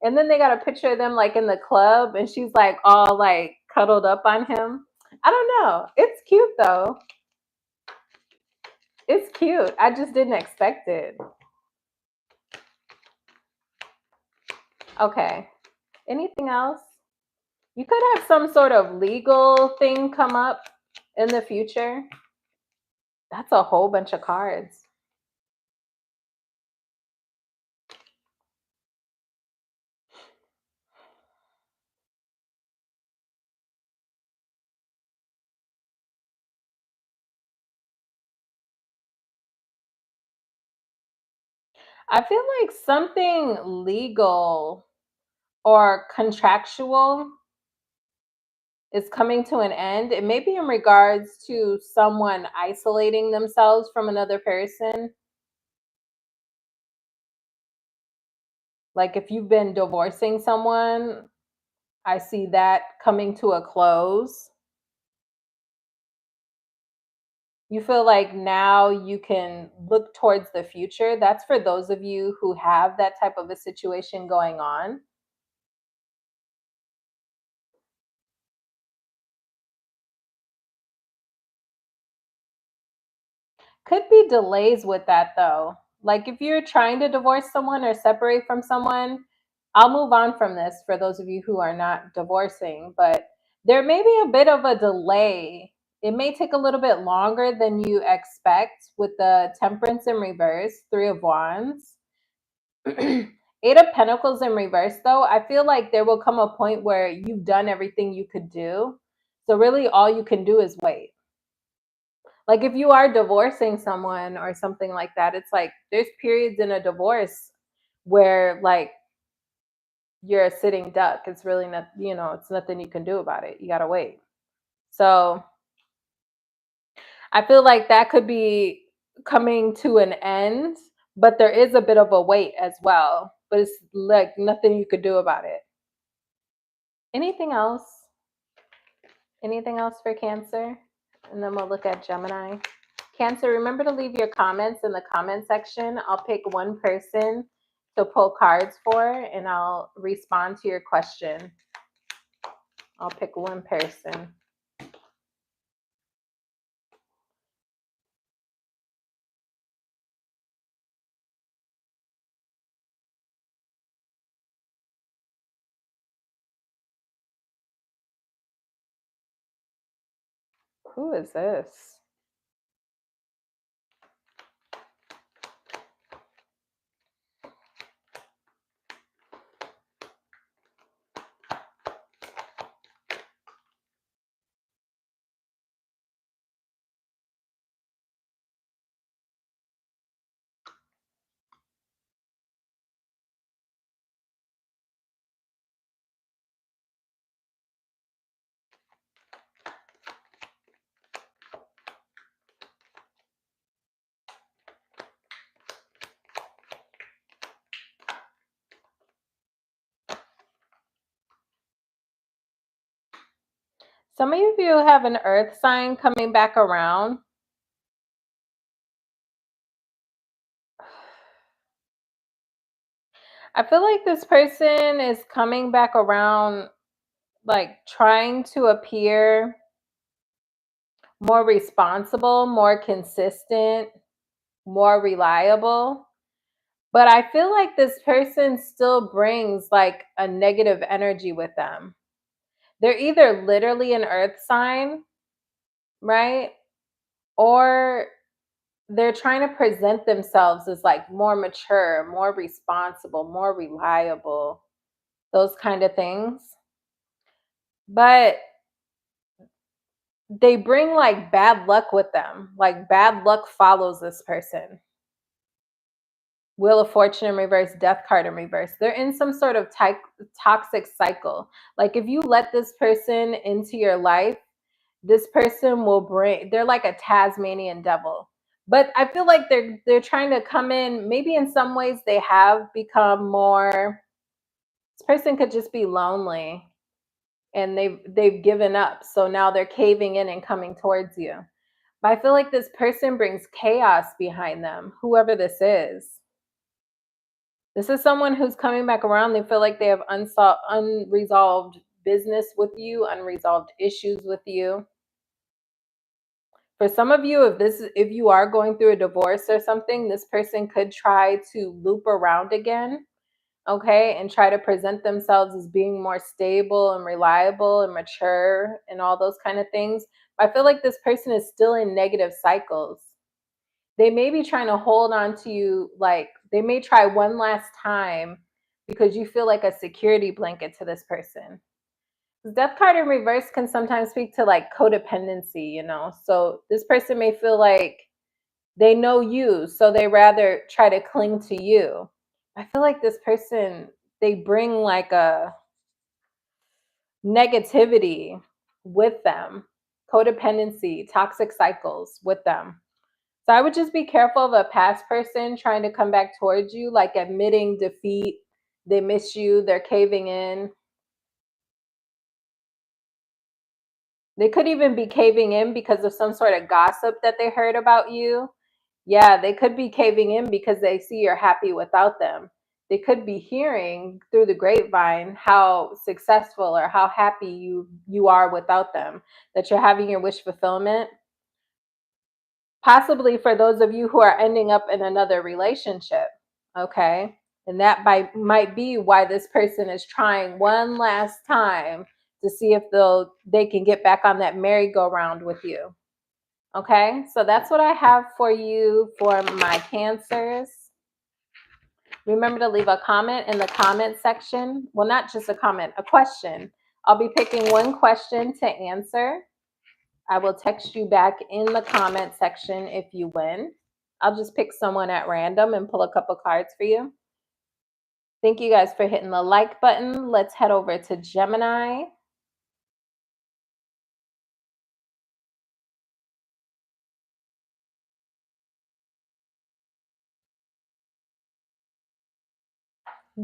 And then they got a picture of them like in the club and she's like all like cuddled up on him. I don't know. It's cute though. It's cute. I just didn't expect it. Okay. Anything else? You could have some sort of legal thing come up in the future. That's a whole bunch of cards. I feel like something legal or contractual is coming to an end. It may be in regards to someone isolating themselves from another person. Like if you've been divorcing someone, I see that coming to a close. You feel like now you can look towards the future. That's for those of you who have that type of a situation going on. Could be delays with that though. Like if you're trying to divorce someone or separate from someone, I'll move on from this for those of you who are not divorcing, but there may be a bit of a delay. It may take a little bit longer than you expect with the Temperance in reverse, Three of Wands. Eight of Pentacles in reverse, though, I feel like there will come a point where you've done everything you could do. So really all you can do is wait. Like if you are divorcing someone or something like that, it's like there's periods in a divorce where like you're a sitting duck. It's really not, it's nothing you can do about it. You got to wait. So I feel like that could be coming to an end, but there is a bit of a wait as well. But it's like nothing you could do about it. Anything else? Anything else for Cancer? And then we'll look at Gemini. Cancer, remember to leave your comments in the comment section. I'll pick one person to pull cards for, and I'll respond to your question. I'll pick one person. Who is this? Some of you have an earth sign coming back around. I feel like this person is coming back around, like trying to appear more responsible, more consistent, more reliable. But I feel like this person still brings like a negative energy with them. They're either literally an earth sign, right? Or they're trying to present themselves as like more mature, more responsible, more reliable, those kind of things. But they bring like bad luck with them. Like bad luck follows this person. Wheel of Fortune in reverse, Death card in reverse. They're in some sort of toxic cycle. Like if you let this person into your life, this person will bring, they're like a Tasmanian devil. But I feel like they're trying to come in, maybe in some ways they have become more, this person could just be lonely and they've given up. So now they're caving in and coming towards you. But I feel like this person brings chaos behind them, whoever this is. This is someone who's coming back around. They feel like they have unresolved business with you, unresolved issues with you. For some of you, if you are going through a divorce or something, this person could try to loop around again, okay, and try to present themselves as being more stable and reliable and mature and all those kind of things. I feel like this person is still in negative cycles. They may be trying to hold on to you, like they may try one last time because you feel like a security blanket to this person. Death card in reverse can sometimes speak to like codependency, you know. So this person may feel like they know you, so they rather try to cling to you. I feel like this person, they bring like a negativity with them, codependency, toxic cycles with them. So I would just be careful of a past person trying to come back towards you, like admitting defeat. They miss you, they're caving in. They could even be caving in because of some sort of gossip that they heard about you. Yeah, they could be caving in because they see you're happy without them. They could be hearing through the grapevine how successful or how happy you are without them, that you're having your wish fulfillment. Possibly for those of you who are ending up in another relationship, okay? And that might be why this person is trying one last time to see if they can get back on that merry-go-round with you. Okay, so that's what I have for you for my Cancers. Remember to leave a comment in the comment section. Well, not just a comment, a question. I'll be picking one question to answer. I will text you back in the comment section if you win. I'll just pick someone at random and pull a couple cards for you. Thank you guys for hitting the like button. Let's head over to Gemini.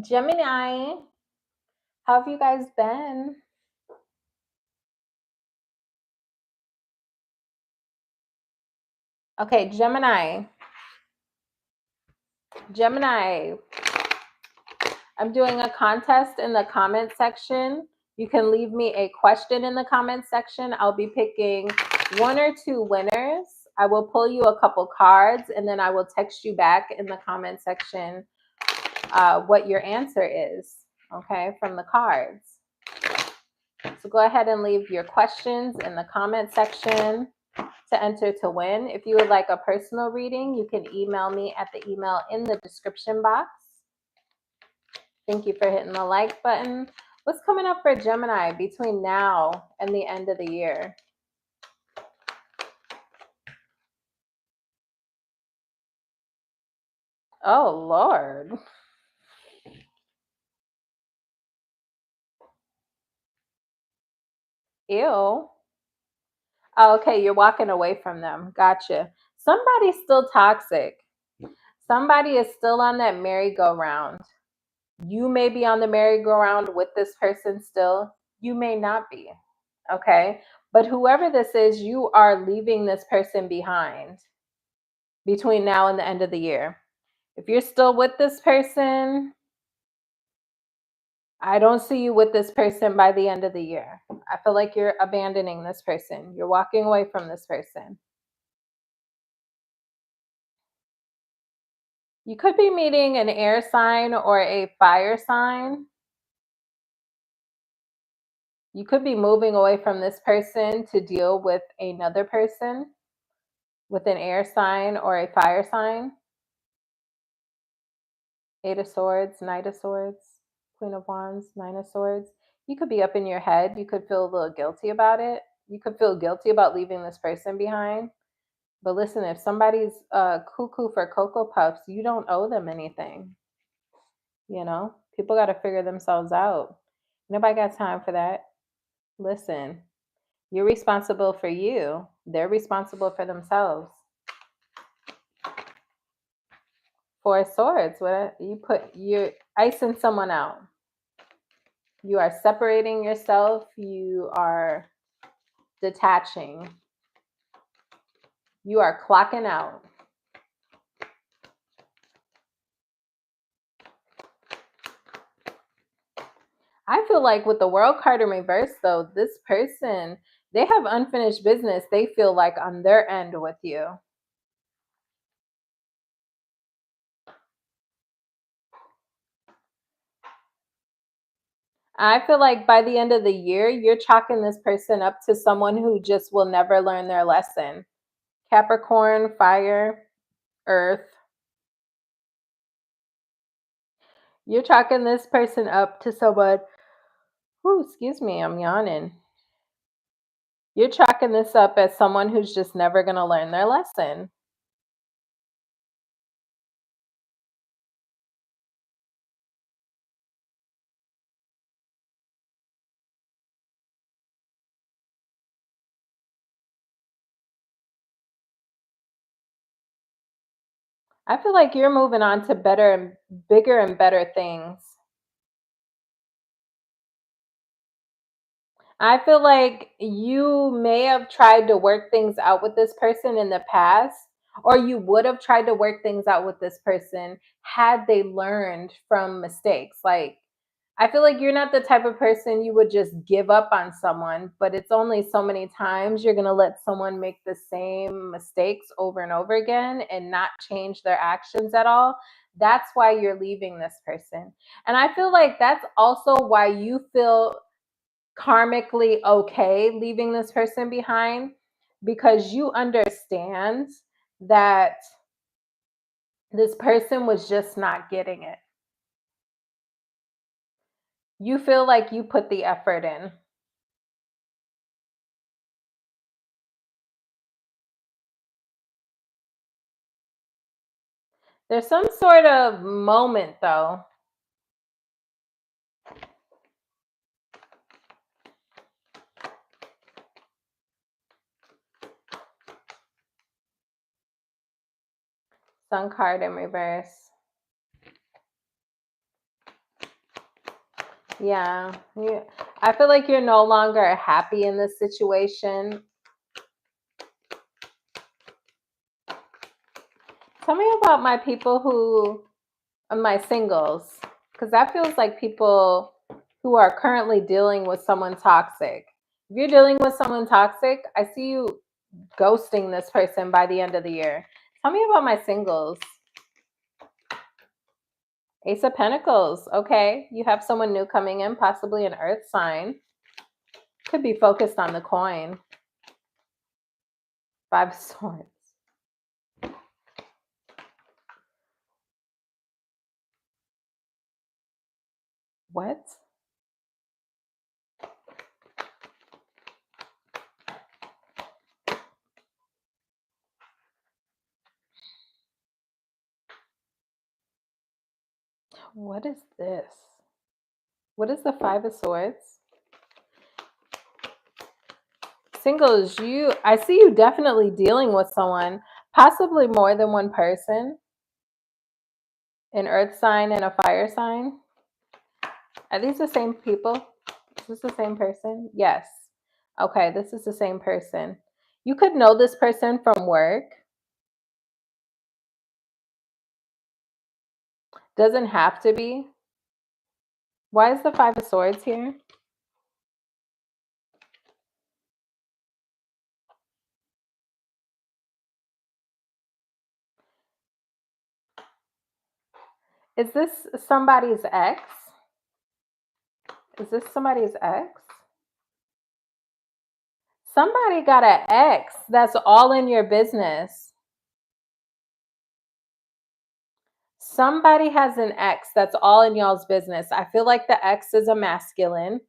Gemini, how have you guys been? Okay, Gemini. Gemini, I'm doing a contest in the comment section. You can leave me a question in the comment section. I'll be picking 1 or 2 winners. I will pull you a couple cards and then I will text you back in the comment section what your answer is, okay, from the cards. So go ahead and leave your questions in the comment section to enter to win. If you would like a personal reading, you can email me at the email in the description box. Thank you for hitting the like button. What's coming up for Gemini between now and the end of the year? Oh, Lord. Ew. Oh, okay, you're walking away from them. Gotcha. Somebody's still toxic. Somebody is still on that merry-go-round. You may be on the merry-go-round with this person still. You may not be. Okay? But whoever this is, you are leaving this person behind between now and the end of the year. If you're still with this person, I don't see you with this person by the end of the year. I feel like you're abandoning this person. You're walking away from this person. You could be meeting an air sign or a fire sign. You could be moving away from this person to deal with another person with an air sign or a fire sign. 8 of Swords, Knight of Swords, Queen of Wands, 9 of Swords. You could be up in your head. You could feel a little guilty about it. You could feel guilty about leaving this person behind. But listen, if somebody's cuckoo for Cocoa Puffs, you don't owe them anything. You know, people got to figure themselves out. Nobody got time for that. Listen, you're responsible for you. They're responsible for themselves. 4 of Swords. What you're icing someone out. You are separating yourself. You are detaching. You are clocking out. I feel like with the World card in reverse, though, this person, they have unfinished business, they feel like, on their end with you. I feel like by the end of the year, you're chalking this person up to someone who just will never learn their lesson. Capricorn, fire, earth. You're chalking this person up to someone, oh, excuse me, I'm yawning. You're chalking this up as someone who's just never going to learn their lesson. I feel like you're moving on to better and bigger and better things. I feel like you may have tried to work things out with this person in the past, or you would have tried to work things out with this person had they learned from mistakes. Like, I feel like you're not the type of person you would just give up on someone, but it's only so many times you're going to let someone make the same mistakes over and over again and not change their actions at all. That's why you're leaving this person. And I feel like that's also why you feel karmically okay leaving this person behind, because you understand that this person was just not getting it. You feel like you put the effort in. There's some sort of moment, though. Sun card in reverse. Yeah. I feel like you're no longer happy in this situation. Tell me about my people who are my singles, because that feels like people who are currently dealing with someone toxic. If you're dealing with someone toxic, I see you ghosting this person by the end of the year. Tell me about my singles. Ace of Pentacles. Okay, you have someone new coming in, possibly an earth sign. Could be focused on the coin. Five of Swords. What? What is this? What is the Five of Swords? Singles, I see you definitely dealing with someone, possibly more than one person. An earth sign and a fire sign. Are these the same people? Is this the same person? Yes. Okay, this is the same person. You could know this person from work. Doesn't have to be. Why is the Five of Swords here? Is this somebody's ex? Is this somebody's ex? Somebody got an ex that's all in your business. Somebody has an ex that's all in y'all's business. I feel like the ex is a masculine,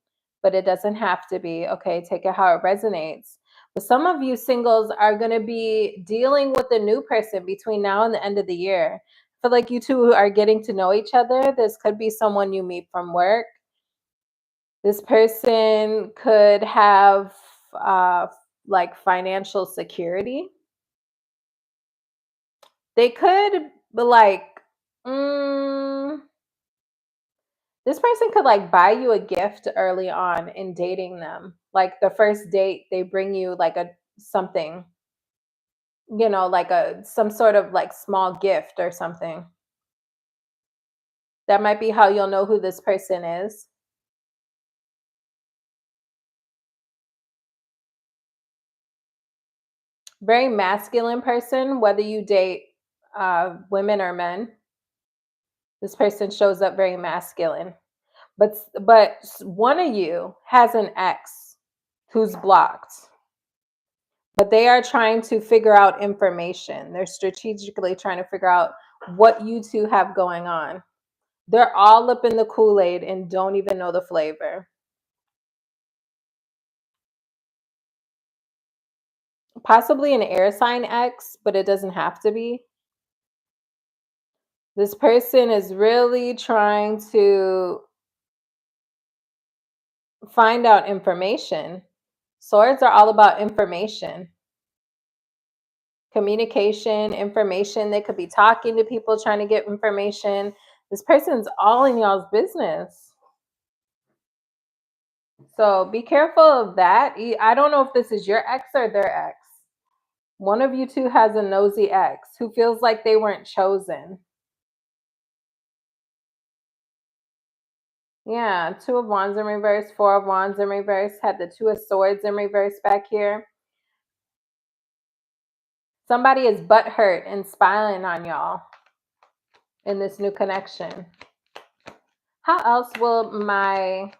but it doesn't have to be. Okay, take it how it resonates. But some of you singles are going to be dealing with a new person between now and the end of the year. I feel like you two are getting to know each other. This could be someone you meet from work. This person could have like financial security. They could be like, this person could like buy you a gift early on in dating them. Like the first date, they bring you like a something, like some sort of like small gift or something. That might be how you'll know who this person is. Very masculine person, whether you date women or men. This person shows up very masculine. But one of you has an ex who's blocked. But they are trying to figure out information. They're strategically trying to figure out what you two have going on. They're all up in the Kool-Aid and don't even know the flavor. Possibly an air sign ex, but it doesn't have to be. This person is really trying to find out information. Swords are all about information. Communication, information. They could be talking to people, trying to get information. This person's all in y'all's business. So be careful of that. I don't know if this is your ex or their ex. One of you two has a nosy ex who feels like they weren't chosen. Yeah, Two of Wands in reverse, Four of Wands in reverse, had the Two of Swords in reverse back here. Somebody is butthurt and spying on y'all in this new connection. How else will my,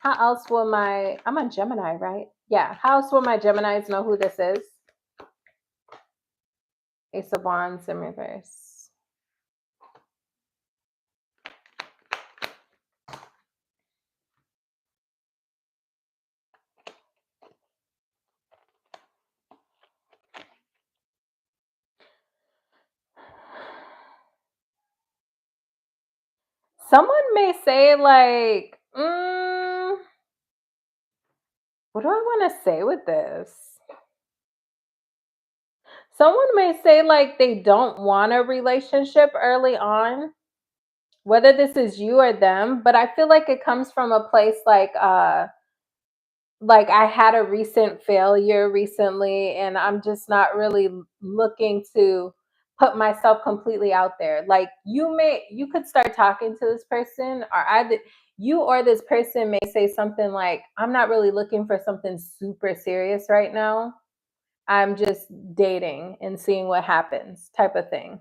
I'm a Gemini, right? Yeah. How else will my Geminis know who this is? Ace of Wands in reverse. Someone may say like, what do I want to say with this? Someone may say like they don't want a relationship early on, whether this is you or them, but I feel like it comes from a place like I had a recent failure recently and I'm just not really looking to put myself completely out there. Like you could start talking to this person, or either you or this person may say something like, I'm not really looking for something super serious right now. I'm just dating and seeing what happens, type of thing.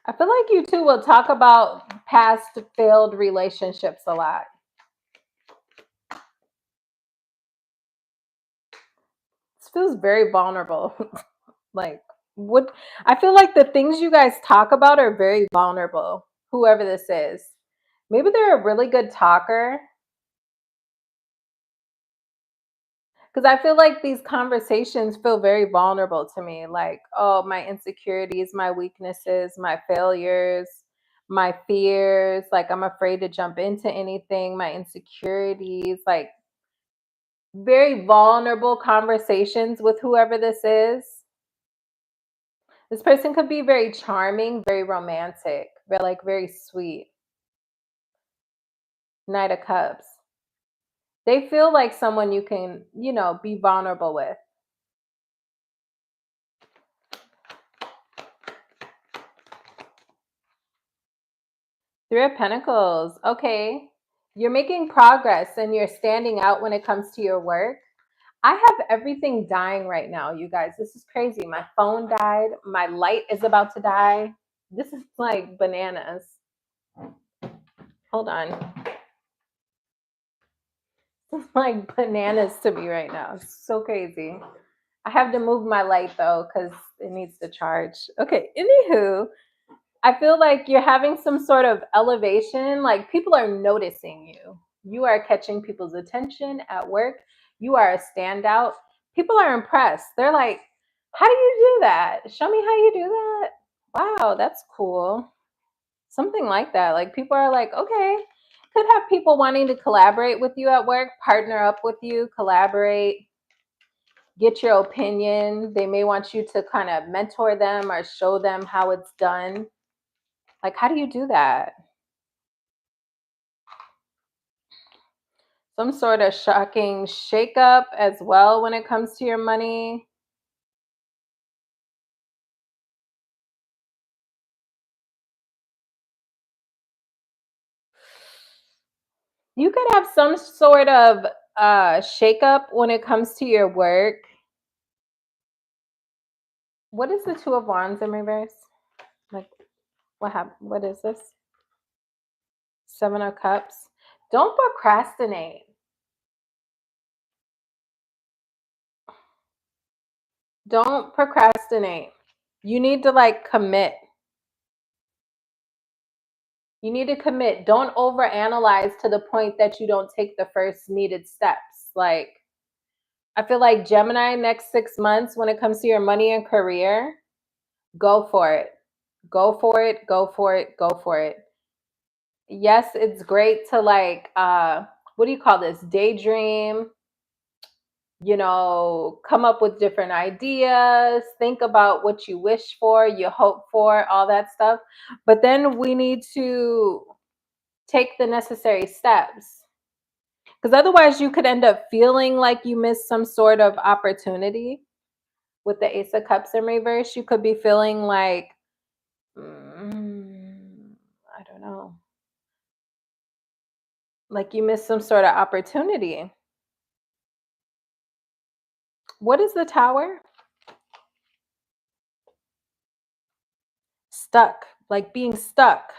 I feel like you two will talk about past failed relationships a lot. This feels very vulnerable. Like, what I feel like the things you guys talk about are very vulnerable, whoever this is. Maybe they're a really good talker. Because I feel like these conversations feel very vulnerable to me. Like, oh, my insecurities, my weaknesses, my failures, my fears. Like, I'm afraid to jump into anything, my insecurities. Like, very vulnerable conversations with whoever this is. This person could be very charming, very romantic, but like very sweet. Knight of Cups. They feel like someone you can, be vulnerable with. Three of Pentacles. Okay. You're making progress and you're standing out when it comes to your work. I have everything dying right now, you guys. This is crazy. My phone died. My light is about to die. This is like bananas. Hold on. It's like bananas to me right now. It's so crazy. I have to move my light though because it needs to charge. Okay. Anywho, I feel like you're having some sort of elevation, like people are noticing you. You are catching people's attention at work. You are a standout. People are impressed. They're like, how do you do that? Show me how you do that. Wow, that's cool. Something like that. Like people are like, okay, could have people wanting to collaborate with you at work, partner up with you, collaborate, get your opinion. They may want you to kind of mentor them or show them how it's done. Like, how do you do that? Some sort of shocking shakeup as well when it comes to your money. You could have some sort of shakeup when it comes to your work. What is the Two of Wands in reverse? Like, what happened? What is this? Seven of Cups. Don't procrastinate. Don't procrastinate. You need to like commit. You need to commit. Don't overanalyze to the point that you don't take the first needed steps. Like, I feel like Gemini, next 6 months, when it comes to your money and career, go for it. Go for it. Go for it. Go for it. Yes, it's great to like, what do you call this? Daydream, come up with different ideas, think about what you wish for, you hope for, all that stuff. But then we need to take the necessary steps. Because otherwise, you could end up feeling like you missed some sort of opportunity. With the Ace of Cups in reverse, you could be feeling like, I don't know, like you missed some sort of opportunity. What is the Tower? Stuck, like being stuck.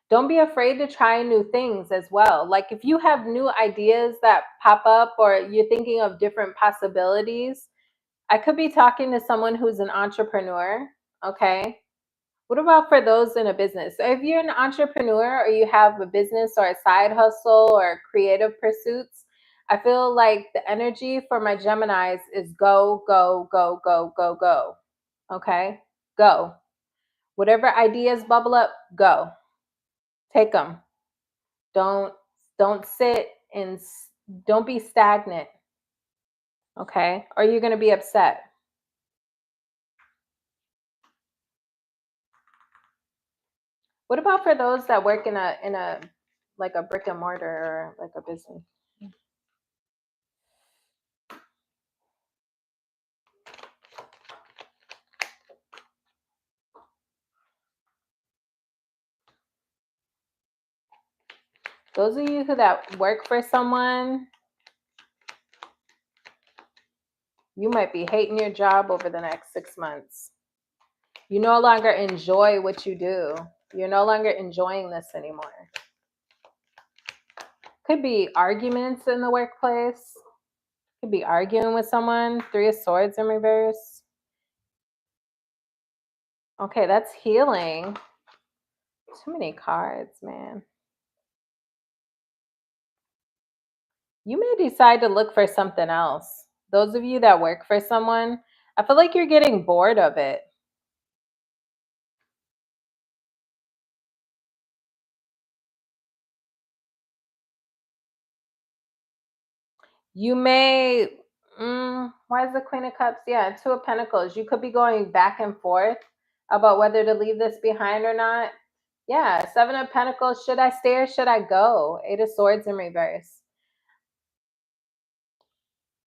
Don't be afraid to try new things as well. Like if you have new ideas that pop up or you're thinking of different possibilities, I could be talking to someone who's an entrepreneur. Okay. What about for those in a business? So if you're an entrepreneur or you have a business or a side hustle or creative pursuits, I feel like the energy for my Geminis is go, go, go, go, go, go. Okay? Go. Whatever ideas bubble up, go. Take them. Don't don't sit and don't be stagnant. Okay. Or you're going to be upset. What about for those that work in a like a brick and mortar or like a business? Those of you who that work for someone, you might be hating your job over the next 6 months. You no longer enjoy what you do. You're no longer enjoying this anymore. Could be arguments in the workplace. Could be arguing with someone. 3 of Swords in reverse. Okay, that's healing. Too many cards, man. You may decide to look for something else. Those of you that work for someone, I feel like you're getting bored of it. You may, why is the Queen of Cups? Yeah, 2 of Pentacles. You could be going back and forth about whether to leave this behind or not. Yeah, 7 of Pentacles. Should I stay or should I go? 8 of Swords in reverse.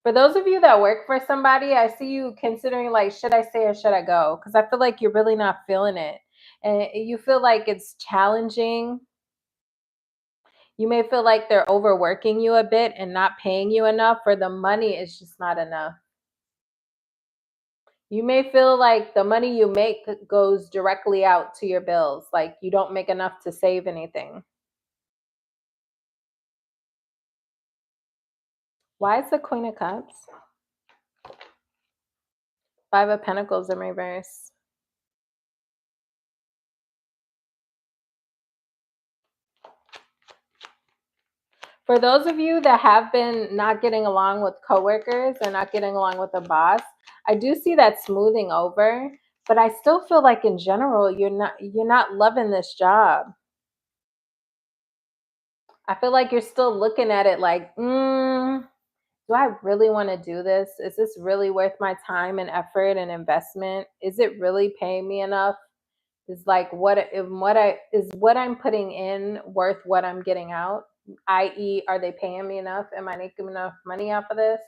For those of you that work for somebody, I see you considering like, should I stay or should I go? Because I feel like you're really not feeling it. And you feel like it's challenging. You may feel like they're overworking you a bit and not paying you enough, or the money is just not enough. You may feel like the money you make goes directly out to your bills, like you don't make enough to save anything. Why is the Queen of Cups? 5 of Pentacles in reverse. For those of you that have been not getting along with coworkers and not getting along with the boss, I do see that smoothing over, but I still feel like in general you're not loving this job. I feel like you're still looking at it like, do I really want to do this? Is this really worth my time and effort and investment? Is it really paying me enough? Is like what I'm putting in worth what I'm getting out? I.e., are they paying me enough? Am I making enough money off of this?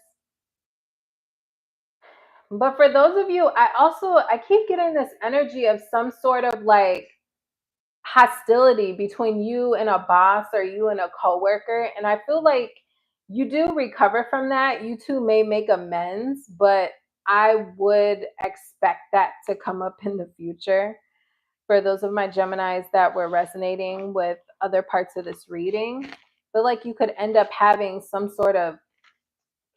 But for those of you, I keep getting this energy of some sort of like hostility between you and a boss or you and a coworker, and I feel like you do recover from that. You two may make amends, but I would expect that to come up in the future. For those of my Geminis that were resonating with other parts of this reading, I feel like you could end up having some sort of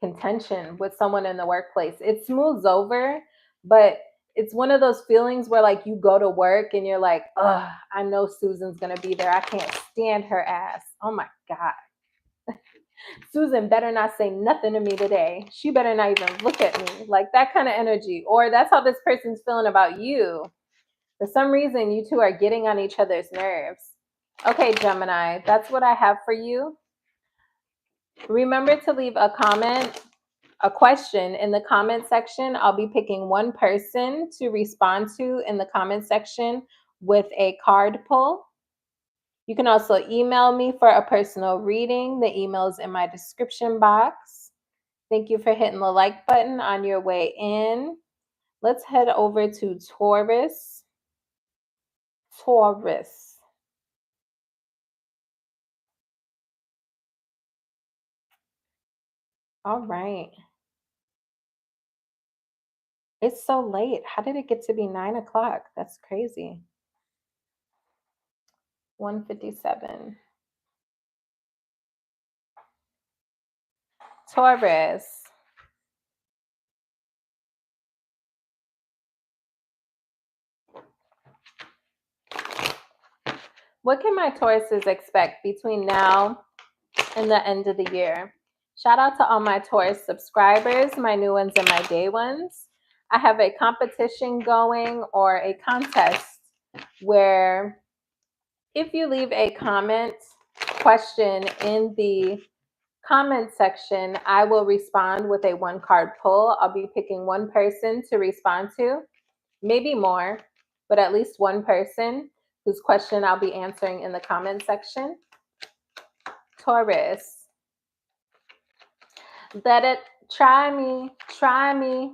contention with someone in the workplace. It smooths over, but it's one of those feelings where like you go to work and you're like, ugh, I know Susan's gonna be there. I can't stand her ass. Oh my God. Susan better not say nothing to me today. She better not even look at me. Like that kind of energy. Or that's how this person's feeling about you. For some reason, you two are getting on each other's nerves. Okay, Gemini, that's what I have for you. Remember to leave a comment, a question in the comment section. I'll be picking one person to respond to in the comment section with a card pull. You can also email me for a personal reading. The email is in my description box. Thank you for hitting the like button on your way in. Let's head over to Taurus. Taurus. All right. It's so late. How did it get to be 9 o'clock? That's crazy. 1:57. Taurus. What can my Tauruses expect between now and the end of the year? Shout out to all my Taurus subscribers, my new ones and my day ones. I have a competition going, or a contest, where if you leave a comment question in the Comment section, I will respond with a 1-card pull. I'll be picking one person to respond to, maybe more, but at least one person whose question I'll be answering in the comment section. Taurus, let it, try me, try me.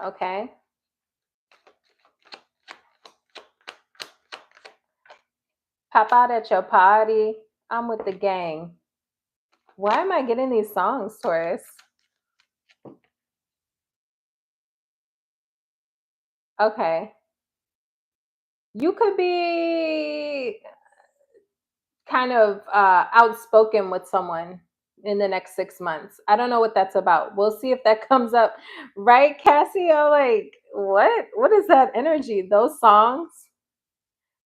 Okay. Pop out at your party. I'm with the gang. Why am I getting these songs, Taurus? Okay. You could be kind of outspoken with someone in the next 6 months. I don't know what that's about. We'll see if that comes up. Right, Cassio? Like, what? What is that energy? Those songs?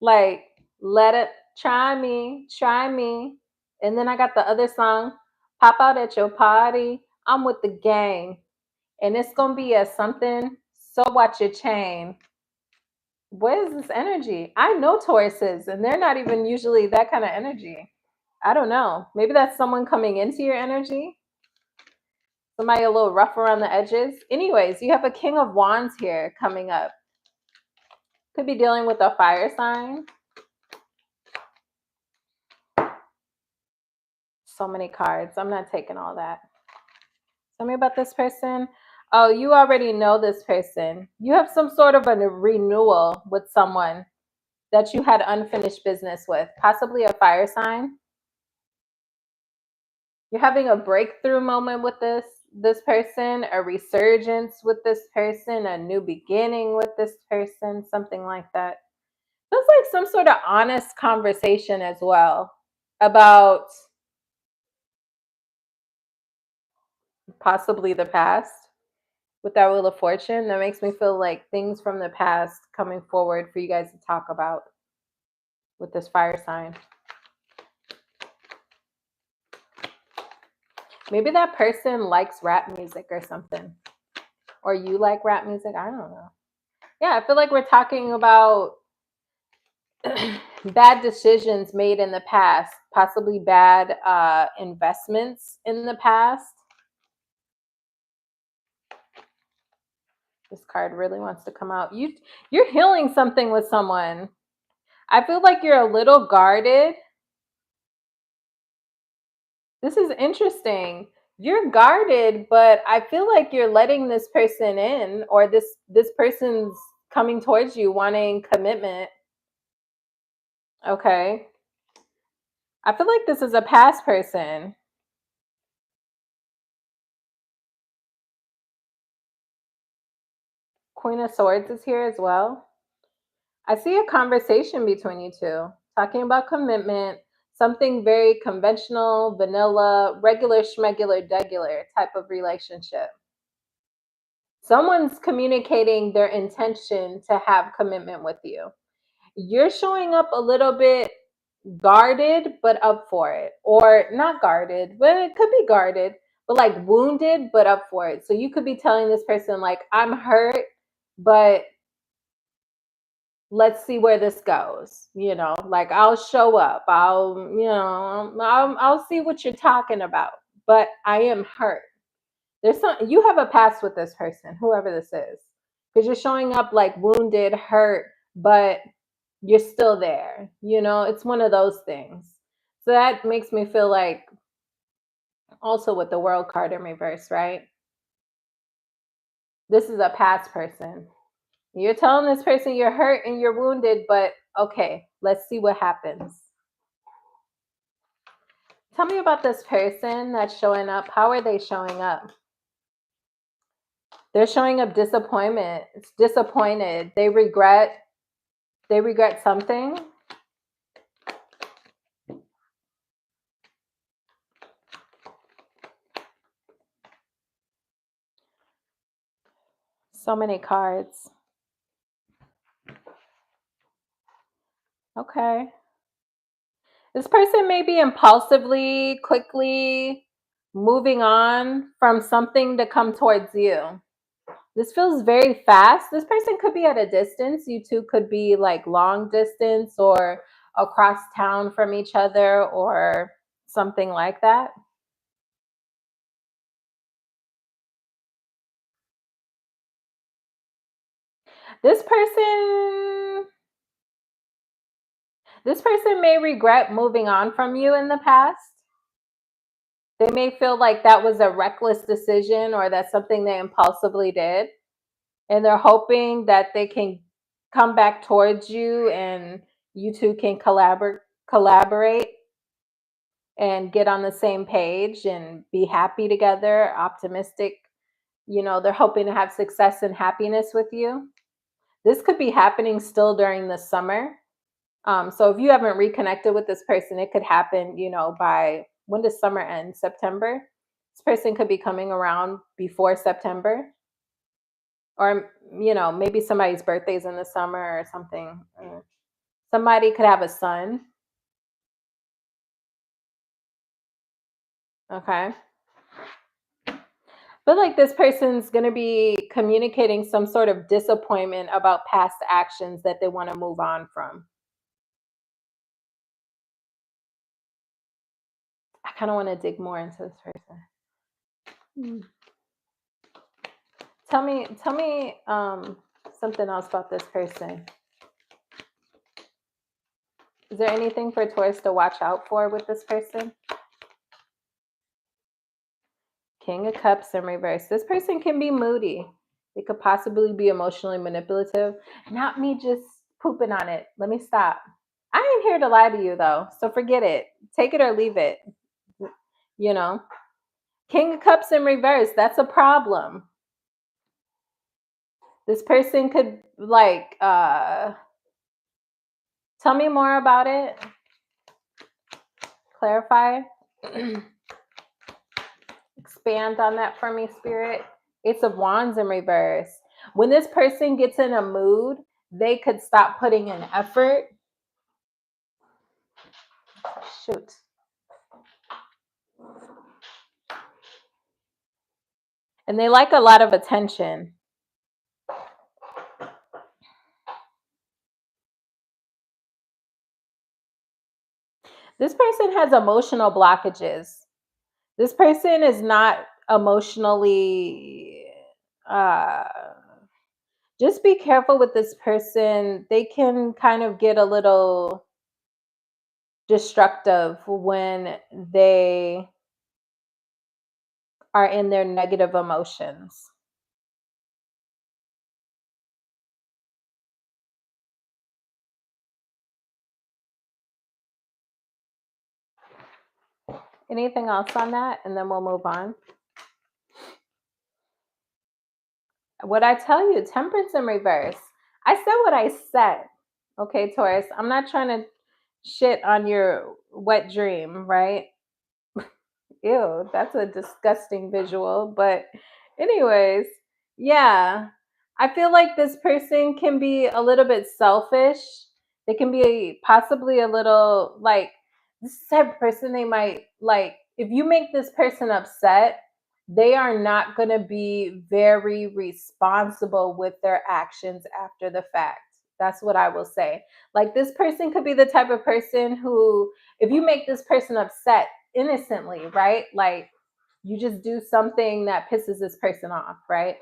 Like, let it, try me, try me. And then I got the other song, Pop Out at Your Party. I'm with the gang. And it's going to be a something, so watch your chain. What is this energy? I know Tauruses, and they're not even usually that kind of energy. I don't know. Maybe that's someone coming into your energy. Somebody a little rough around the edges. Anyways, you have a King of Wands here coming up. Could be dealing with a fire sign. So many cards. I'm not taking all that. Tell me about this person. Oh, you already know this person. You have some sort of a renewal with someone that you had unfinished business with, possibly a fire sign. You're having a breakthrough moment with this person, a resurgence with this person, a new beginning with this person, something like that. Feels like some sort of honest conversation as well about possibly the past with that Wheel of Fortune. That makes me feel like things from the past coming forward for you guys to talk about with this fire sign. Maybe that person likes rap music or something. Or you like rap music. I don't know. Yeah, I feel like we're talking about bad decisions made in the past, possibly bad investments in the past. This card really wants to come out. You're healing something with someone. I feel like you're a little guarded. This is interesting. You're guarded, but I feel like you're letting this person in, or this person's coming towards you wanting commitment. Okay. I feel like this is a past person. Queen of Swords is here as well. I see a conversation between you two, talking about commitment, something very conventional, vanilla, regular, schmegular, degular type of relationship. Someone's communicating their intention to have commitment with you. You're showing up a little bit guarded, but up for it. Or not guarded, but it could be guarded, but like wounded, but up for it. So you could be telling this person, like, I'm hurt, but let's see where this goes. Like, I'll show up. I'll see what you're talking about, but I am hurt. You have a past with this person, whoever this is, because you're showing up like wounded, hurt, but you're still there. It's one of those things. So that makes me feel like, also with the World card in reverse, right? This is a past person. You're telling this person you're hurt and you're wounded, but okay, let's see what happens. Tell me about this person that's showing up. How are they showing up? They're showing up disappointment. It's disappointed. They regret something. So many cards. Okay. This person may be impulsively, quickly moving on from something to come towards you. This feels very fast. This person could be at a distance. You two could be like long distance or across town from each other or something like that. This person this person may regret moving on from you in the past. They may feel like that was a reckless decision or that's something they impulsively did. And they're hoping that they can come back towards you and you two can collaborate and get on the same page and be happy together, optimistic. They're hoping to have success and happiness with you. This could be happening still during the summer. So if you haven't reconnected with this person, it could happen, by when does summer end? September. This person could be coming around before September. Or, maybe somebody's birthday's in the summer or something. Somebody could have a son. Okay. But like this person's going to be communicating some sort of disappointment about past actions that they want to move on from. I kind of want to dig more into this person. Tell me something else about this person. Is there anything for Taurus to watch out for with this person? King of Cups in reverse. This person can be moody. They could possibly be emotionally manipulative. Not me just pooping on it. Let me stop. I ain't here to lie to you though, so forget it. Take it or leave it. King of Cups in reverse. That's a problem. This person could tell me more about it. Clarify. Expand on that for me, Spirit. Ace of Wands in reverse. When this person gets in a mood, they could stop putting in effort. Shoot. And they like a lot of attention. This person has emotional blockages. This person is not emotionally just be careful with this person. They can kind of get a little destructive when they are in their negative emotions. Anything else on that? And then we'll move on. What I tell you, Temperance in reverse. I said what I said. Okay, Taurus. I'm not trying to shit on your wet dream, right? Ew, that's a disgusting visual. But, anyways, yeah, I feel like this person can be a little bit selfish. They can be possibly a little like this type of person. They might like if you make this person upset, they are not going to be very responsible with their actions after the fact. That's what I will say. Like this person could be the type of person who, if you make this person upset, innocently, right? Like you just do something that pisses this person off, right?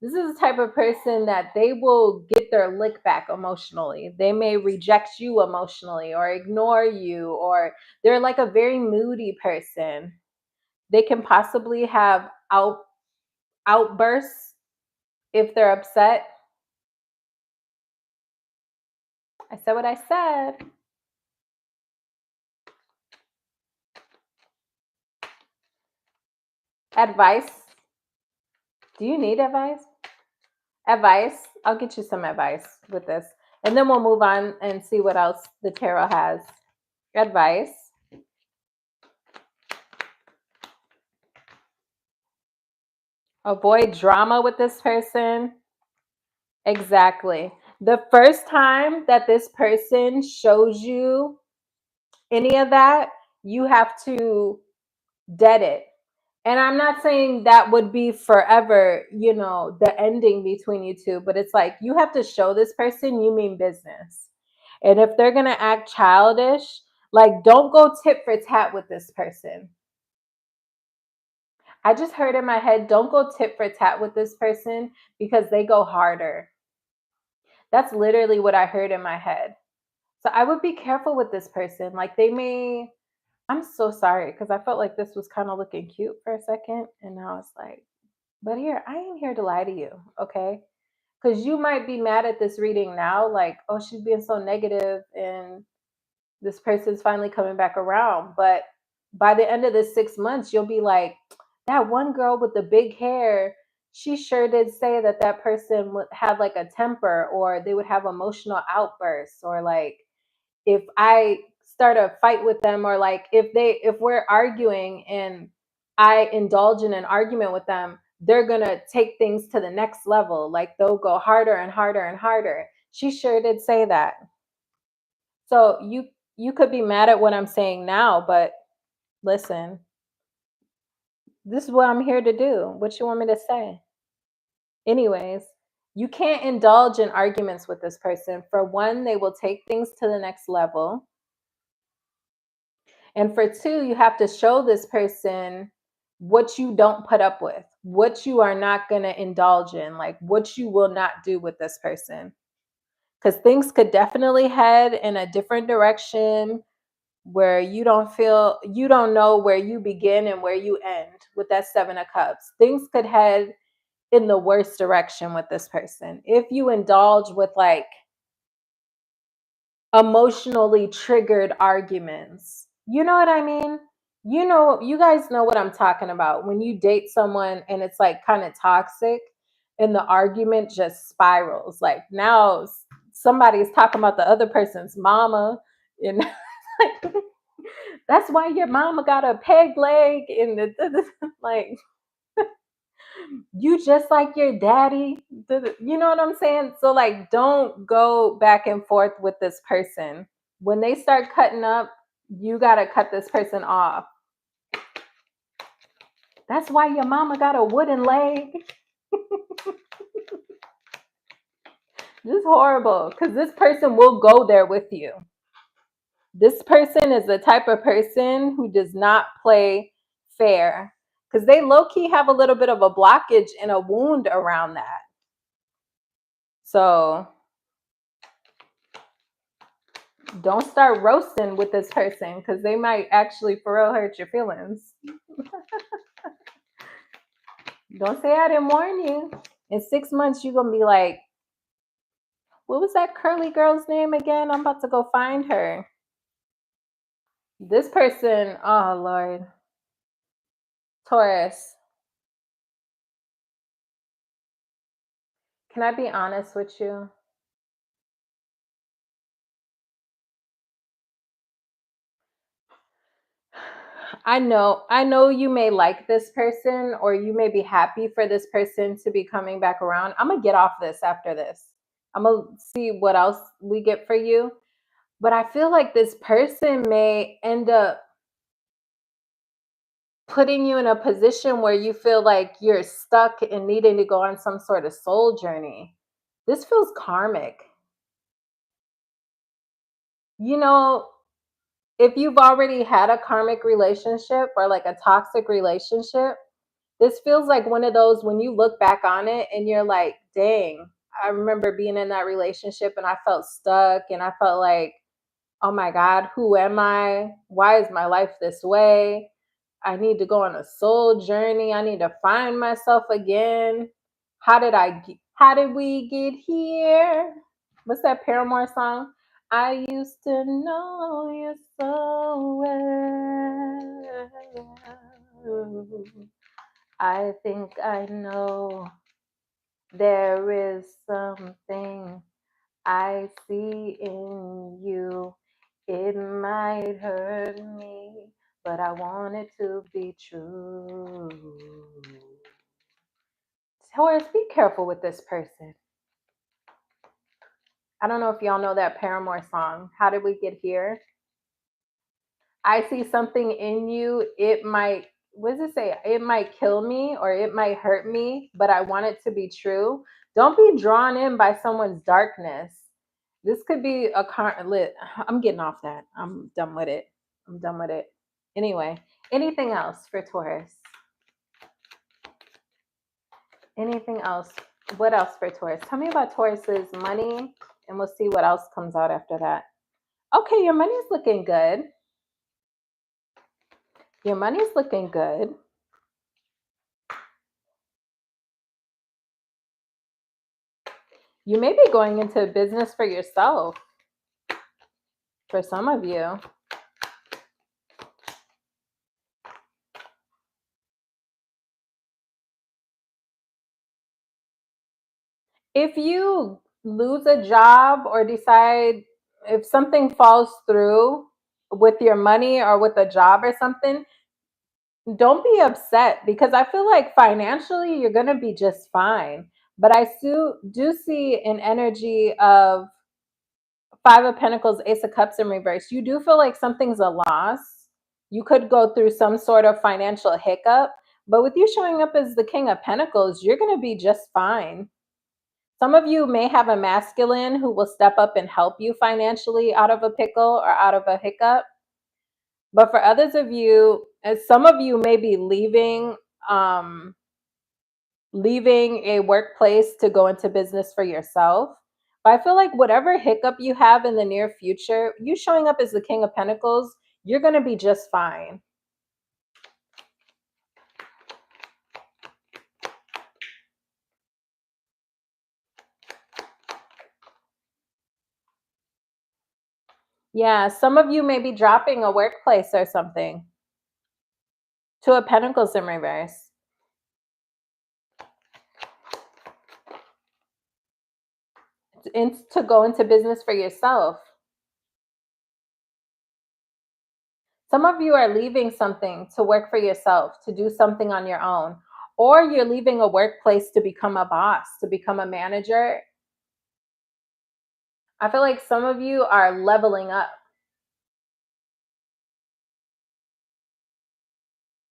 This is the type of person that they will get their lick back emotionally. They may reject you emotionally or ignore you, or they're like a very moody person. They can possibly have outbursts if they're upset. I said what I said. Advice. Do you need advice? Advice. I'll get you some advice with this. And then we'll move on and see what else the tarot has. Advice. Avoid drama with this person. Exactly. The first time that this person shows you any of that, you have to dead it. And I'm not saying that would be forever, the ending between you two, but it's like you have to show this person you mean business. And if they're going to act childish, Like, don't go tit for tat with this person. I just heard in my head, don't go tit for tat with this person because they go harder. That's literally what I heard in my head. So I would be careful with this person. Like, they may, I'm so sorry because I felt like this was kind of looking cute for a second. And now it's like, but here, I ain't here to lie to you. Okay. Because you might be mad at this reading now, like, oh, she's being so negative and this person's finally coming back around. But by the end of this 6 months, you'll be like, that one girl with the big hair, she sure did say that that person would have like a temper, or they would have emotional outbursts, or like if I start a fight with them, or like if we're arguing and I indulge in an argument with them, they're gonna take things to the next level. Like they'll go harder and harder and harder. She sure did say that. So you could be mad at what I'm saying now, but listen, this is what I'm here to do. What you want me to say? Anyways, you can't indulge in arguments with this person. For one, they will take things to the next level. And for two, you have to show this person what you don't put up with, what you are not going to indulge in, like what you will not do with this person. Because things could definitely head in a different direction where you don't know where you begin and where you end with that 7 of Cups. Things could head in the worst direction with this person if you indulge with like emotionally triggered arguments. You know what I mean? You know, you guys know what I'm talking about. When you date someone and it's like kind of toxic and the argument just spirals. Like now somebody is talking about the other person's mama and that's why your mama got a peg leg and like you just like your daddy. You know what I'm saying? So like don't go back and forth with this person. When they start cutting up, you got to cut this person off. That's why your mama got a wooden leg. This is horrible because this person will go there with you. This person is the type of person who does not play fair because they low-key have a little bit of a blockage and a wound around that. So don't start roasting with this person because they might actually for real hurt your feelings. Don't say I didn't warn you. In 6 months, you're going to be like, what was that curly girl's name again? I'm about to go find her. This person, oh Lord. Taurus. Can I be honest with you? I know you may like this person or you may be happy for this person to be coming back around. I'm going to get off this after this. I'm going to see what else we get for you. But I feel like this person may end up putting you in a position where you feel like you're stuck and needing to go on some sort of soul journey. This feels karmic. You know, if you've already had a karmic relationship or like a toxic relationship, this feels like one of those when you look back on it and you're like, dang, I remember being in that relationship and I felt stuck and I felt like, oh my God, who am I? Why is my life this way? I need to go on a soul journey. I need to find myself again. How did we get here? What's that Paramore song? I used to know you so well. I think I know there is something I see in you. It might hurt me, but I want it to be true. Taurus, be careful with this person. I don't know if y'all know that Paramore song. How did we get here? I see something in you. It might, what does it say? It might kill me or it might hurt me, but I want it to be true. Don't be drawn in by someone's darkness. This could be a lit. I'm getting off that. I'm done with it. I'm done with it. Anyway, anything else for Taurus? Anything else? What else for Taurus? Tell me about Taurus's money, and we'll see what else comes out after that. Okay, your money's looking good. Your money's looking good. You may be going into business for yourself, for some of you. If you lose a job or decide, if something falls through with your money or with a job or something, don't be upset, because I feel like financially you're going to be just fine. But I do see an energy of Five of Pentacles, Ace of Cups in reverse. You do feel like something's a loss. You could go through some sort of financial hiccup, but with you showing up as the King of Pentacles, you're going to be just fine. Some of you may have a masculine who will step up and help you financially out of a pickle or out of a hiccup. But for others of you, as some of you may be leaving a workplace to go into business for yourself. But I feel like whatever hiccup you have in the near future, you showing up as the King of Pentacles, you're going to be just fine. Yeah, some of you may be dropping a workplace or something. Two of Pentacles in reverse. To go into business for yourself. Some of you are leaving something to work for yourself, to do something on your own, or you're leaving a workplace to become a boss, to become a manager. I feel like some of you are leveling up.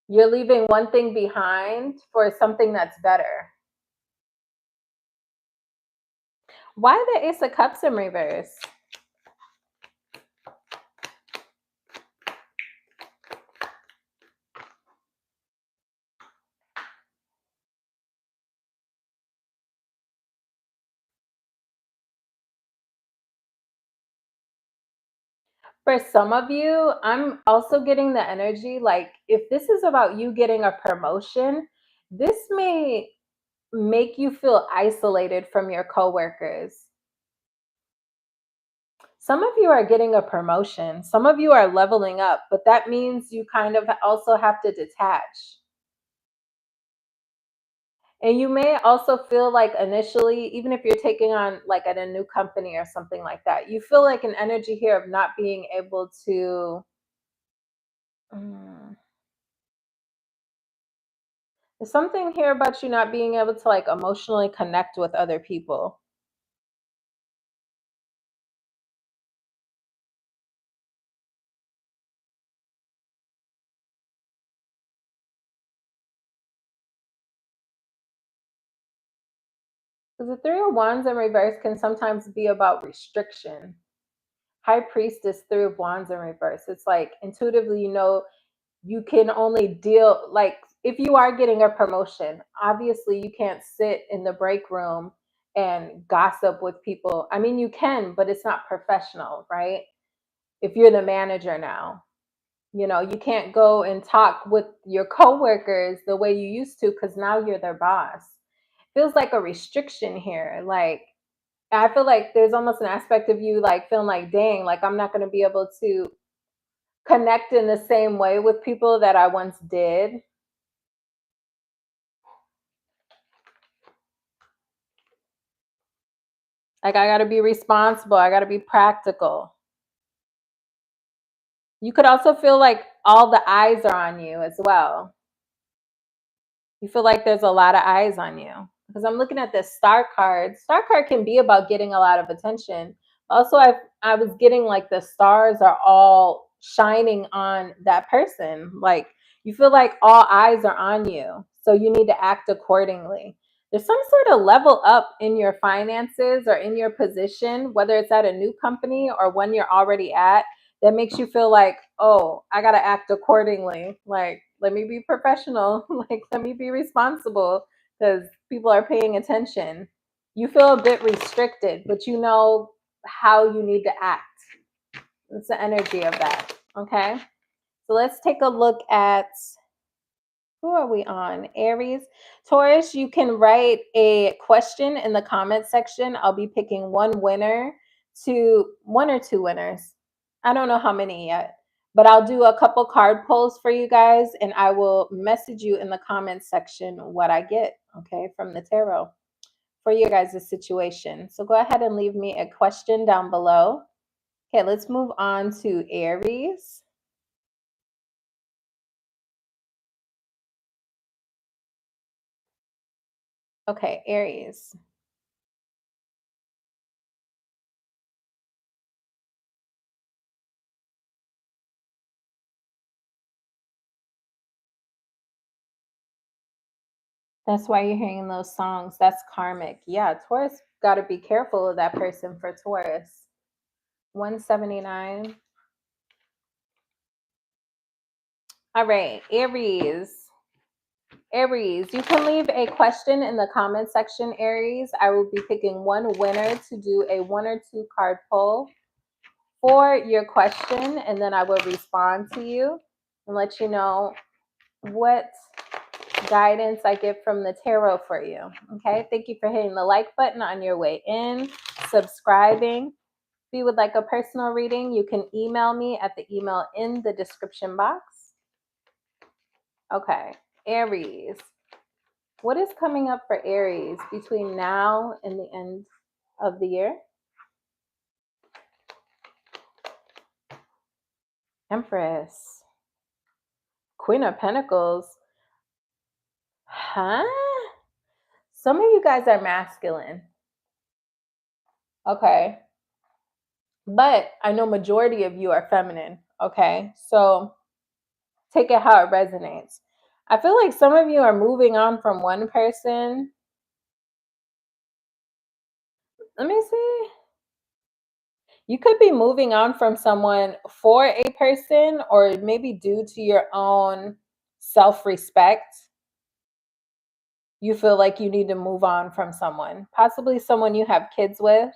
You're leaving one thing behind for something that's better. Why the Ace of Cups in reverse? For some of you, I'm also getting the energy like if this is about you getting a promotion, this may make you feel isolated from your coworkers. Some of you are getting a promotion. Some of you are leveling up, but that means you kind of also have to detach. And you may also feel like initially, even if you're taking on like at a new company or something like that, you feel like an energy here of not being able to. Mm, there's something here about you not being able to like emotionally connect with other people. Because the Three of Wands in reverse can sometimes be about restriction. High Priestess, Three of Wands in reverse. It's like intuitively, you know, you can only deal, like if you are getting a promotion, obviously you can't sit in the break room and gossip with people. I mean, you can, but it's not professional, right? If you're the manager now, you know, you can't go and talk with your coworkers the way you used to because now you're their boss. Feels like a restriction here. Like I feel like there's almost an aspect of you like feeling like, dang, like I'm not going to be able to connect in the same way with people that I once did. Like I got to be responsible. I got to be practical. You could also feel like all the eyes are on you as well. You feel like there's a lot of eyes on you. Because I'm looking at this star card. Star card can be about getting a lot of attention. Also, I was getting like the stars are all shining on that person. Like you feel like all eyes are on you. So you need to act accordingly. There's some sort of level up in your finances or in your position, whether it's at a new company or one you're already at, that makes you feel like, oh, I got to act accordingly. Like, let me be professional. Like, let me be responsible because people are paying attention. You feel a bit restricted, but you know how you need to act. It's the energy of that. Okay. So let's take a look at who are we on? Aries. Taurus, you can write a question in the comment section. I'll be picking one or two winners. I don't know how many yet, but I'll do a couple card pulls for you guys and I will message you in the comment section what I get, okay, from the tarot for your guys' situation. So go ahead and leave me a question down below. Okay, let's move on to Aries. Okay, Aries. That's why you're hearing those songs. That's karmic. Yeah, Taurus got to be careful of that person for Taurus. 179. All right, Aries. Aries, you can leave a question in the comment section, Aries. I will be picking one winner to do a 1 or 2 card pull for your question, and then I will respond to you and let you know what guidance I get from the tarot for you. Okay, thank you for hitting the like button on your way in, subscribing. If you would like a personal reading, you can email me at the email in the description box. Okay, Aries. What is coming up for Aries between now and the end of the year? Empress. Queen of Pentacles. Huh? Some of you guys are masculine. Okay. But I know majority of you are feminine. Okay. So take it how it resonates. I feel like some of you are moving on from one person. Let me see. You could be moving on from someone for a person or maybe due to your own self-respect. You feel like you need to move on from someone, possibly someone you have kids with.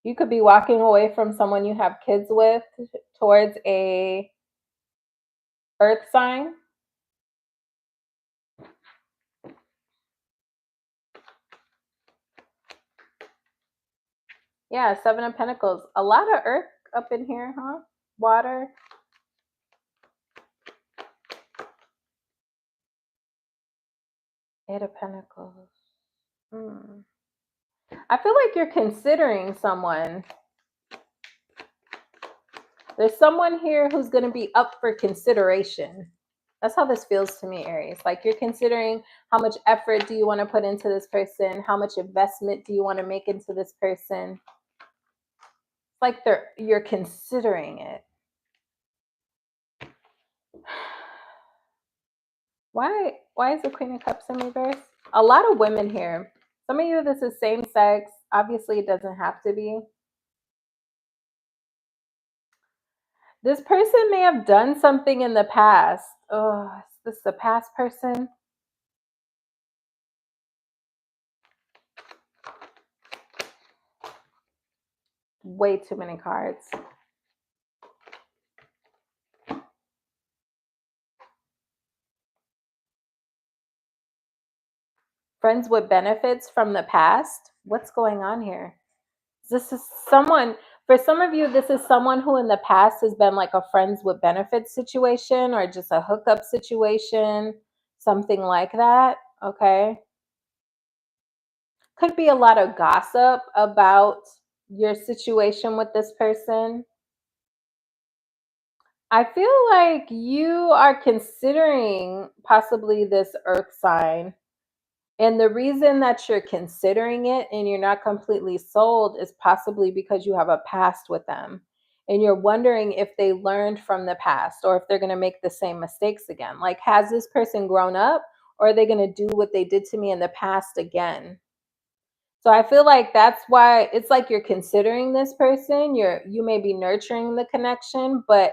You could be walking away from someone you have kids with towards a earth sign. Yeah, 7 of Pentacles. A lot of earth up in here, huh? Water. Eight of Pentacles. I feel like you're considering someone. There's someone here who's going to be up for consideration. That's how this feels to me, Aries. Like you're considering how much effort do you want to put into this person? How much investment do you want to make into this person? It's like you're considering it. Why is the Queen of Cups in reverse? A lot of women here. Some of you, this is same sex. Obviously, it doesn't have to be. This person may have done something in the past. Oh, is this the past person? Way too many cards. Friends with benefits from the past. What's going on here? This is someone, for some of you, this is someone who in the past has been like a friends with benefits situation or just a hookup situation, something like that. Okay. Could be a lot of gossip about your situation with this person. I feel like you are considering possibly this earth sign. And the reason that you're considering it and you're not completely sold is possibly because you have a past with them. and you're wondering if they learned from the past or if they're going to make the same mistakes again. Like, has this person grown up, or are they going to do what they did to me in the past again? So I feel like that's why it's like you're considering this person. You may be nurturing the connection, but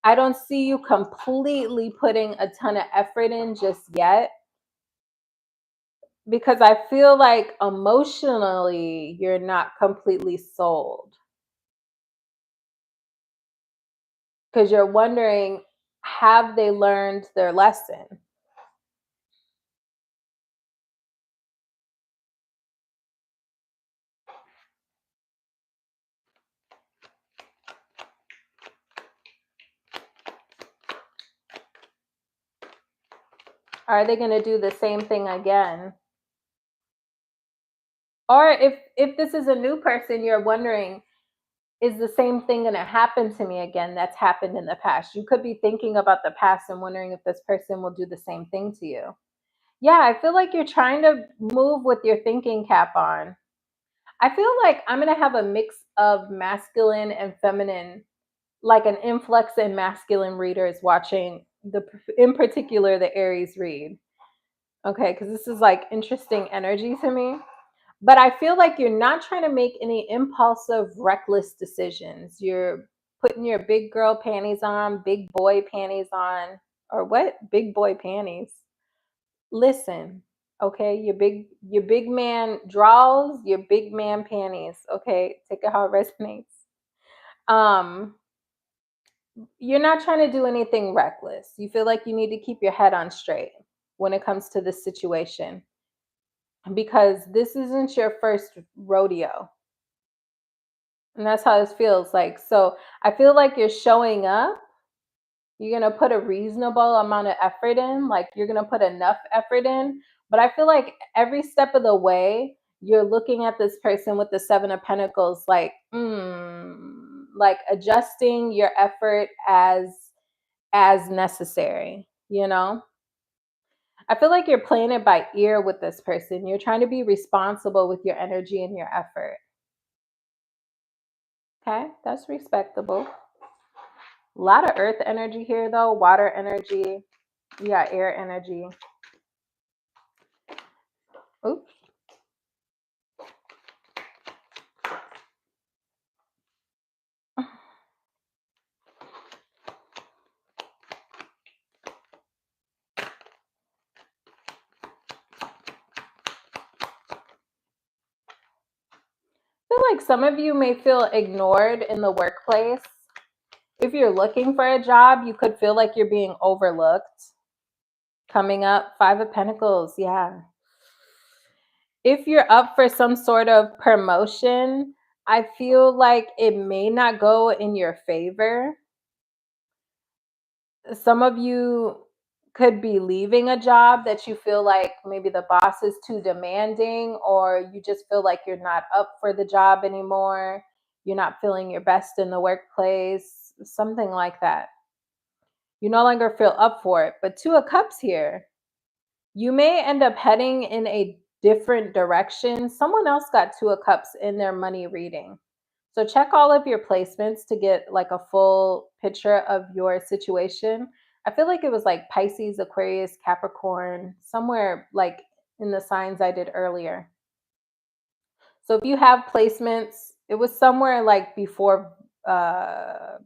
I don't see you completely putting a ton of effort in just yet, because I feel like emotionally you're not completely sold, because you're wondering, have they learned their lesson? Are they going to do the same thing again? Or if this is a new person, you're wondering, is the same thing going to happen to me again that's happened in the past? You could be thinking about the past and wondering if this person will do the same thing to you. Yeah, I feel like you're trying to move with your thinking cap on. I feel like I'm going to have a mix of masculine and feminine, like an influx in masculine readers watching in particular, the Aries read. Okay, because this is like interesting energy to me. But I feel like you're not trying to make any impulsive, reckless decisions. You're putting your big girl panties on, big boy panties on, or what? Big boy panties. Listen, okay? Your big man draws, your big man panties. Okay, take it how it resonates. Um, you're not trying to do anything reckless. You feel like you need to keep your head on straight when it comes to this situation, because this isn't your first rodeo. And that's how this feels like. So I feel like you're showing up. You're going to put a reasonable amount of effort in, like you're going to put enough effort in. But I feel like every step of the way, you're looking at this person with the Seven of Pentacles, like adjusting your effort as necessary, you know? I feel like you're playing it by ear with this person. You're trying to be responsible with your energy and your effort. Okay, that's respectable. A lot of earth energy here, though. Water energy. Yeah, air energy. Oops. I feel like some of you may feel ignored in the workplace. If you're looking for a job, you could feel like you're being overlooked. Coming up, Five of Pentacles. Yeah. If you're up for some sort of promotion, I feel like it may not go in your favor. Some of you could be leaving a job that you feel like maybe the boss is too demanding, or you just feel like you're not up for the job anymore. You're not feeling your best in the workplace, something like that. You no longer feel up for it. But Two of Cups here, you may end up heading in a different direction. Someone else got Two of Cups in their money reading. So check all of your placements to get like a full picture of your situation. I feel like it was like Pisces, Aquarius, Capricorn, somewhere like in the signs I did earlier. So if you have placements, it was somewhere like before Virgo,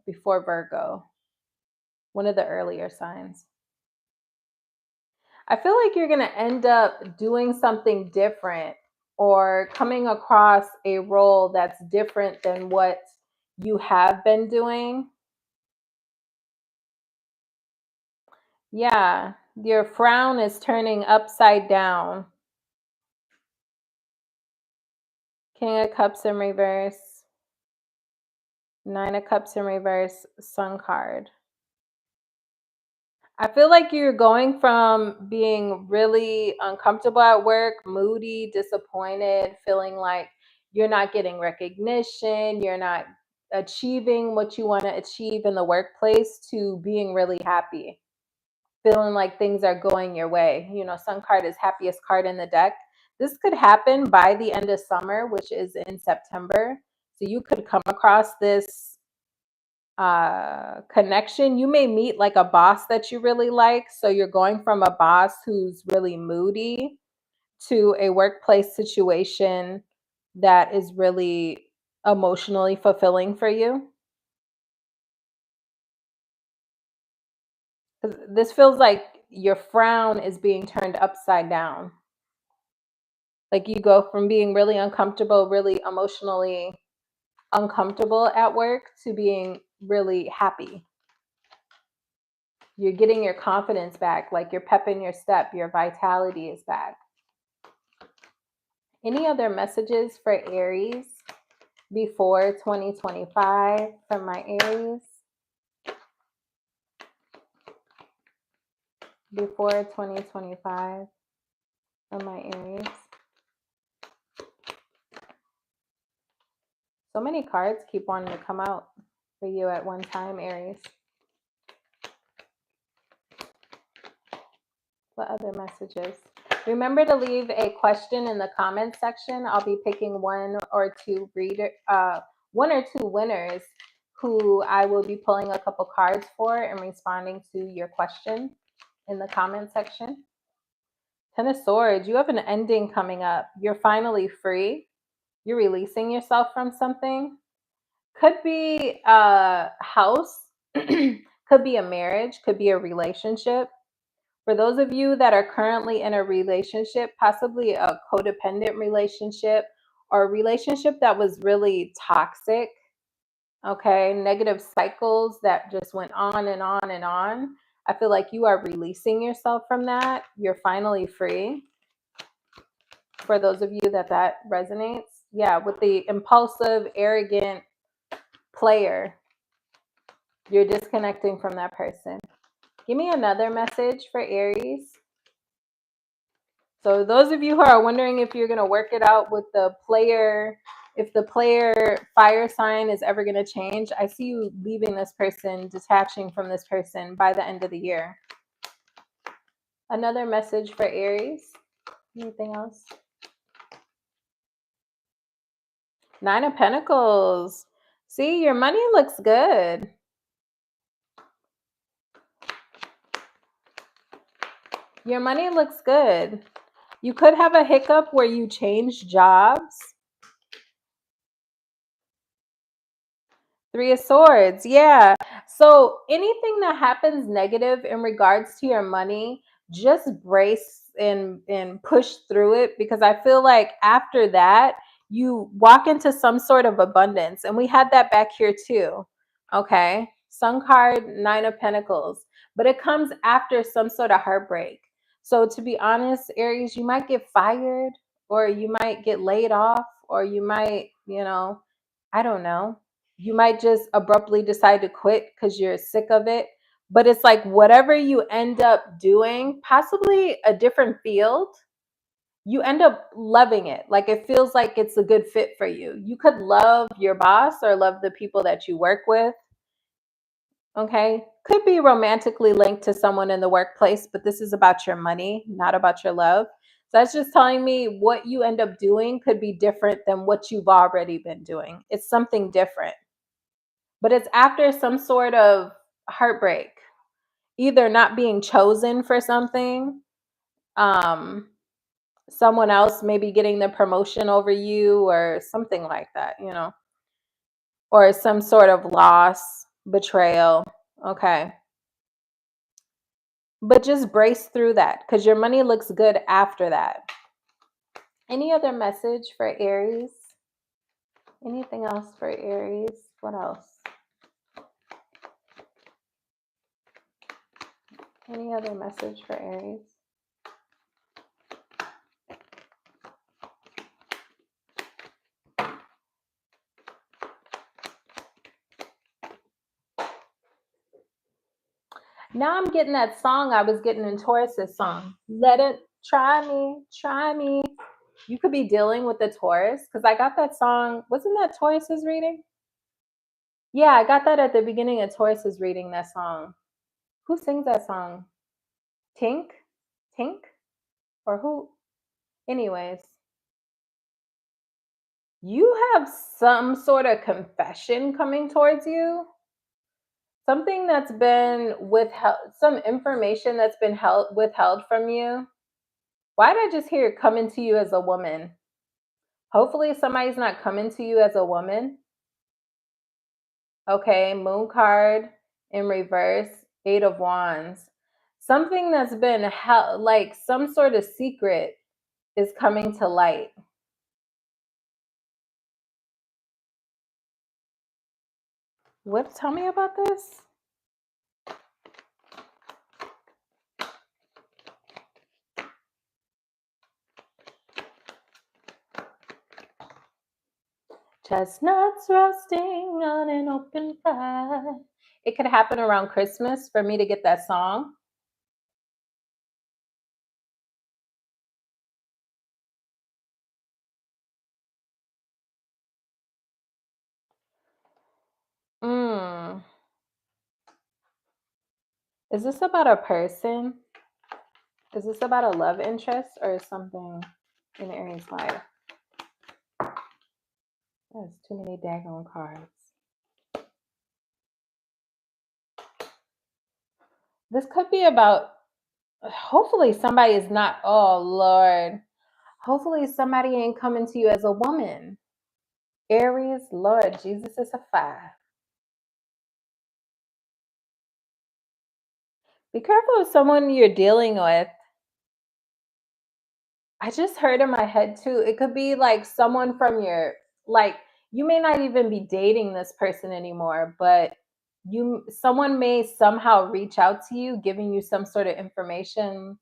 one of the earlier signs. I feel like you're going to end up doing something different or coming across a role that's different than what you have been doing. Yeah, your frown is turning upside down. King of Cups in reverse. Nine of Cups in reverse. Sun card. I feel like you're going from being really uncomfortable at work, moody, disappointed, feeling like you're not getting recognition, you're not achieving what you want to achieve in the workplace, to being really happy, feeling like things are going your way. You know, Sun card is happiest card in the deck. This could happen by the end of summer, which is in September. So you could come across this connection. You may meet like a boss that you really like. So you're going from a boss who's really moody to a workplace situation that is really emotionally fulfilling for you. 'Cause this feels like your frown is being turned upside down. Like you go from being really uncomfortable, really emotionally uncomfortable at work to being really happy. You're getting your confidence back, like your pep in your step, your vitality is back. Any other messages for Aries before 2025 from my Aries? Before 2025 from my Aries. So many cards keep wanting to come out for you at one time, Aries. What other messages? Remember to leave a question in the comments section. I'll be picking one or two winners who I will be pulling a couple cards for and responding to your question in the comment section. Ten of Swords, you have an ending coming up. You're finally free. You're releasing yourself from something. Could be a house, could be a marriage, could be a relationship. For those of you that are currently in a relationship, possibly a codependent relationship or a relationship that was really toxic, okay, negative cycles that just went on and on and on, I feel like you are releasing yourself from that. You're finally free. For those of you that resonates, yeah, with the impulsive, arrogant player, you're disconnecting from that person. Give me another message for Aries. So those of you who are wondering if you're going to work it out with the player, if the player fire sign is ever going to change, I see you leaving this person, detaching from this person by the end of the year. Another message for Aries. Anything else? Nine of Pentacles. See, your money looks good. Your money looks good. You could have a hiccup where you change jobs. Three of Swords. Yeah. So anything that happens negative in regards to your money, just brace and push through it, because I feel like after that, you walk into some sort of abundance. And we had that back here too. Okay. Sun card, Nine of Pentacles. But it comes after some sort of heartbreak. So to be honest, Aries, you might get fired, or you might get laid off, or you might, I don't know, you might just abruptly decide to quit because you're sick of it. But it's like whatever you end up doing, possibly a different field, you end up loving it. Like it feels like it's a good fit for you. You could love your boss or love the people that you work with. Okay. Could be romantically linked to someone in the workplace, but this is about your money, not about your love. So that's just telling me what you end up doing could be different than what you've already been doing. It's something different. But it's after some sort of heartbreak, either not being chosen for something, um, someone else maybe getting the promotion over you or something like that, or some sort of loss, betrayal. Okay. But just brace through that because your money looks good after that. Any other message for Aries? Anything else for Aries? What else? Any other message for Aries? Now I'm getting that song I was getting in Taurus's song. Let it try me, try me. You could be dealing with the Taurus because I got that song. Wasn't that Taurus's reading? Yeah, I got that at the beginning of Taurus's reading, that song. Who sings that song? Tink? Tink? Or who? Anyways, you have some sort of confession coming towards you. Something that's been withheld, some information that's been withheld from you. Why did I just hear it coming to you as a woman? Hopefully somebody's not coming to you as a woman. Okay, moon card in reverse, 8 of Wands. Something that's been held, like some sort of secret is coming to light. What? Tell me about this. Chestnuts roasting on an open fire. It could happen around Christmas for me to get that song. Mm. Is this about a person? Is this about a love interest or something in Aries' life? That's too many daggone cards. This could be about, hopefully somebody is not, oh Lord. Hopefully somebody ain't coming to you as a woman. Aries, Lord, Jesus is a 5. Be careful of someone you're dealing with. I just heard in my head too, it could be like someone from your, like, you may not even be dating this person anymore, but someone may somehow reach out to you giving you some sort of information.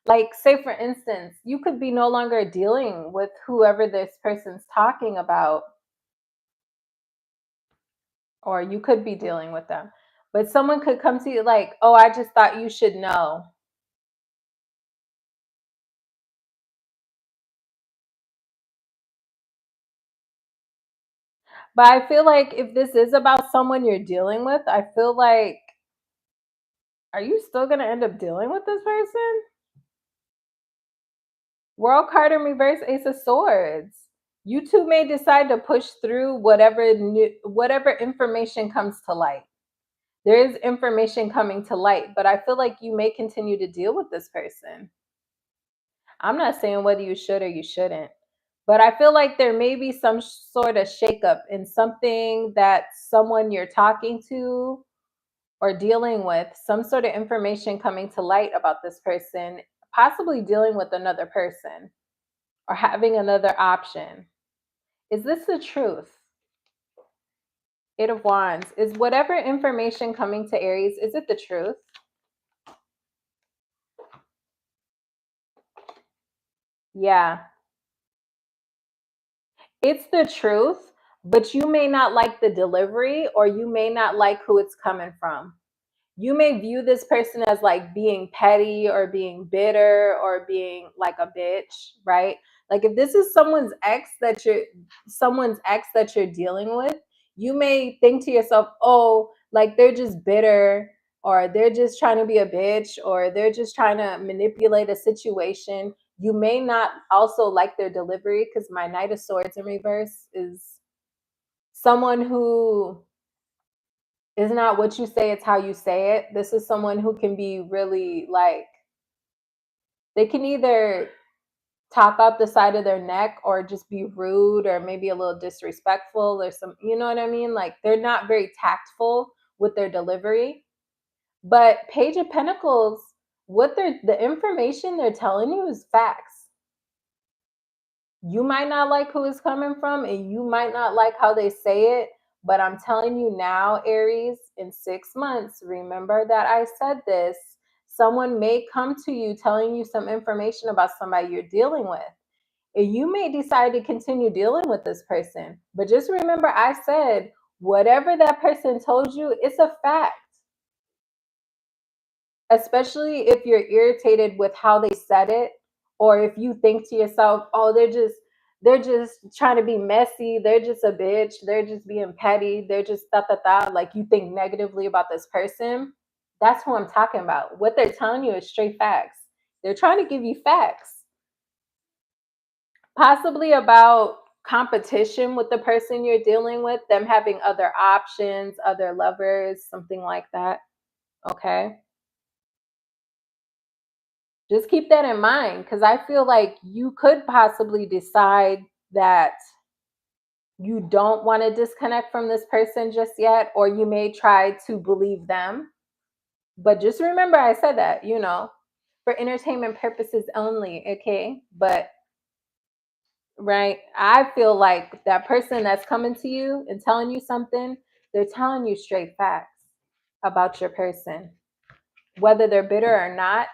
Like, say for instance, you could be no longer dealing with whoever this person's talking about, or you could be dealing with them. But someone could come to you like, "Oh, I just thought you should know." But I feel like if this is about someone you're dealing with, I feel like, are you still going to end up dealing with this person? World card in reverse, Ace of Swords. You two may decide to push through whatever information comes to light. There is information coming to light, but I feel like you may continue to deal with this person. I'm not saying whether you should or you shouldn't, but I feel like there may be some sort of shakeup in something that someone you're talking to or dealing with, some sort of information coming to light about this person, possibly dealing with another person or having another option. Is this the truth? 8 of Wands. Is whatever information coming to Aries, is it the truth? Yeah, it's the truth, but you may not like the delivery or you may not like who it's coming from. You may view this person as like being petty or being bitter or being like a bitch, right? Like if this is someone's ex that you're dealing with, you may think to yourself, "Oh, like they're just bitter or they're just trying to be a bitch or they're just trying to manipulate a situation." You may not also like their delivery because my Knight of Swords in reverse is someone who is not what you say, it's how you say it. This is someone who can be really like, they can either talk out the side of their neck or just be rude or maybe a little disrespectful or some, you know what I mean? Like they're not very tactful with their delivery. But Page of Pentacles, the information they're telling you is facts. You might not like who it's coming from and you might not like how they say it, but I'm telling you now, Aries, in 6 months, remember that I said this, someone may come to you telling you some information about somebody you're dealing with. And you may decide to continue dealing with this person. But just remember, I said, whatever that person told you, it's a fact. Especially if you're irritated with how they said it, or if you think to yourself, "Oh, they're just trying to be messy, they're just a bitch, they're just being petty, they're just da da da," like you think negatively about this person. That's who I'm talking about. What they're telling you is straight facts. They're trying to give you facts, possibly about competition with the person you're dealing with, them having other options, other lovers, something like that. Okay. Just keep that in mind because I feel like you could possibly decide that you don't want to disconnect from this person just yet, or you may try to believe them. But just remember, I said that, for entertainment purposes only, okay? But, right, I feel like that person that's coming to you and telling you something, they're telling you straight facts about your person. Whether they're bitter or not,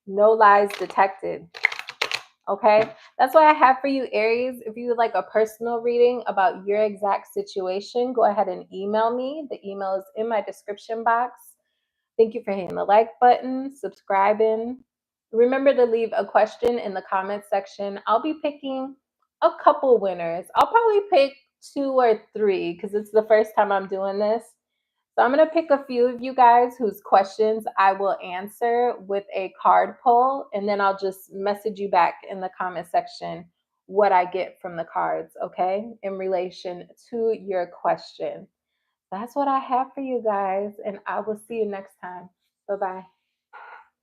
no lies detected. Okay, that's what I have for you, Aries. If you would like a personal reading about your exact situation, go ahead and email me. The email is in my description box. Thank you for hitting the like button, subscribing. Remember to leave a question in the comment section. I'll be picking a couple winners. I'll probably pick 2 or 3 because it's the first time I'm doing this. So I'm going to pick a few of you guys whose questions I will answer with a card pull, and then I'll just message you back in the comment section what I get from the cards, okay, in relation to your question. That's what I have for you guys, and I will see you next time. Bye-bye.